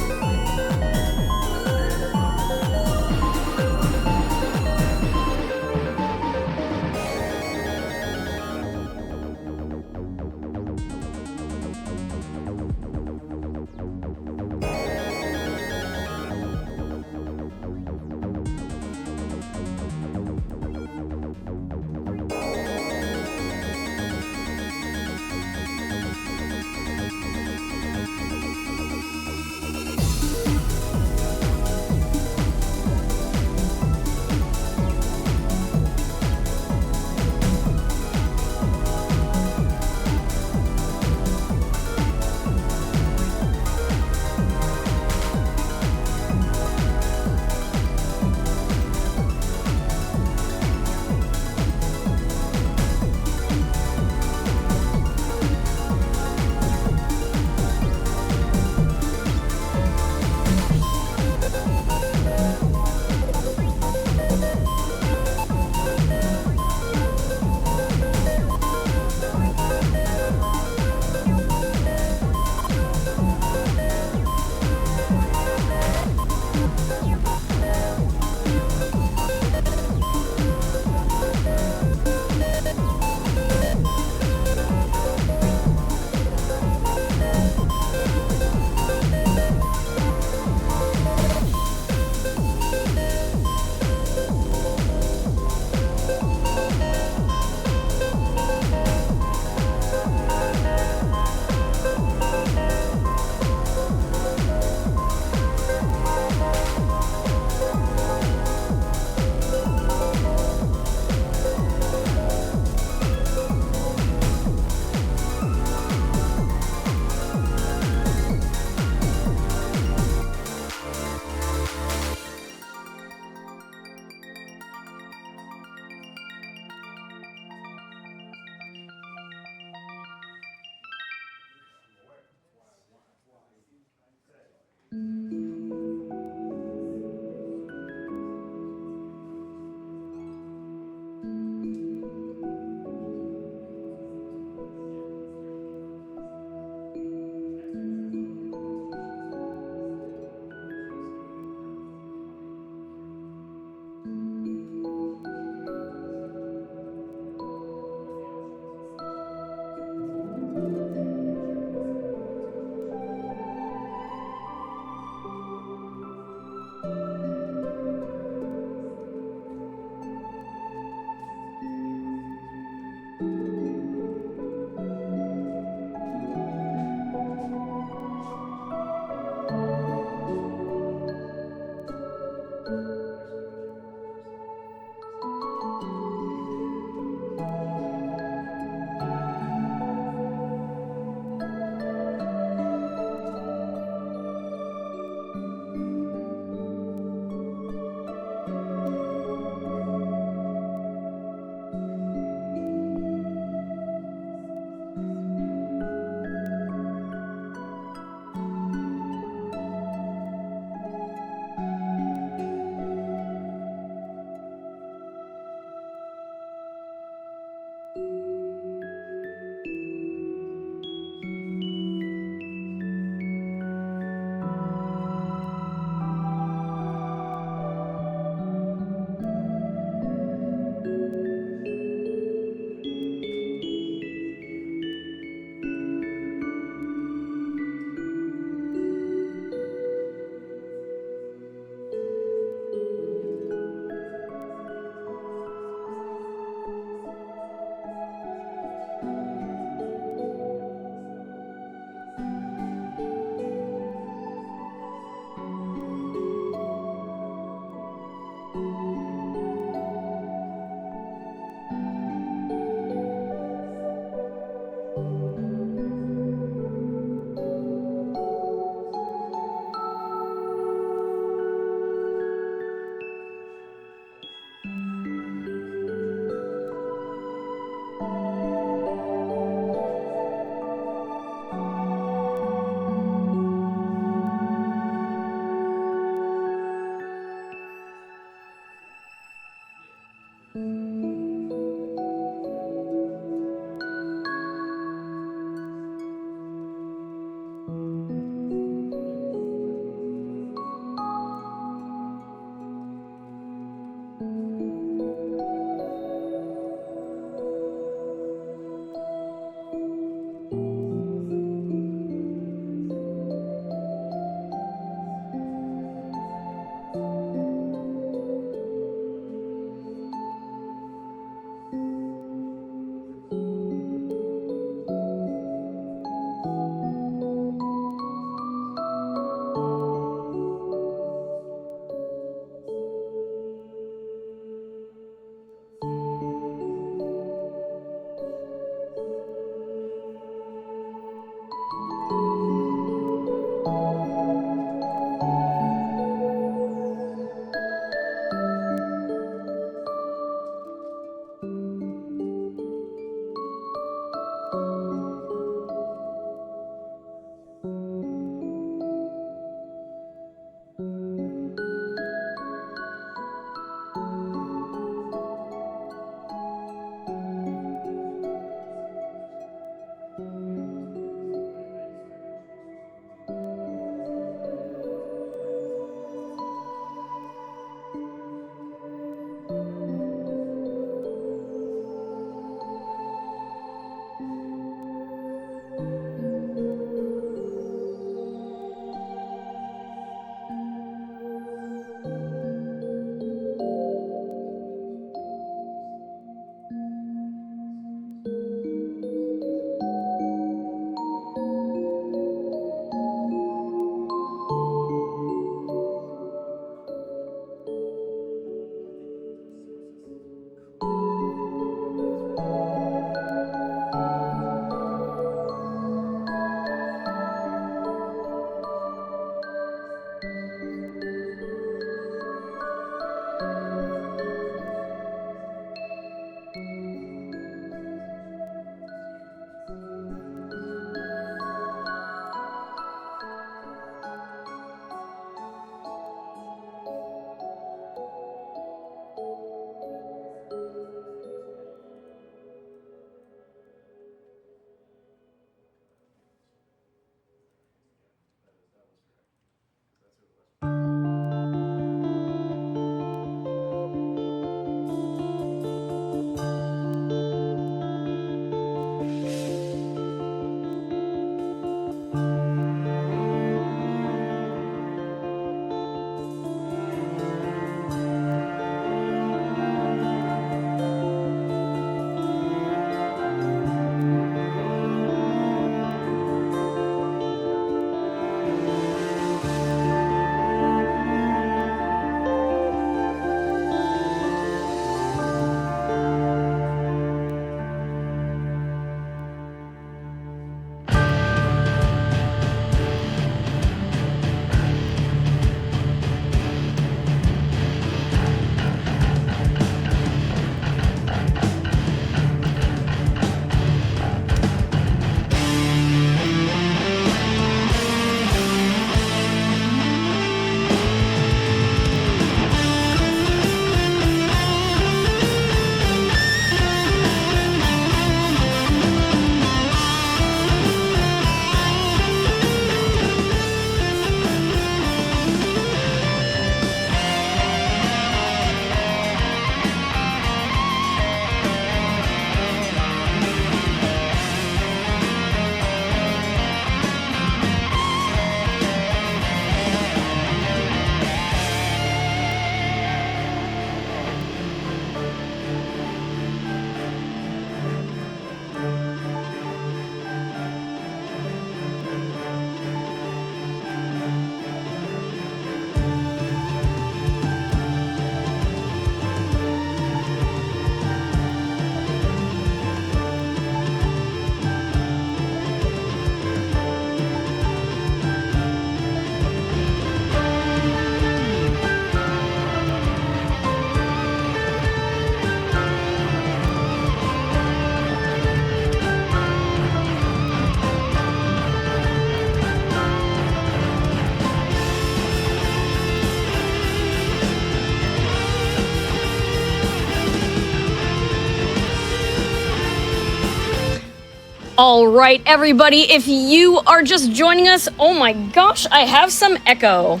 All right, everybody, if you are just joining us, oh my gosh, I have some echo.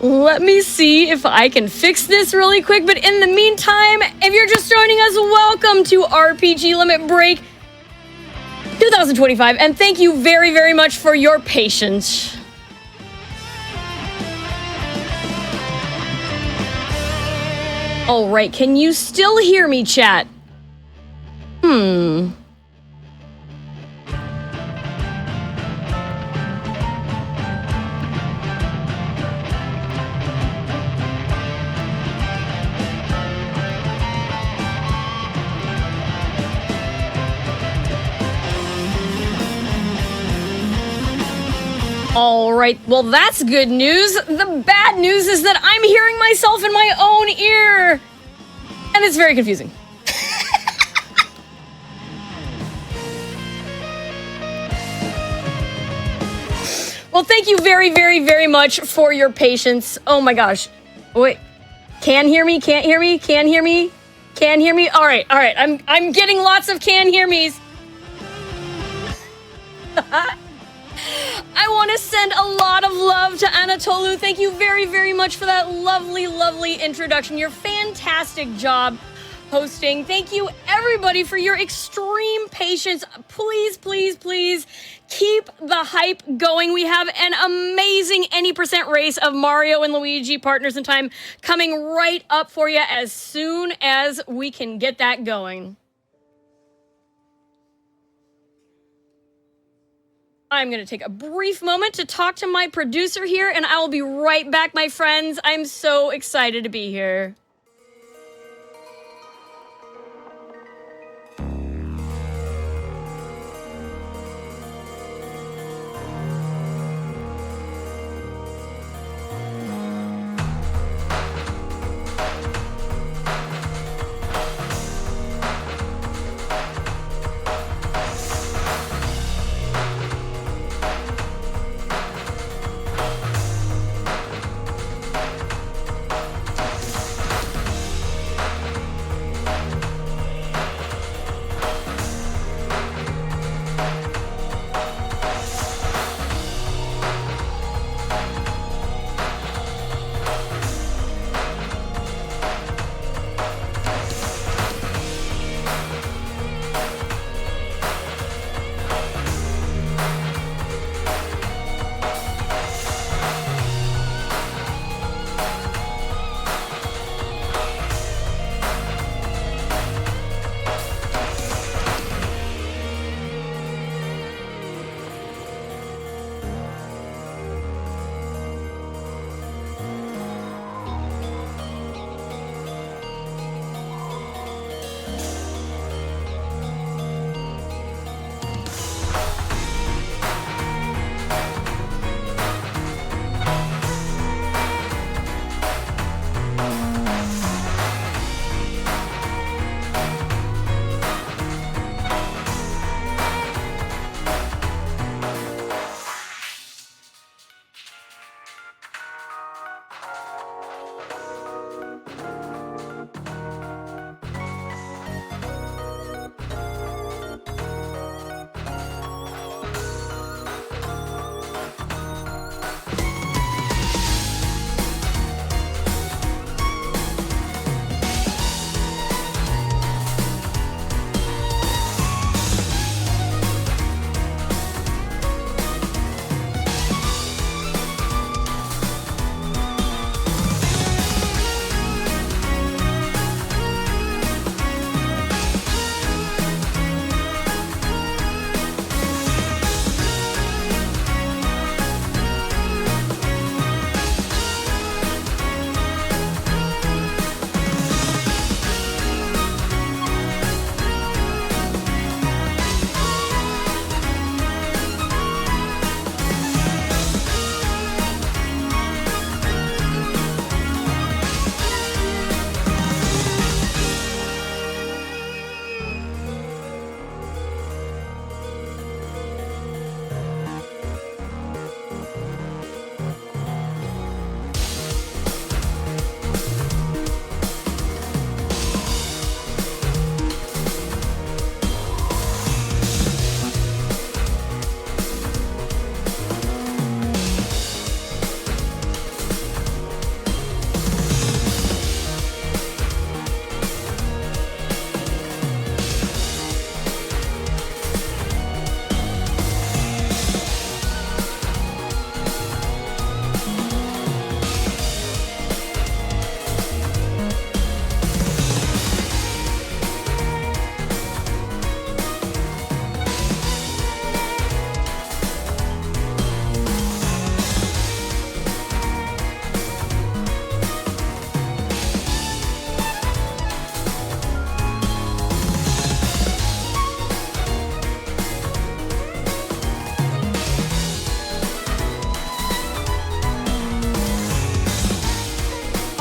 Let me see if I can fix this really quick, but in the meantime, if you're just joining us, welcome to RPG Limit Break 2025, and thank you very, very much for your patience. All right, can you still hear me, chat? All right, well, that's good news. The bad news is that I'm hearing myself in my own ear, and it's very confusing. Well, thank you very, very, very much for your patience. Oh my gosh. Wait, can hear me, can't hear me, can hear me, can hear me. All right, I'm getting lots of can hear me's. I want to send a lot of love to Anatolu. Thank you very, very much for that lovely, lovely introduction. Your fantastic job hosting. Thank you, everybody, for your extreme patience. Please, please, please keep the hype going. We have an amazing any percent race of Mario and Luigi Partners in Time coming right up for you as soon as we can get that going. I'm going to take a brief moment to talk to my producer here, and I will be right back, my friends. I'm so excited to be here.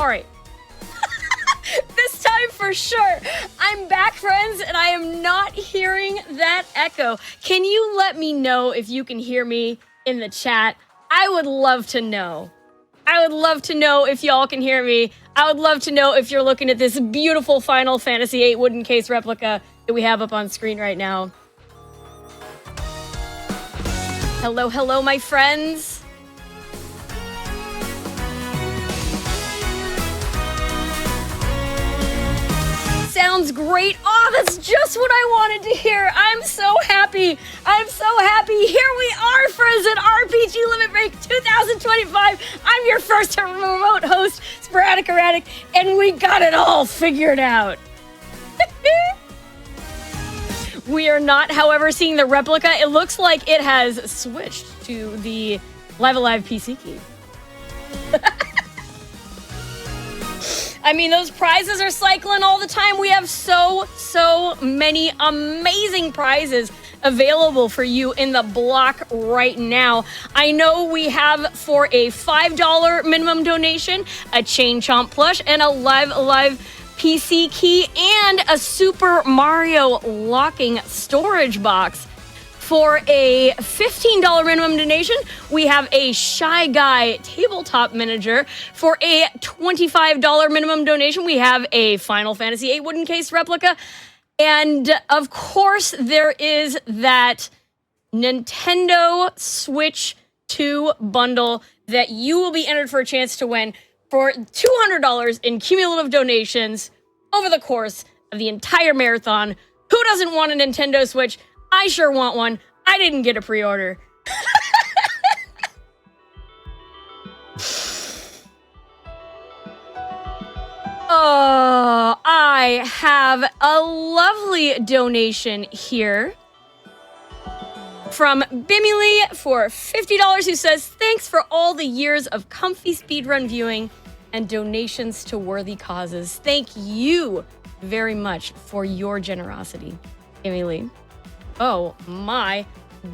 All right. This time for sure. I'm back, friends, and I am not hearing that echo. Can you let me know if you can hear me in the chat? I would love to know. I would love to know if y'all can hear me. I would love to know if you're looking at this beautiful Final Fantasy VIII wooden case replica that we have up on screen right now. Hello, hello, my friends. Sounds great. Oh, that's just what I wanted to hear. I'm so happy. I'm so happy. Here we are, friends, at RPG Limit Break 2025. I'm your first remote host, Sporadic Erratic, and we got it all figured out. We are not, however, seeing the replica. It looks like it has switched to the Live Alive PC key. I mean, those prizes are cycling all the time. We have so many amazing prizes available for you in the block right now. I know we have for a $5 minimum donation, a Chain Chomp plush, and a Live Alive PC key, and a Super Mario locking storage box. For a $15 minimum donation, we have a Shy Guy tabletop miniature. For a $25 minimum donation, we have a Final Fantasy VIII wooden case replica. And of course, there is that Nintendo Switch 2 bundle that you will be entered for a chance to win for $200 in cumulative donations over the course of the entire marathon. Who doesn't want a Nintendo Switch? I sure want one. I didn't get a pre-order. Oh, I have a lovely donation here from Bimily for $50, who says, thanks for all the years of comfy speedrun viewing and donations to worthy causes. Thank you very much for your generosity, Bimily. Oh my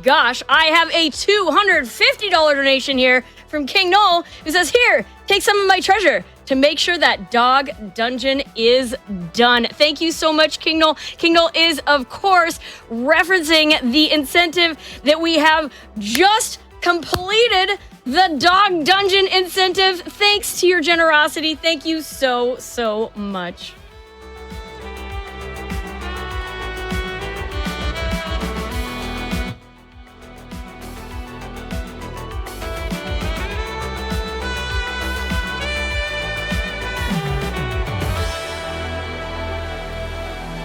gosh, I have a $250 donation here from King Noel, who says, here, take some of my treasure to make sure that dog dungeon is done. Thank you so much, King Noel. King Noel is, of course, referencing the incentive that we have just completed, the dog dungeon incentive. Thanks to your generosity. Thank you so much.